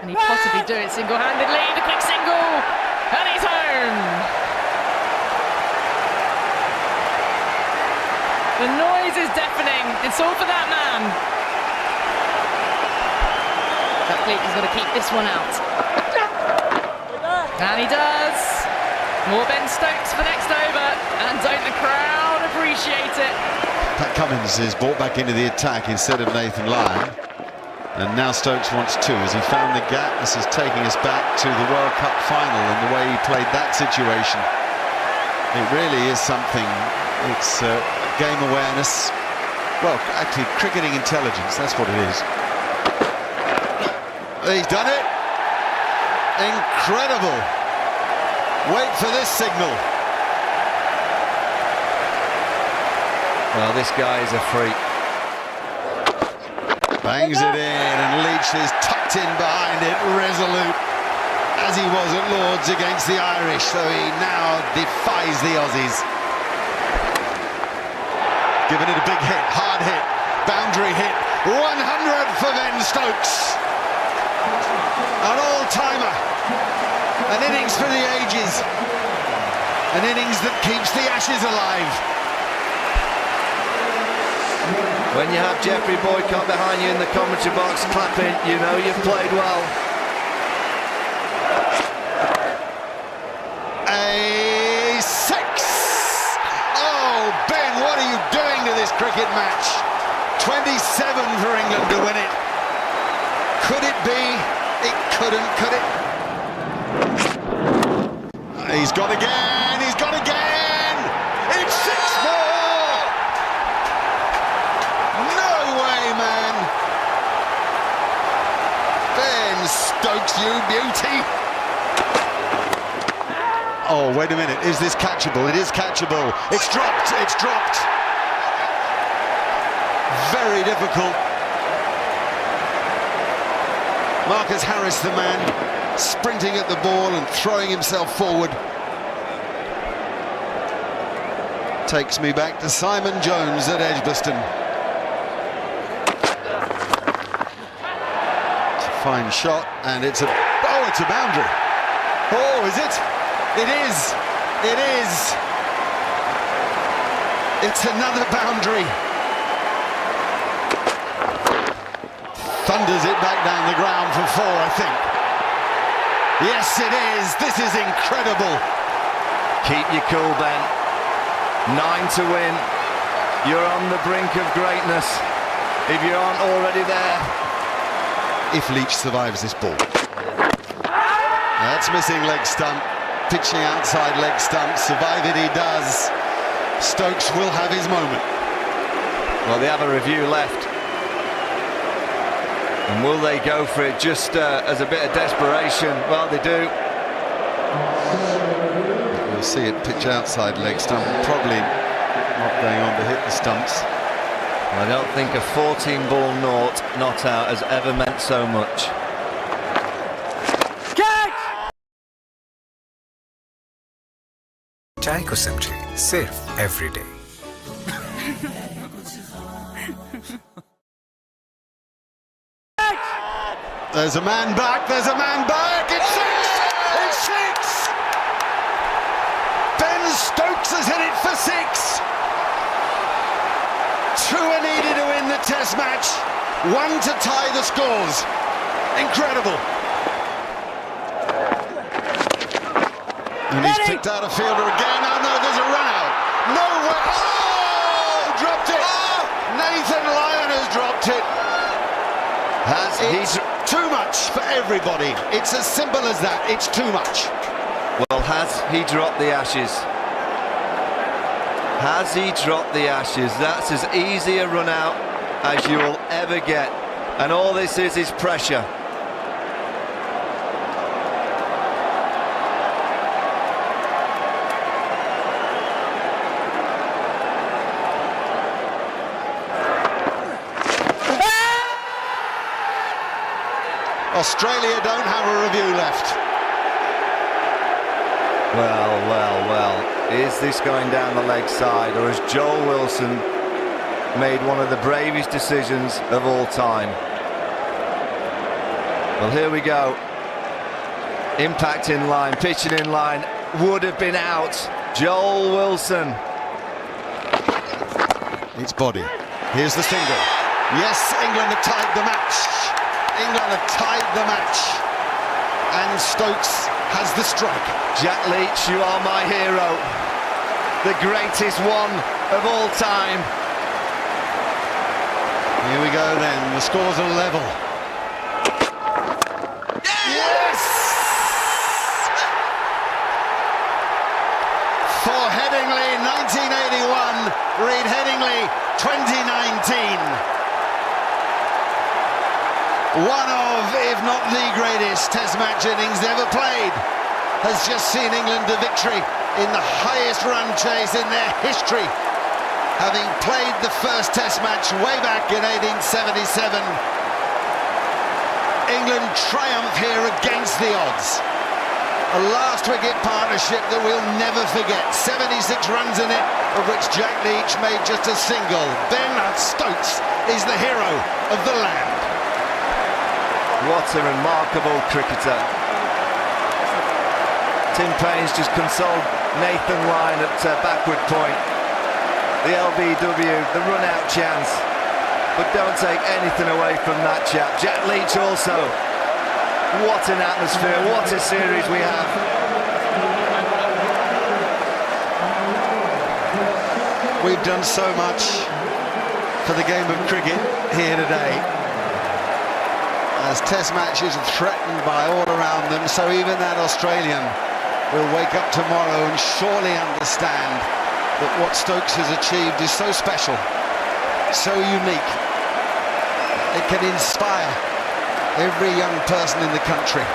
D: Can he possibly do it single-handedly? The quick single, and he's home. The noise is deafening. It's all for that man. Luckily, he's got to keep this one out. And he does. More Ben Stokes for next over. And don't the crowd appreciate it?
B: Pat Cummins is brought back into the attack instead of Nathan Lyon. And now Stokes wants 2 as he found the gap. This is taking us back to the World Cup final and the way he played that situation. It really is something. It's game awareness. Well, actually, cricketing intelligence, that's what it is. He's done it. Incredible. Wait for this signal.
H: Well, this guy is a freak.
B: Bangs it in, and Leach is tucked in behind it, resolute, as he was at Lord's against the Irish, so he now defies the Aussies. Giving it a big hit, hard hit, boundary hit, 100 for Ben Stokes. An all-timer, an innings for the ages, an innings that keeps the Ashes alive.
H: When you have Jeffrey Boycott behind you in the commentary box clapping, you know you've played well.
B: A 6! Oh, Ben, what are you doing to this cricket match? 27 for England to win it. Could it be? It couldn't, could it? He's got again, he's got again! It's 6 more! No way, man! Ben Stokes, you beauty! Oh, wait a minute, is this catchable? It is catchable. It's dropped, it's dropped. Very difficult. Marcus Harris, the man, sprinting at the ball and throwing himself forward. Takes me back to Simon Jones at Edgbaston. It's a fine shot, and it's a boundary. Oh, is it? It is. It is. It's another boundary. Thunders it back down the ground for 4, I think. Yes, it is. This is incredible.
H: Keep your cool, Ben. 9 to win. You're on the brink of greatness if you aren't already there.
B: If Leach survives this ball. That's missing leg stump. Pitching outside leg stump. Survive it he does. Stokes will have his moment.
H: Well, they have a review left. And will they go for it just as a bit of desperation? Well, they do.
B: We'll see it pitch outside leg stump. Probably not going on to hit the stumps.
H: I don't think a 14-ball not out has ever meant so much.
I: चाय को समझे सिर्फ everyday.
B: There's a man back, there's a man back, it's 6! It's 6! Ben Stokes has hit it for 6! 2 are needed to win the test match, 1 to tie the scores. Incredible. And he's picked out a fielder again. Oh no, there's a run out. No way. Oh, dropped it. Nathan Lyon has dropped it. It's too much for everybody. It's as simple as that. It's too much.
H: Well, has he dropped the Ashes? Has he dropped the Ashes? That's as easy a run out as you will ever get. And all this is pressure.
B: Australia don't have a review left.
H: Well, is this going down the leg side, or has Joel Wilson made one of the bravest decisions of all time? Well, here we go. Impact in line, pitching in line, would have been out. Joel Wilson.
B: It's body. Here's the single. Yes, England have tied the match. England have tied the match, and Stokes has the strike.
H: Jack Leach, you are my hero, the greatest one of all time.
B: Here we go then, the scores are level. Yes! For Headingley 1981, read Headingley 2019. One of, if not the greatest test match innings ever played, has just seen England to victory in the highest run chase in their history, having played the first test match way back in 1877. England triumph here against the odds. A last wicket partnership that we'll never forget. 76 runs in it, of which Jack Leach made just a single. Ben Stokes is the hero of the land.
H: What a remarkable cricketer. Tim Paine's just consoled Nathan Lyon at backward point. The LBW, the run-out chance. But don't take anything away from that chap. Jack Leach also. What an atmosphere, what a series we have.
B: We've done so much for the game of cricket here today. As test matches are threatened by all around them, so even that Australian will wake up tomorrow and surely understand that what Stokes has achieved is so special, so unique. It can inspire every young person in the country.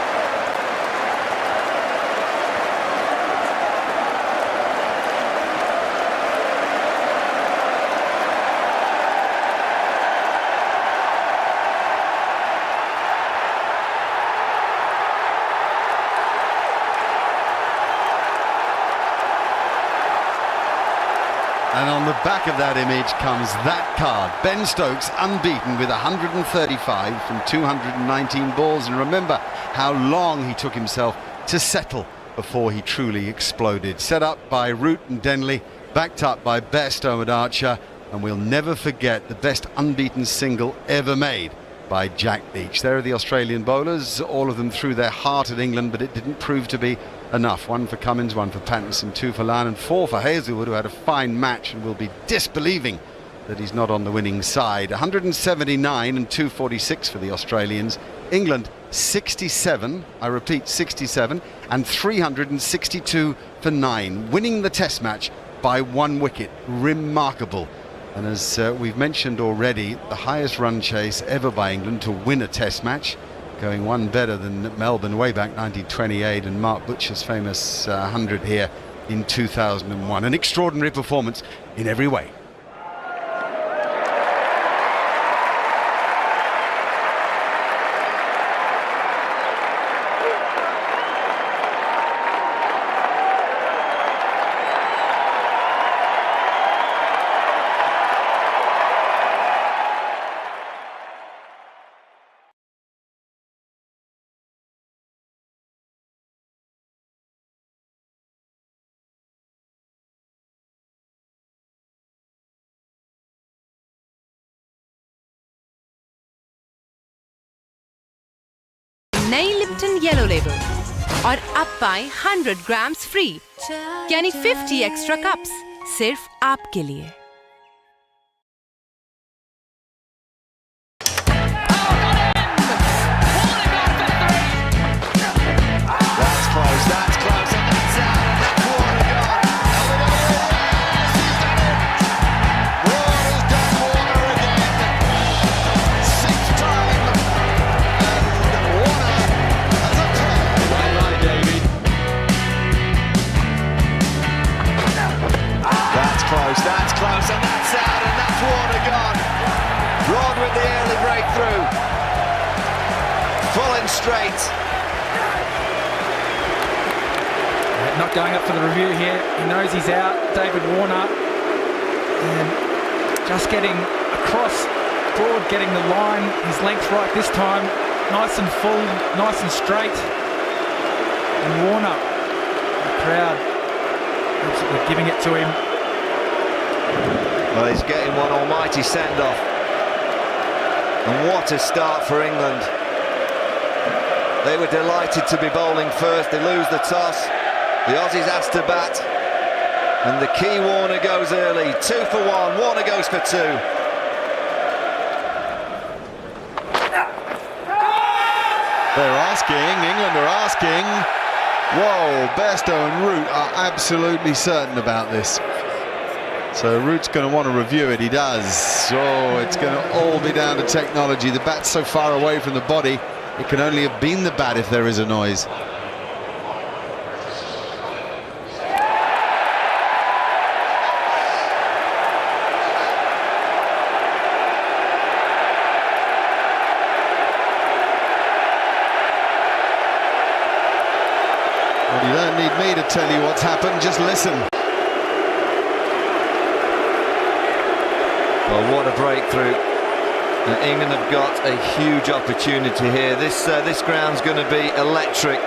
B: on the back of that image comes that card. Ben Stokes unbeaten with 135 from 219 balls. And remember how long he took himself to settle before he truly exploded. Set up by Root and Denley, backed up by Bairstow and Archer. And we'll never forget the best unbeaten single ever made by Jack Leach. There are the Australian bowlers. All of them threw their heart at England, but it didn't prove to be enough. 1 for Cummins, 1 for Pattinson, 2 for Lyon, and 4 for Hazelwood, who had a fine match and will be disbelieving that he's not on the winning side. 179 and 246 for the Australians. England 67, I repeat 67, and 362 for 9, winning the Test match by 1 wicket. Remarkable. And as we've mentioned already, the highest run chase ever by England to win a Test match, going one better than Melbourne way back 1928 and Mark Butcher's famous 100 here in 2001. An extraordinary performance in every way.
J: नई Lipton yellow label और अब पाएं 100 grams free यानी 50 extra cups सिर्फ आपके लिए।
H: That's close, and that's out, and that's Warner gone. Rod with the early breakthrough. Full and straight.
C: Not going up for the review here. He knows he's out, David Warner. And just getting across, Broad getting the line, his length right this time. Nice and full, nice and straight. And Warner, the crowd, absolutely giving it to him.
H: Well, he's getting one almighty send-off. And what a start for England. They were delighted to be bowling first. They lose the toss. The Aussies asked to bat. And the key Warner goes early. 2 for 1. Warner goes for 2.
B: They're asking, England are asking. Whoa, Bairstow and Root are absolutely certain about this. So Root's going to want to review it. He does. Oh, it's going to all be down to technology. The bat's so far away from the body, it can only have been the bat if there is a noise. Well, you don't need me to tell you what's happened, just listen.
H: Well, what a breakthrough. And England have got a huge opportunity here. This ground's going to be electric.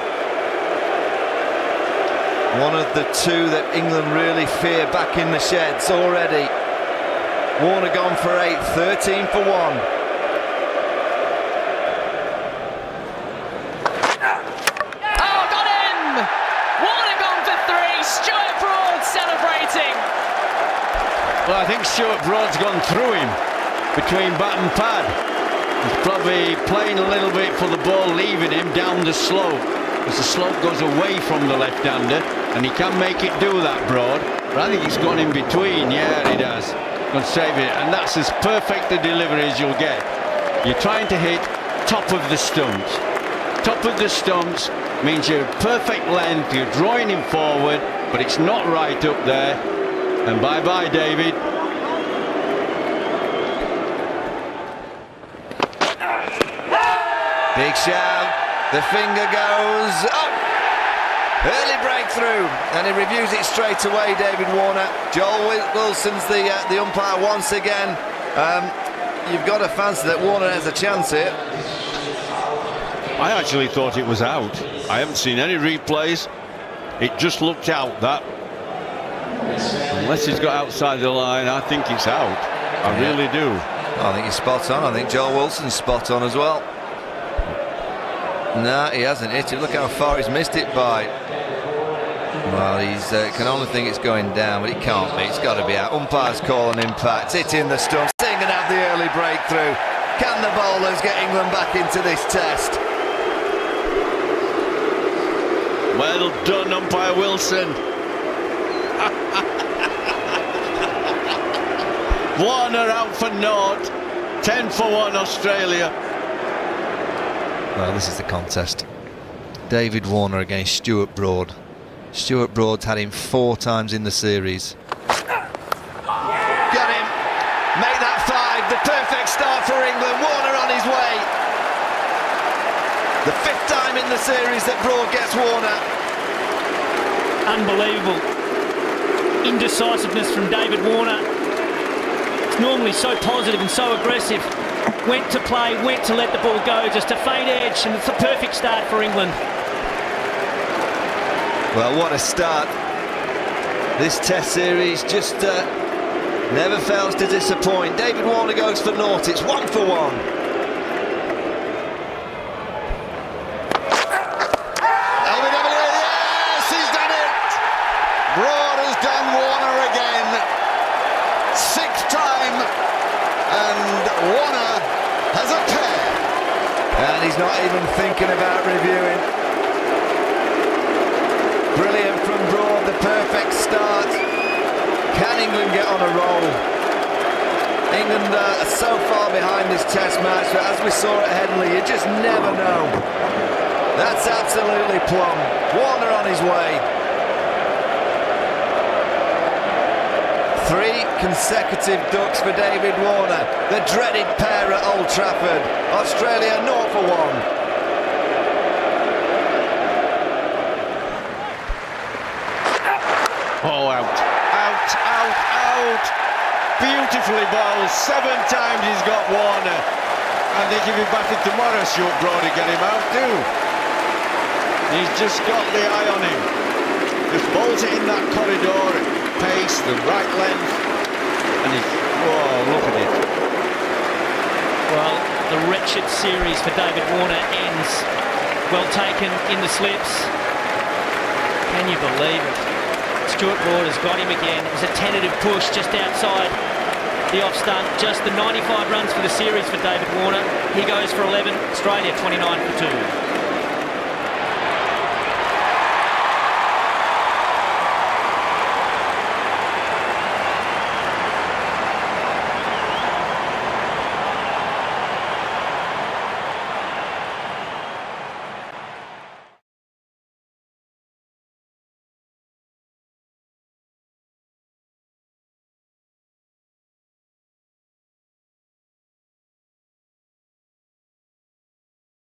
H: One of the two that England really fear back in the sheds already. Warner gone for 8, 13 for 1.
D: Oh, got him! Warner gone for 3. Stuart Broad celebrating.
E: Well, I think Stuart Broad's gone through him between bat and pad. He's probably playing a little bit for the ball, leaving him down the slope. As the slope goes away from the left-hander, and he can make it do that, Broad. But I think he's gone in between. Yeah, he does. Going to save it, and that's as perfect a delivery as you'll get. You're trying to hit top of the stumps. Top of the stumps means you're perfect length, you're drawing him forward, but it's not right up there. And bye-bye, David.
H: Big shout. The finger goes up. Early breakthrough, and he reviews it straight away, David Warner. Joel Wilson's the umpire once again. You've got to fancy that Warner has a chance here.
E: I actually thought it was out. I haven't seen any replays. It just looked out, that. Unless he's got outside the line, I think it's out. I really do.
H: I think he's spot on. I think Joel Wilson's spot on as well. No, he hasn't hit it. Look how far he's missed it by. Well, he's can only think it's going down, but it can't be. It's got to be out. Umpire's call on impact. Hitting the stumps. Sting can have the early breakthrough. Can the bowlers get England back into this test?
E: Well done, umpire Wilson. Warner out for naught. 10 for 1 Australia.
H: Well, this is the contest. David Warner against Stuart Broad. Stuart Broad's had him 4 times in the series. Got him. Make that 5. The perfect start for England. Warner on his way. The 5th time in the series that Broad gets Warner.
G: Unbelievable indecisiveness from David Warner. It's normally so positive and so aggressive. Went to play, went to let the ball go, just a faint edge, and it's a perfect start for England.
H: Well, what a start. This test series just never fails to disappoint. David Warner goes for naught. It's 1 for 1.
B: Yes, he's done it! Broad has done Warner again. 6th time, and Warner has a pair.
H: And he's not even thinking about reviewing. Brilliant from Broad, the perfect start. Can England get on a roll? England are so far behind this test match, but as we saw at Headingley, you just never know. That's absolutely plumb. Warner on his way. 3 consecutive ducks for David Warner. The dreaded pair at Old Trafford. Australia 0 for 1.
E: Oh, out. Out, out, out. Beautifully bowled. 7 times he's got Warner. And they give him batting tomorrow, Stuart Broad to get him out too. He's just got the eye on him. Just bowls it in that corridor, pace, the right length. And he's, whoa, look at it.
G: Well, the wretched series for David Warner ends. Well taken in the slips. Can you believe it? Stuart Broad has got him again. It was a tentative push just outside the off stump. Just the 95 runs for the series for David Warner. He goes for 11. Australia 29 for 2.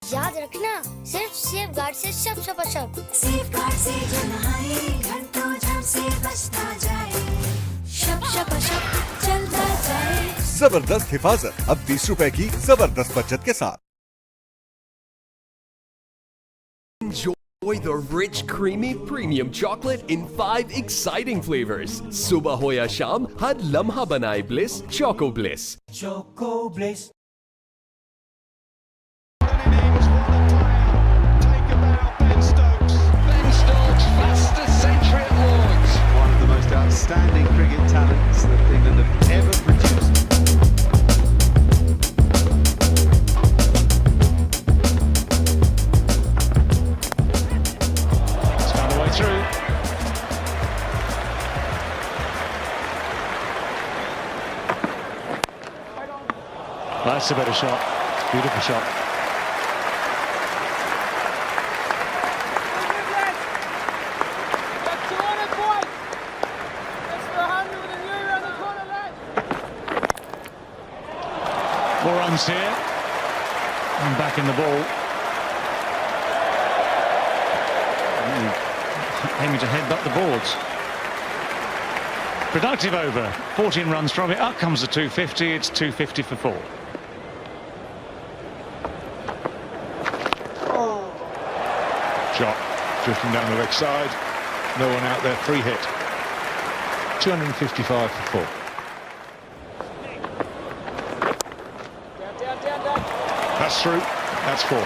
K: याद रखना सिर्फ safeguard से शप
L: safeguard से जो नहाए घंटों झम से बचता जाए शप चलता जाए।
M: जबरदस्त हिफाजत अब 20 रुपए की जबरदस्त बचत के साथ।
N: Enjoy the rich, creamy premium chocolate in 5 exciting flavors. Subah ho ya sham, har lamha banaye bliss, Choco Bliss.
L: Choco Bliss.
B: Outstanding cricket talents that England have ever produced.
O: It's found a way through. That's a better shot. Beautiful shot. Here and back in the ball. aiming to headbutt the boards. Productive over, 14 runs from it. Up comes the 250. It's 250 for 4.
P: Shot drifting down the leg side. No one out there. Free hit. 255 for 4. That's through. That's 4.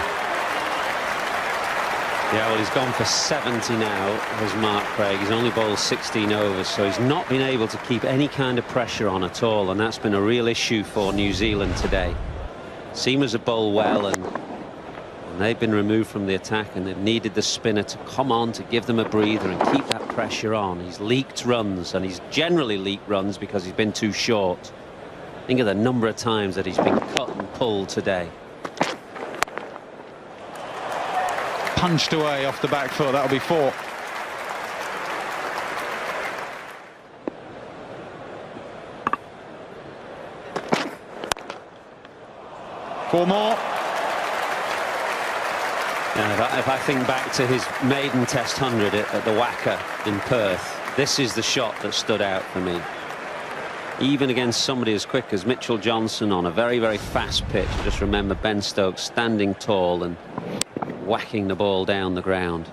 Q: Yeah, well, he's gone for 70 now, has Mark Craig. He's only bowled 16 overs, so he's not been able to keep any kind of pressure on at all, and that's been a real issue for New Zealand today. Seamers have bowled well, and they've been removed from the attack, and they've needed the spinner to come on to give them a breather and keep that pressure on. He's leaked runs, and he's generally leaked runs because he's been too short. Think of the number of times that he's been cut and pulled today.
C: Punched away off the back foot. That'll be 4. Four more.
Q: If I think back to his maiden Test 100 at the Wacker in Perth, this is the shot that stood out for me. Even against somebody as quick as Mitchell Johnson on a very, very fast pitch. Just remember Ben Stokes standing tall and whacking the ball down the ground.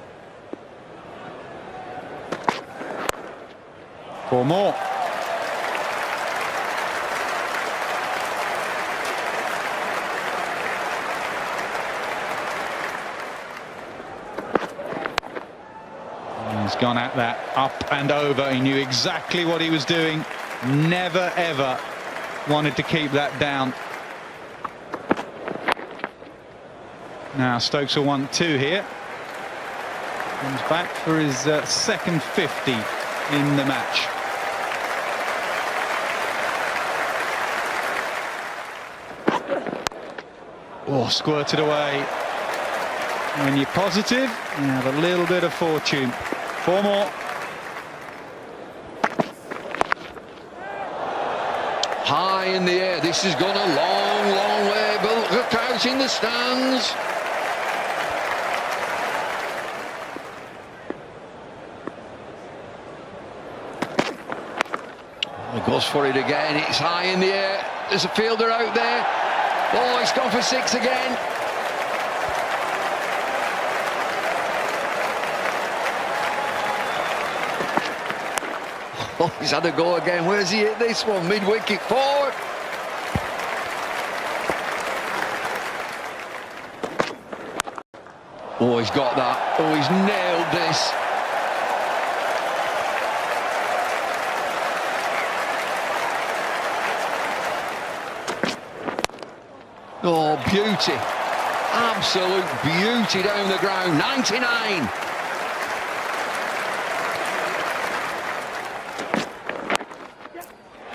C: 4 more. He's gone at that up and over. He knew exactly what he was doing. Never ever wanted to keep that down. Now Stokes will want 2 here. Comes back for his second 50 in the match. Oh, squirted away. When you're positive, you have a little bit of fortune. 4 more.
R: High in the air. This has gone a long, long way, but look out in the stands. He goes for it again. It's high in the air. There's a fielder out there. Oh, it's gone for 6 again. Oh, he's had a go again. Where's he hit this one? Mid-wicket, 4. Oh, he's got that. Oh, he's nailed this. Oh, beauty. Absolute beauty down the ground. 99.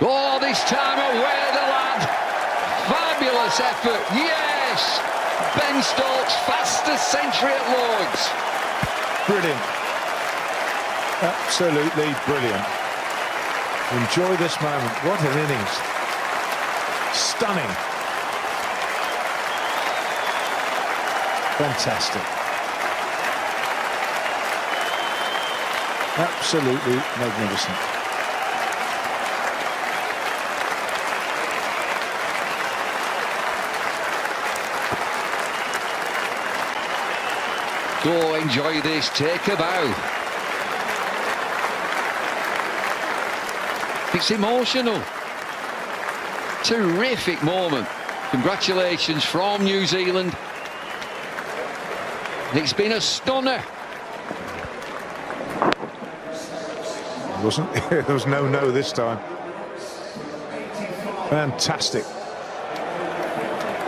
R: Oh, this time away the lad. Fabulous effort. Yes. Ben Stokes, fastest century at Lords.
P: Brilliant. Absolutely brilliant. Enjoy this moment. What an innings. Stunning. Fantastic. Absolutely magnificent.
R: Go enjoy this, take a bow. It's emotional. Terrific moment. Congratulations from New Zealand. It's been a stunner.
P: Wasn't there was no this time. Fantastic.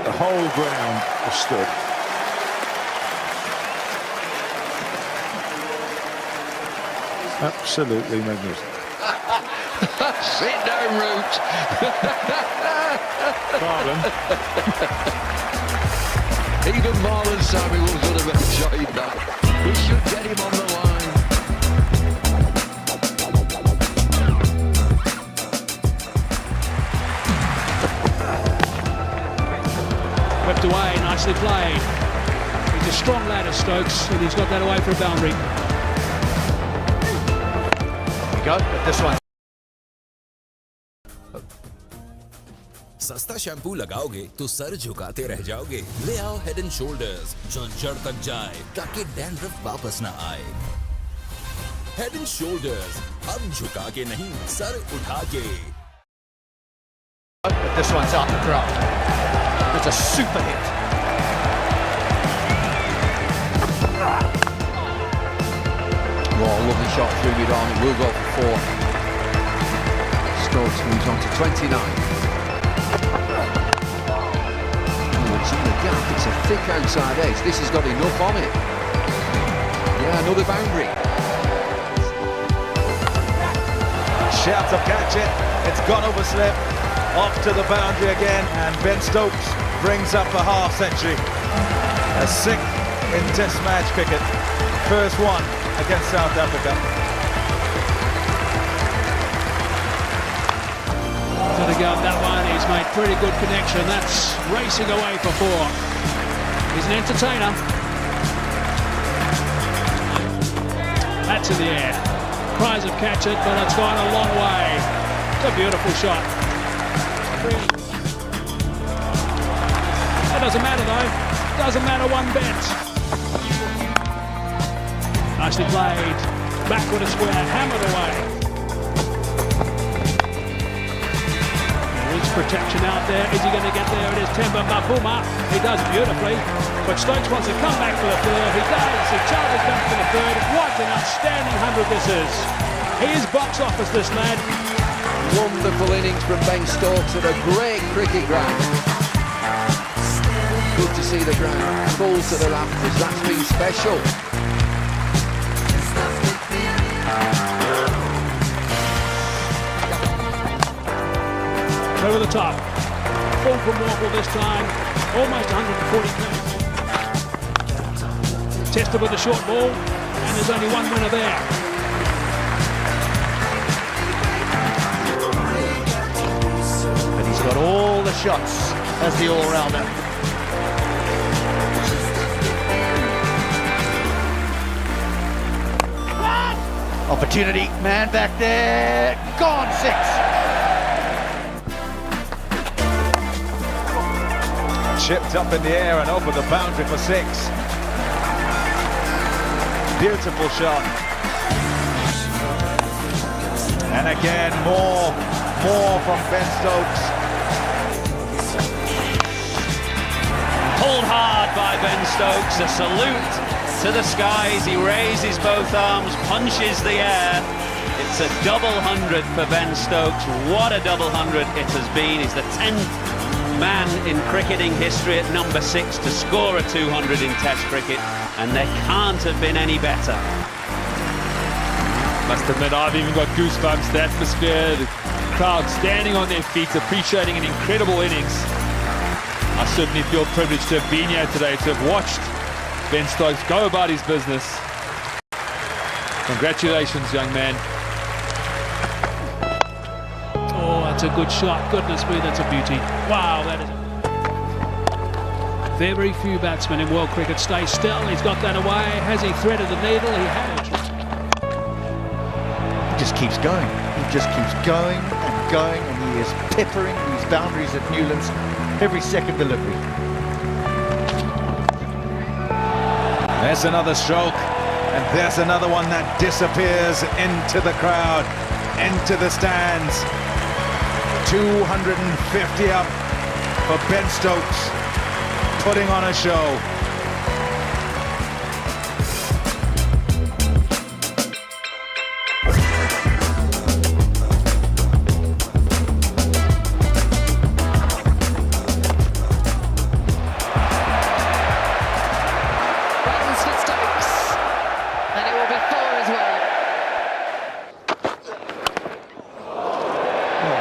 P: The whole ground was stood. Absolutely magnificent.
R: Sit down, Root.
P: Marlon.
R: Even Marlon Samuels would have enjoyed that. We should get him on the line.
S: Whipped away, nicely played. He's a strong lad of Stokes, and he's got that away for a boundary.
T: go, but this one.
U: सस्ता shampoo लगाओगे तो sir झुकाते रह जाओगे। ले आओ head and shoulders जो जड़ तक जाए ताकि डैंड्रफ वापस ना आए। हेड एंड शोल्डर्स, अब झुका के नहीं, सर उठा के।
T: But this one's out the ground. It's a super hit.
R: Oh, lovely shot through mid-on. It will go for 4. Stokes moves on to 29. It's in the gap. It's a thick outside edge. This has got enough on it. Yeah, another boundary.
V: Shouts to catch it. It's gone over slip. Off to the boundary again. And Ben Stokes brings up a half century. A 6th in Test match cricket. First one against South Africa.
S: Got to go up that one. He's made pretty good connection. That's racing away for 4. He's an entertainer. That's in the air. Cries of catch it, but it's gone a long way. It's a beautiful shot. That doesn't matter though. Doesn't matter one bit. Nicely played. Backward a square, hammered away. There is protection out there. Is he going to get there? It is Temba Mapuma. He does beautifully. But Stokes wants to come back for the third. He does. He charges back for the third. What an outstanding 100 this is. He is box office, this lad.
R: Wonderful innings from Ben Stokes at a great cricket ground. Good to see the ground full to the rafters. That's been special.
S: Over the top. Full from Walker this time. Almost 140 pounds. Tested with a short ball, and there's only one winner there.
T: But he's got all the shots as the all-rounder. Opportunity, man back there, gone 6.
V: Chipped up in the air and over the boundary for 6. Beautiful shot. And again, more from Ben Stokes.
Q: Pulled hard by Ben Stokes. A salute to the skies. He raises both arms, punches the air. It's a double 100 for Ben Stokes. What a double 100 it has been. He's the 10th man in cricketing history at number 6 to score a 200 in Test cricket, and there can't have been any better.
W: Must admit, I've even got goosebumps. The atmosphere, the crowd standing on their feet, appreciating an incredible innings. I certainly feel privileged to have been here today, to have watched Ben Stokes go about his business. Congratulations, young man.
S: Oh, that's a good shot. Goodness me, that's a beauty. Wow, that is... Very few batsmen in world cricket stay still. He's got that away. Has he threaded the needle? He has.
T: He just keeps going. He just keeps going and going, and he is peppering these boundaries at Newlands every second delivery.
V: There's another stroke, and there's another one that disappears into the crowd, into the stands. 250 up for Ben Stokes, putting on a show.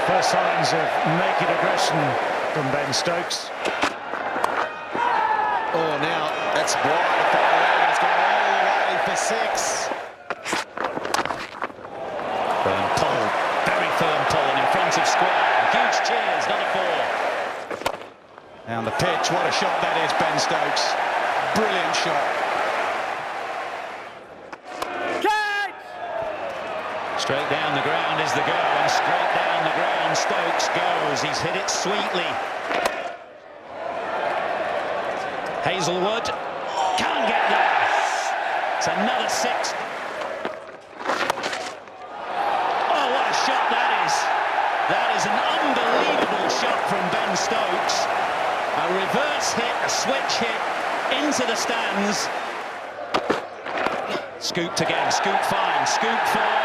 O: First signs of naked aggression from Ben Stokes.
B: Oh, now that's wide. The final leg has gone all the way for 6.
Q: Firm pull, very firm pull, and in front of square. Huge cheers, another 4.
V: Down the pitch, what a shot that is, Ben Stokes. Brilliant shot.
A: Straight down the ground is the go, and straight down the ground Stokes goes. He's hit it sweetly. Hazelwood can't get there. It's another six. Oh, what a shot that is. That is an unbelievable shot from Ben Stokes. A reverse hit, a switch hit into the stands. Scooped again, scoop fine, scoop four.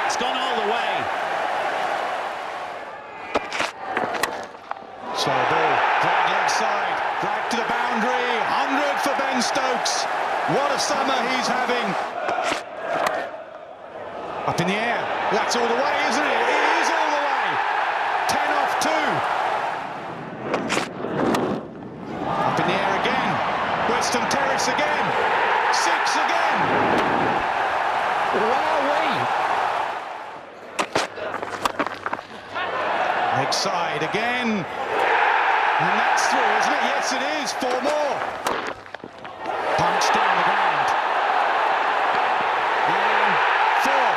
A: It's gone all the way.
V: So ball, flag leg side, flag to the boundary, 100 for Ben Stokes. What a summer he's having. Up in the air, that's all the way, isn't it? It is all the way. 10 off 2. Up in the air again, Western Terrace again, 6 again. Wowee. Leg side again. And that's through, isn't it? Yes, it is. 4 more. Punch down the ground. And 4.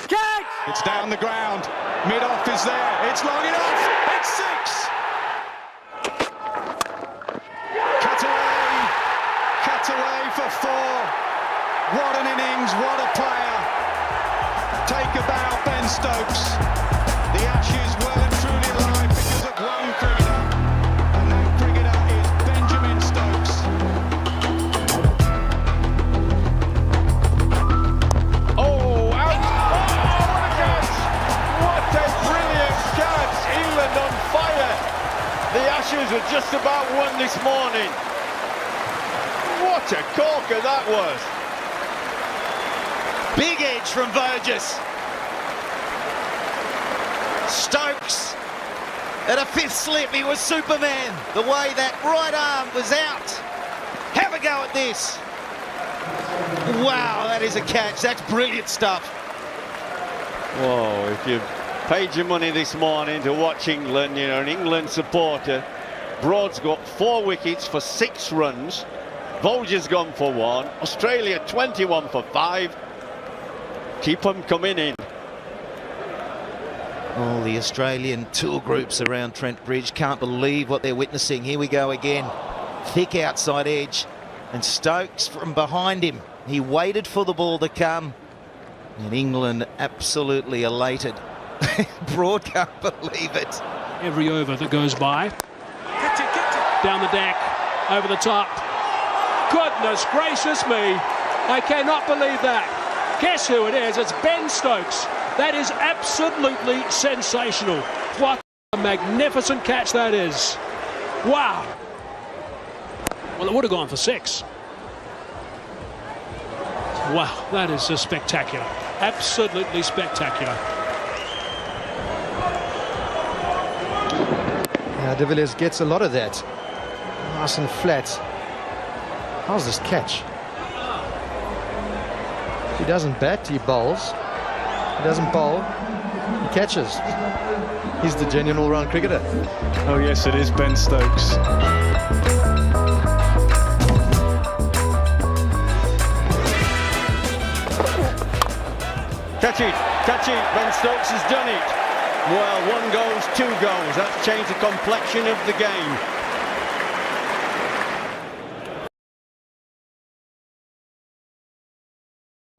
V: Catch! It's down the ground. Mid-off is there. It's long enough. It's 6. Cut away for 4. What an innings, what a player. Take a bow, Ben Stokes. The Ashes well and truly alive because of one cricketer. And that cricketer is Benjamin Stokes. Oh, out! Oh, what a catch! What a brilliant catch! England on fire. The Ashes were just about won this morning. What a corker that was.
F: Big edge from Burgess. Stokes at a 5th slip, he was Superman. The way that right arm was out. Have a go at this. Wow, that is a catch. That's brilliant stuff.
E: Whoa, if you've paid your money this morning to watch England, you're an England supporter. Broad's got 4 wickets for 6 runs. Bolger's gone for 1. Australia 21 for 5. Keep them coming in.
F: All the Australian tour groups around Trent Bridge can't believe what they're witnessing. Here we go again. Thick outside edge. And Stokes from behind him. He waited for the ball to come. And England absolutely elated. Broad can't believe it.
S: Every over that goes by. Down the deck, over the top. Goodness gracious me. I cannot believe that. Guess who it is? It's Ben Stokes. That is absolutely sensational. What a magnificent catch that is. Wow. Well, it would have gone for 6. Wow, that is just spectacular. Absolutely spectacular.
I: De Villiers gets a lot of that. Nice and flat. How's this catch? He doesn't bat, he bowls. He doesn't bowl, he catches. He's the genuine all-round cricketer.
V: Oh yes, it is Ben Stokes.
E: Catch it, Ben Stokes has done it. Well, 1 goes, 2 goes. That's changed the complexion of the game.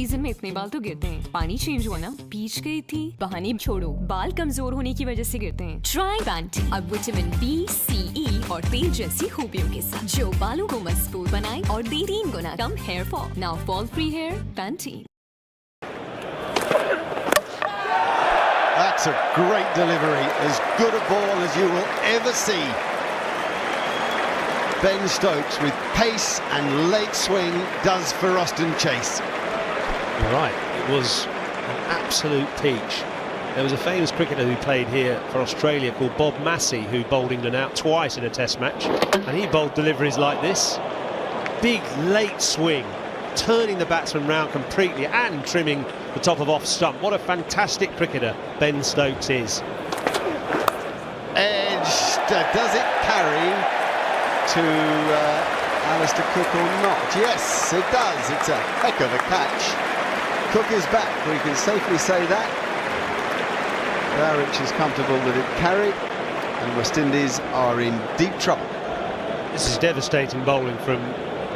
X: Season में इतने बाल तो गिरते हैं, पानी change हुआ ना, बीच गई थी, बहाने छोड़ो, बाल कमजोर होने की वजह से गिरते हैं। ट्राई पैंटी अब विटामिन बी, सी, ई और तेल जैसी खूबियों के साथ जो बालों को मजबूत बनाए और दे 3 गुना कम hair fall. Now fall free hair पैंटी।
B: That's a great delivery, as good a ball as you will ever see. Ben Stokes with pace and late swing does for Austin Chase.
Y: You're right, it was an absolute peach. There was a famous cricketer who played here for Australia called Bob Massey, who bowled England out twice in a test match, and he bowled deliveries like this. Big late swing, turning the batsman round completely and trimming the top of off stump. What a fantastic cricketer Ben Stokes is.
B: Edged, does it carry to Alistair Cook or not? Yes, it does. It's a heck of a catch. Cook is back, we can safely say that. Dowrich is comfortable that it carried, and West Indies are in deep trouble.
Y: This is devastating bowling from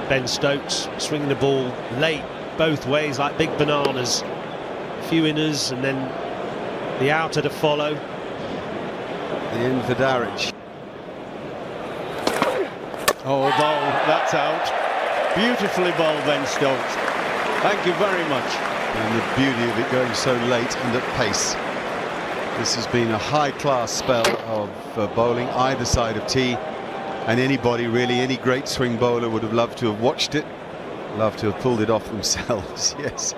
Y: Ben Stokes, swinging the ball late both ways like big bananas. A few inners and then the outer to follow.
B: The end for Dowrich.
E: Oh, bowled, that's out. Beautifully bowled, Ben Stokes. Thank you very much.
B: And the beauty of it going so late and at pace. This has been a high-class spell of bowling either side of tee, and anybody really, any great swing bowler would have loved to have watched it, loved to have pulled it off themselves. Yes,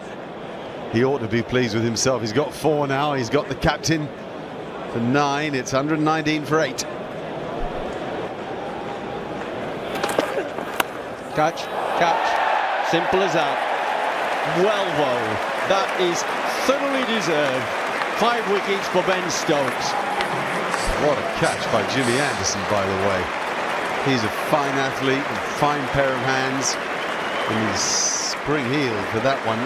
B: he ought to be pleased with himself. He's got 4 now, he's got the captain for 9, it's 119 for 8.
E: Catch, catch, simple as that. Well bowled, that is thoroughly deserved. 5 wickets for Ben Stokes.
B: What a catch by Jimmy Anderson, by the way. He's a fine athlete, a fine pair of hands, and he's spring-heeled for that one.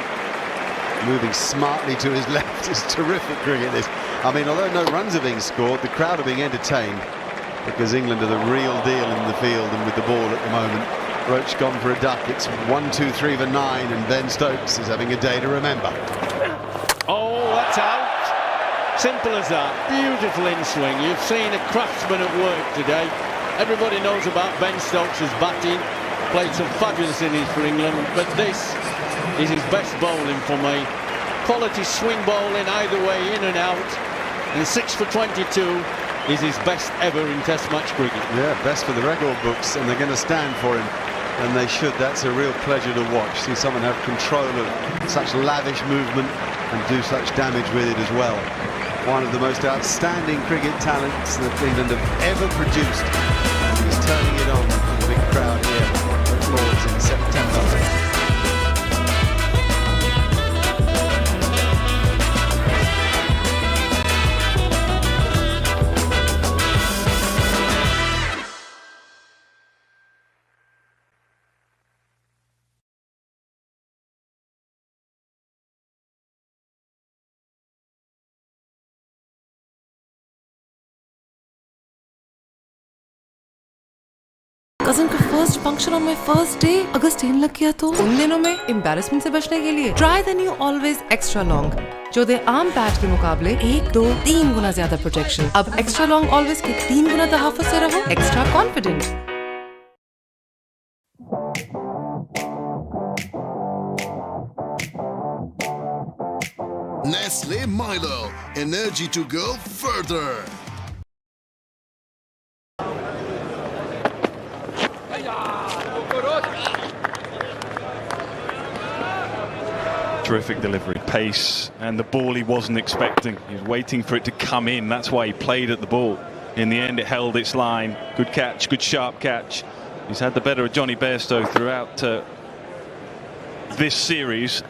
B: Moving smartly to his left is terrific cricket. This, I mean, although no runs are being scored, the crowd are being entertained because England are the real deal in the field and with the ball at the moment. Roach gone for a duck. It's 1, 2, 3 for 9, and Ben Stokes is having a day to remember.
E: Oh, that's out. Simple as that. Beautiful in swing. You've seen a craftsman at work today. Everybody knows about Ben Stokes' batting. Played some fabulous innings for England, but this is his best bowling for me. Quality swing bowling either way, in and out. And 6 for 22 is his best ever in Test match cricket.
B: Yeah, best for the record books, and they're going to stand for him. And they should. That's a real pleasure to watch. See someone have control of such lavish movement and do such damage with it as well. One of the most outstanding cricket talents that England have ever produced. He's turning it on for the big crowd here at Lord's in September.
D: Cousin का first function on my first day अगर stain लग गया तो उन दिनों में embarrassment से बचने के लिए try the new always extra long जो दे आर्म पैड के मुकाबले 1, 2, 3 गुना ज्यादा प्रोटेक्शन। अब एक्स्ट्रा लॉन्ग ऑलवेज के 3 गुना तहफ्फुज़ से रहो extra confident.
G: Nestle Milo, energy to go further.
P: Terrific delivery, pace, and the ball he wasn't expecting. He was waiting for it to come in. That's why he played at the ball. In the end, it held its line. Good catch, good sharp catch. He's had the better of Johnny Bairstow throughout this series.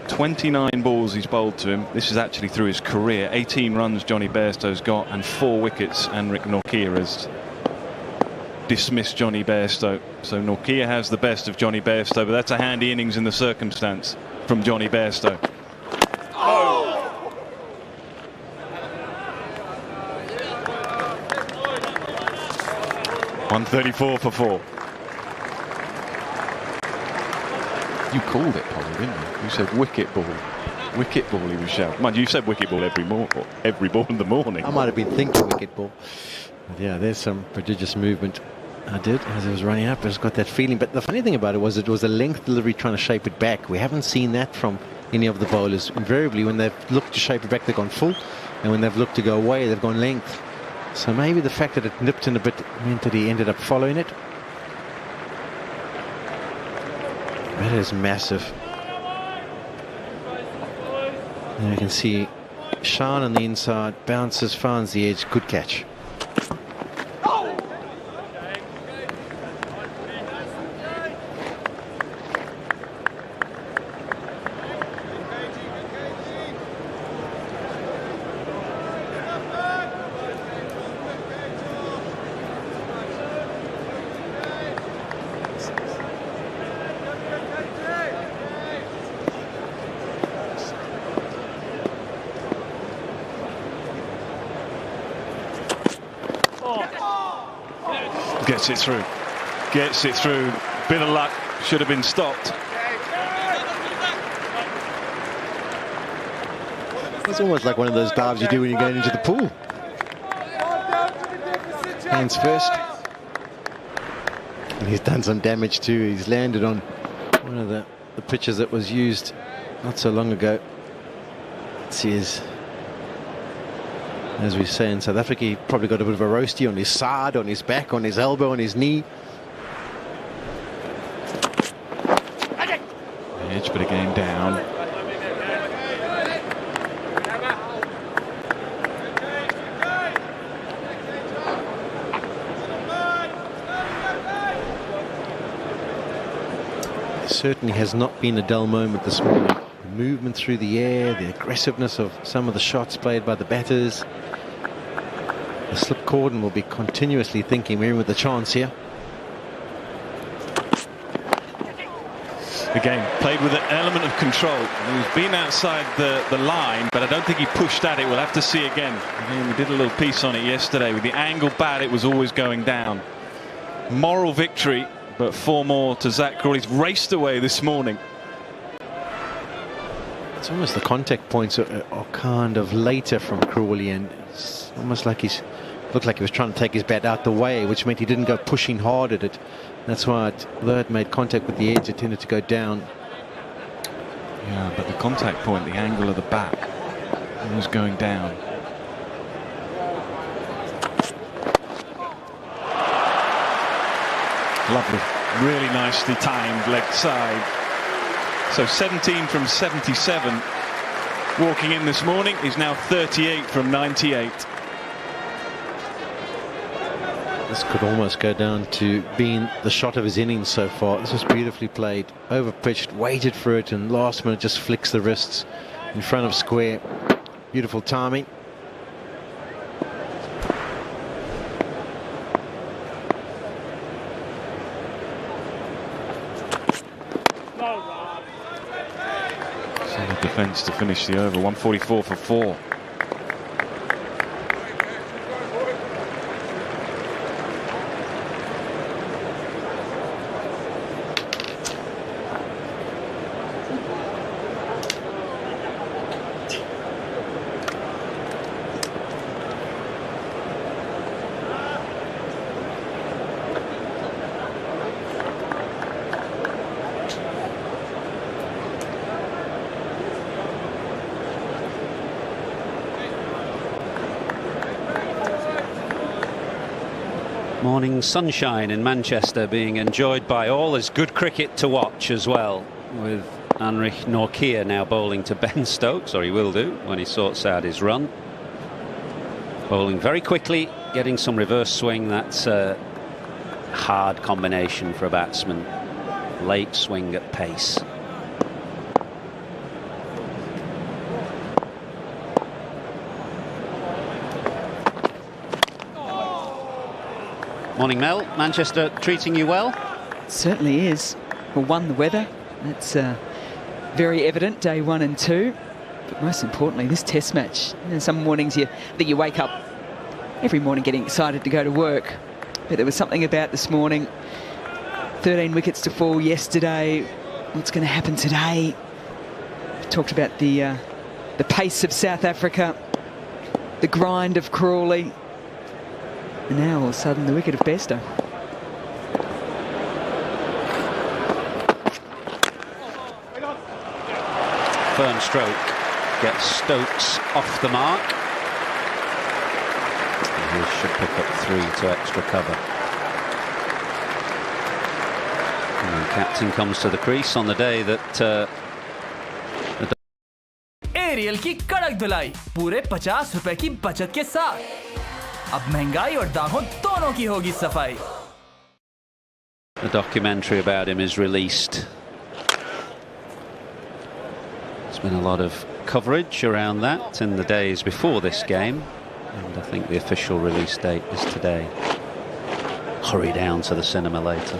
P: 29 balls he's bowled to him. This is actually through his career. 18 runs Johnny Bairstow's got and 4 wickets. Anric Nortje has dismissed Johnny Bairstow. So Nortje has the best of Johnny Bairstow, but that's a handy innings in the circumstance from Johnny Bairstow.
G: Oh!
P: 134 for 4. You called it, Polly, didn't you? You said wicket ball. Wicket ball, he was shouting. Mind you, said wicket ball every ball in the morning.
I: I might have been thinking wicket ball. But yeah, there's some prodigious movement. I did as I was running up. I just got that feeling. But the funny thing about it was a length delivery trying to shape it back. We haven't seen that from any of the bowlers. Invariably, when they've looked to shape it back, they've gone full. And when they've looked to go away, they've gone length. So maybe the fact that it nipped in a bit meant that he ended up following it. That is massive. And you can see Shan on the inside, bounces, finds the edge, good catch.
P: Gets it through. Gets it through. Bit of luck. Should have been stopped.
I: It's almost like one of those dives you do when you're going into the pool. Hands first. And he's done some damage too. He's landed on one of the pitches that was used not so long ago. Let's see, as we say in South Africa, he probably got a bit of a roasty on his side, on his back, on his elbow, on his knee.
P: Edge, but again down.
I: Certainly has not been a dull moment this morning. The movement through the air, the aggressiveness of some of the shots played by the batters. The slip cordon will be continuously thinking we're in with a chance here.
P: Again, played with an element of control. He's been outside the line, but I don't think he pushed at it. We'll have to see again. We did a little piece on it yesterday. With the angle bad, it was always going down. Moral victory, but 4 more to Zach Crawley's raced away this morning.
I: It's almost the contact points are kind of later from Crawley, and it's almost like looked like he was trying to take his bat out the way, which meant he didn't go pushing hard at it. That's why, although it made contact with the edge, it tended to go down.
P: Yeah, but the contact point, the angle of the bat, was going down. Lovely, really nicely timed leg side. So 17 from 77 walking in this morning. He's now 38 from 98.
I: This could almost go down to being the shot of his innings so far. This was beautifully played, over pitched, waited for it, and last minute just flicks the wrists in front of square. Beautiful timing.
P: Solid defence to finish the over. 144 for 4.
Q: Morning sunshine in Manchester being enjoyed by all. There's good cricket to watch as well, with Heinrich Nortje now bowling to Ben Stokes, or he will do when he sorts out his run. Bowling very quickly, getting some reverse swing. That's a hard combination for a batsman. Late swing at pace. Morning, Mel. Manchester treating you well?
H: Certainly is. Well, one, the weather. That's very evident, day 1 and 2. But most importantly, this test match. You know, some mornings you wake up every morning getting excited to go to work. But there was something about this morning. 13 wickets to fall yesterday. What's going to happen today? We talked about the pace of South Africa, the grind of Crawley. And now all of a sudden the wicket of Bairstow.
Q: Firm stroke gets Stokes off the mark. And he should pick up 3 to extra cover. And the captain comes to the crease on the day that
J: Ariel की कड़क धुलाई पूरे 50 रुपए की बचत के साथ। अब महंगाई और दामों दोनों की होगी सफाई।
Q: A documentary about him is released. There's been a lot of coverage around that in the days before this game, and I think the official release date is today. Hurry down to the cinema later.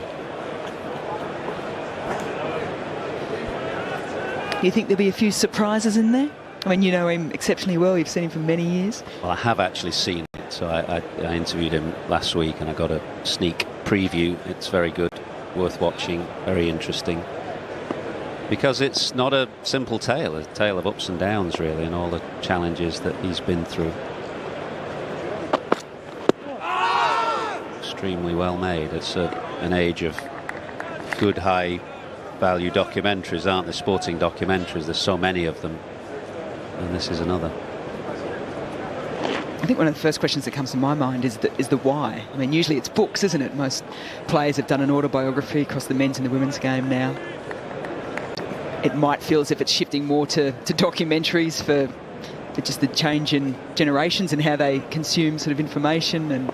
H: You think there'll be a few surprises in there? I mean, you know him exceptionally well. You've seen him for many years.
Q: Well, I have actually seen it. So I interviewed him last week, and I got a sneak preview. It's very good, worth watching, very interesting. Because it's not a simple tale, a tale of ups and downs really, and all the challenges that he's been through. Extremely well made. It's an age of good high value documentaries, aren't there? Sporting documentaries, there's so many of them, and this is another.
H: I think one of the first questions that comes to my mind is the why. I mean, usually it's books, isn't it? Most players have done an autobiography across the men's and the women's game now. It might feel as if it's shifting more to documentaries for just the change in generations and how they consume sort of information.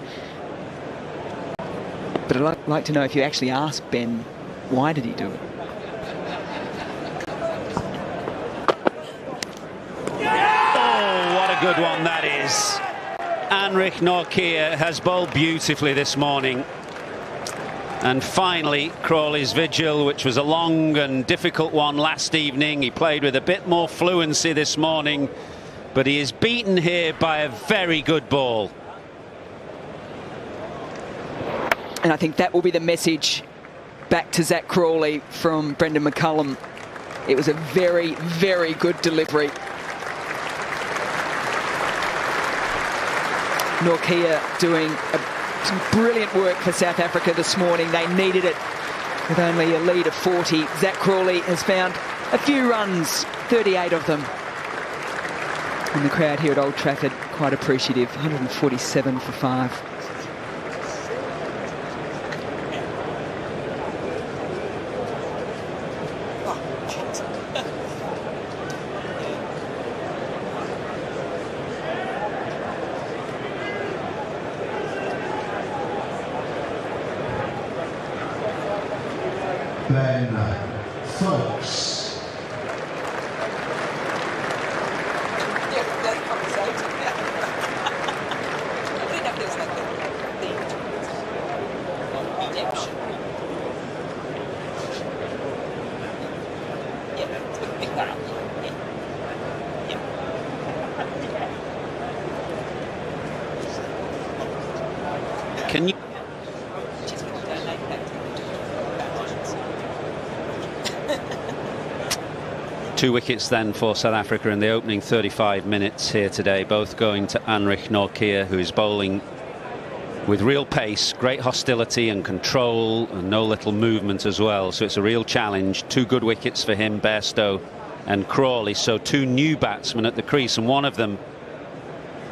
H: But I'd like to know if you actually ask Ben, why did he do it?
Q: Oh, what a good one that is. Anrich Nortje has bowled beautifully this morning. And finally, Crawley's vigil, which was a long and difficult one last evening, he played with a bit more fluency this morning, but he is beaten here by a very good ball.
H: And I think that will be the message back to Zach Crawley from Brendan McCullum. It was a very, very good delivery. Nortje doing some brilliant work for South Africa this morning. They needed it with only a lead of 40. Zach Crawley has found a few runs, 38 of them. And the crowd here at Old Trafford quite appreciative, 147 for 5.
C: Folks.
Q: Can you? Two wickets then for South Africa in the opening 35 minutes here today, both going to Anrich Nortje, who is bowling with real pace, great hostility and control, and no little movement as well. So it's a real challenge. Two good wickets for him, Bairstow and Crawley. So two new batsmen at the crease, and one of them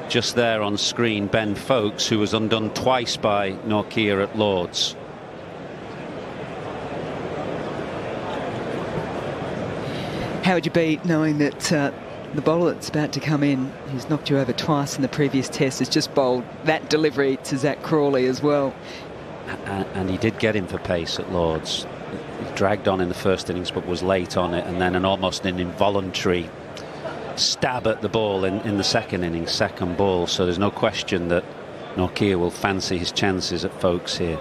Q: just there on screen, Ben Foakes, who was undone twice by Nortje at Lord's.
H: How would you be knowing that the bowler that's about to come in, who's knocked you over twice in the previous test, has just bowled that delivery to Zach Crawley as well?
Q: And he did get him for pace at Lord's. He dragged on in the first innings but was late on it, and then almost an involuntary stab at the ball in the second innings, second ball. So there's no question that Nortje will fancy his chances at Foakes here.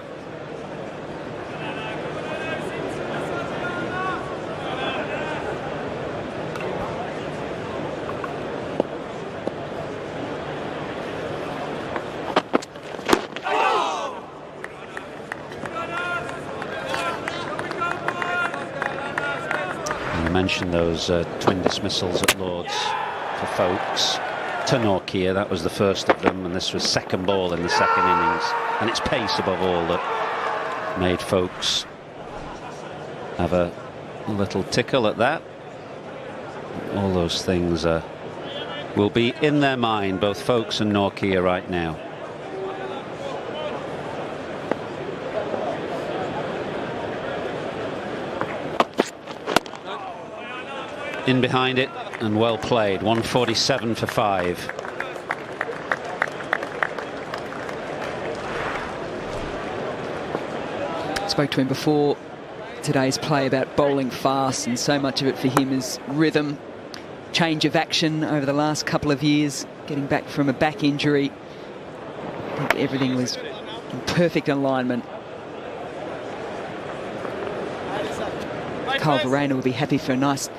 Q: Mentioned those twin dismissals at Lord's for Foakes to Nortje. That was the first of them, and this was second ball in the second innings, and it's pace above all that made Foakes have a little tickle at that. All those things will be in their mind, both Foakes and Nortje right now. In behind it, and well played. 147 for 5.
H: Spoke to him before today's play about bowling fast, and so much of it for him is rhythm, change of action over the last couple of years, getting back from a back injury. I think everything was in perfect alignment. Kyle Verreynne will be happy for a nice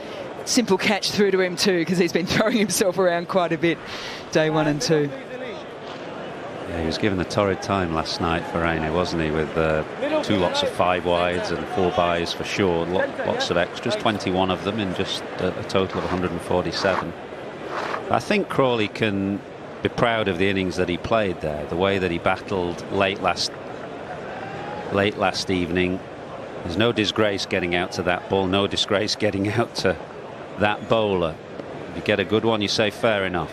H: simple catch through to him too, because he's been throwing himself around quite a bit day 1 and 2.
Q: Yeah, he was given a torrid time last night for Rainer, wasn't he, with 2 lots of 5 wides and 4 byes for sure, lots of extras, 21 of them in just a total of 147. I think Crawley can be proud of the innings that he played there, the way that he battled late last evening. There's no disgrace getting out to that ball, no disgrace getting out to that bowler. If you get a good one, you say fair enough.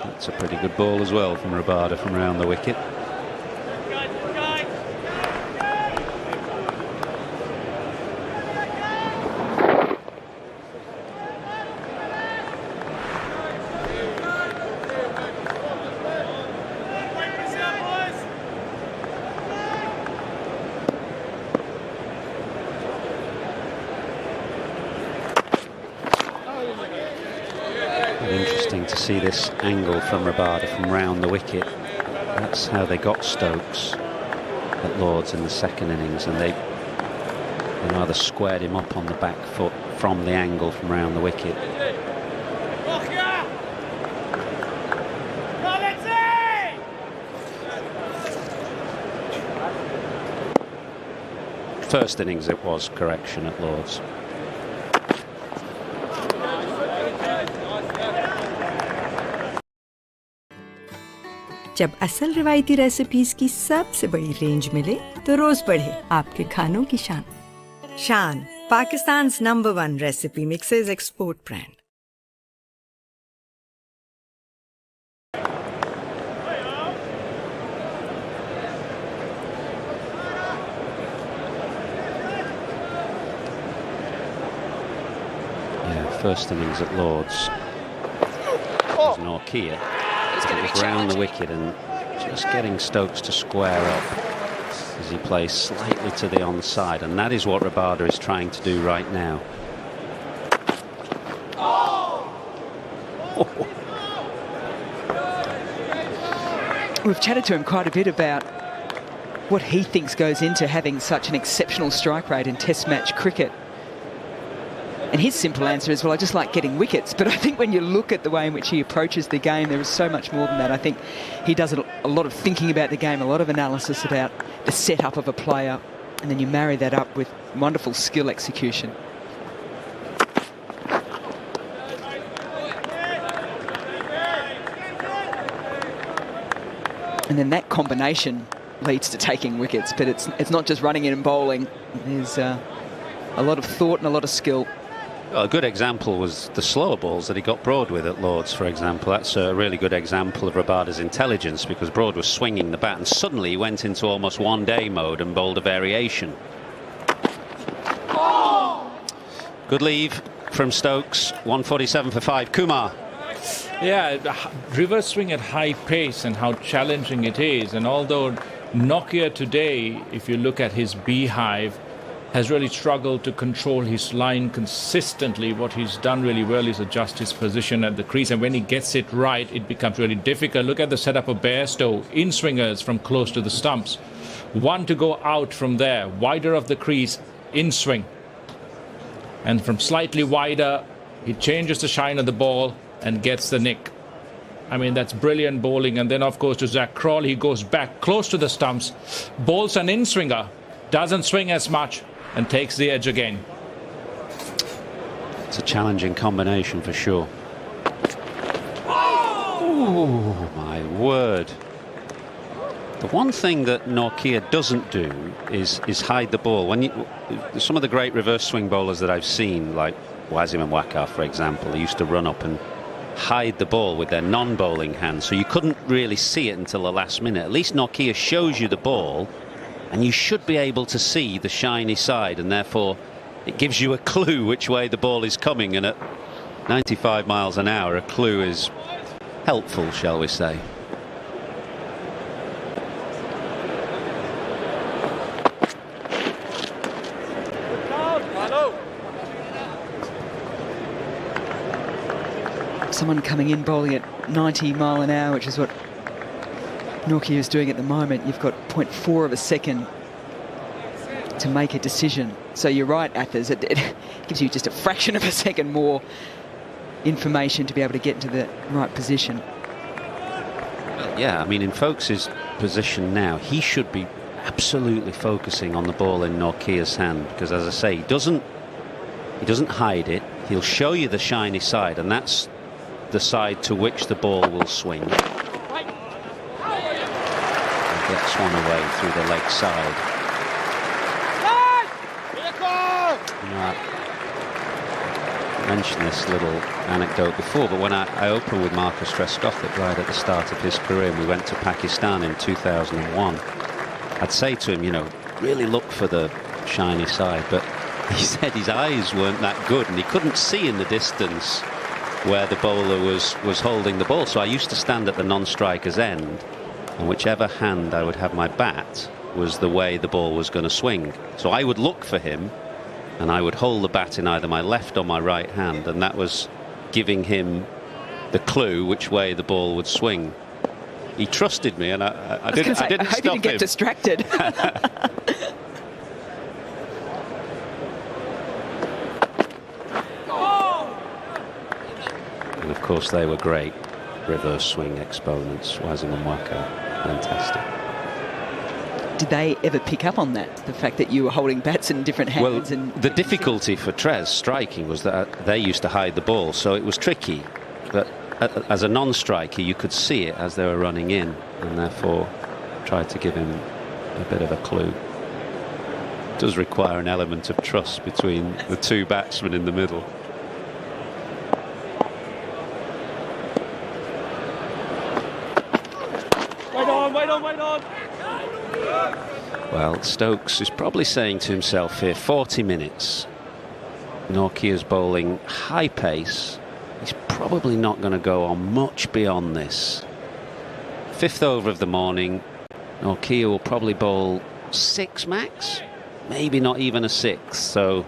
Q: That's a pretty good ball as well from Rabada from round the wicket. Interesting to see this angle from Rabada from round the wicket. That's how they got Stokes at Lord's in the second innings, and they rather squared him up on the back foot from the angle from round the wicket. First innings it was correction at Lord's.
C: जब असल रिवायती recipes की सबसे बड़ी range मिले तो रोज बढ़े आपके खानों की शान। शान, पाकिस्तान's #1 recipe mixes export brand.
Q: Yeah, first innings at Lord's was Norkia. It was round the wicket and just getting Stokes to square up as he plays slightly to the onside, and that is what Rabada is trying to do right now.
H: We've chatted to him quite a bit about what he thinks goes into having such an exceptional strike rate in Test match cricket. And his simple answer is, well, I just like getting wickets. But I think when you look at the way in which he approaches the game, there is so much more than that. I think he does a lot of thinking about the game, a lot of analysis about the setup of a player, and then you marry that up with wonderful skill execution. And then that combination leads to taking wickets, but it's not just running in and bowling. There's a lot of thought and a lot of skill.
Q: Well, a good example was the slower balls that he got Broad with at Lord's, for example. That's a really good example of Rabada's intelligence, because Broad was swinging the bat and suddenly he went into almost one-day mode and bowled a variation. Good leave from Stokes, 147 for 5. Kumar.
K: Yeah, reverse swing at high pace and how challenging it is. And although Nokia today, if you look at his beehive, has really struggled to control his line consistently, what he's done really well is adjust his position at the crease, and when he gets it right, it becomes really difficult. Look at the setup of Bairstow, in swingers from close to the stumps. One to go out from there, wider of the crease, in swing. And from slightly wider, he changes the shine of the ball and gets the nick. I mean, that's brilliant bowling. And then, of course, to Zach Crawley, he goes back close to the stumps, bowls an in-swinger, doesn't swing as much, and takes the edge again.
Q: It's a challenging combination for sure. Oh, my word. The one thing that Nokia doesn't do is hide the ball. When some of the great reverse swing bowlers that I've seen, like Wasim and Waqar, for example, they used to run up and hide the ball with their non-bowling hand, so you couldn't really see it until the last minute. At least Nokia shows you the ball, and you should be able to see the shiny side, and therefore it gives you a clue which way the ball is coming, and at 95 miles an hour a clue is helpful, shall we say.
H: Someone coming in bowling at 90 mile an hour, which is what Nokia is doing at the moment. You've got 0.4 of a second to make a decision. So you're right, Athers, it gives you just a fraction of a second more information to be able to get into the right position.
Q: Yeah, I mean, in Folkes' position now, he should be absolutely focusing on the ball in Nortje's hand, because, as I say, he doesn't hide it. He'll show you the shiny side, and that's the side to which the ball will swing. He gets one away through the leg side. I mentioned this little anecdote before, but when I opened with Marcus Trescothick right at the start of his career, and we went to Pakistan in 2001, I'd say to him, you know, really look for the shiny side, but he said his eyes weren't that good and he couldn't see in the distance where the bowler was holding the ball. So I used to stand at the non-striker's end, and whichever hand I would have my bat was the way the ball was going to swing. So I would look for him and I would hold the bat in either my left or my right hand, and that was giving him the clue which way the ball would swing. He trusted me, and I didn't stop him.
H: I hope you didn't get distracted.
Q: And of course they were great reverse swing exponents. Wasim and Waka, fantastic.
H: Did they ever pick up on that, the fact that you were holding bats in different hands?
Q: Well, the difficulty for Trez striking was that they used to hide the ball, so it was tricky. But as a non-striker, you could see it as they were running in, and therefore tried to give him a bit of a clue. It does require an element of trust between the two batsmen in the middle.
S: Wait on.
Q: Well, Stokes is probably saying to himself here, 40 minutes. Nortje's bowling high pace. He's probably not going to go on much beyond this. 5th over of the morning. Nortje will probably bowl 6 max, maybe not even a 6th. So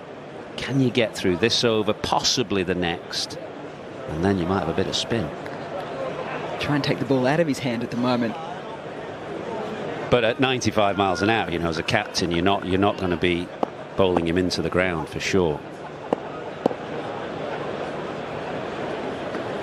Q: can you get through this over, possibly the next, and then you might have a bit of spin.
H: Try and take the ball out of his hand at the moment.
Q: But at 95 miles an hour, you know, as a captain, you're not going to be bowling him into the ground for sure.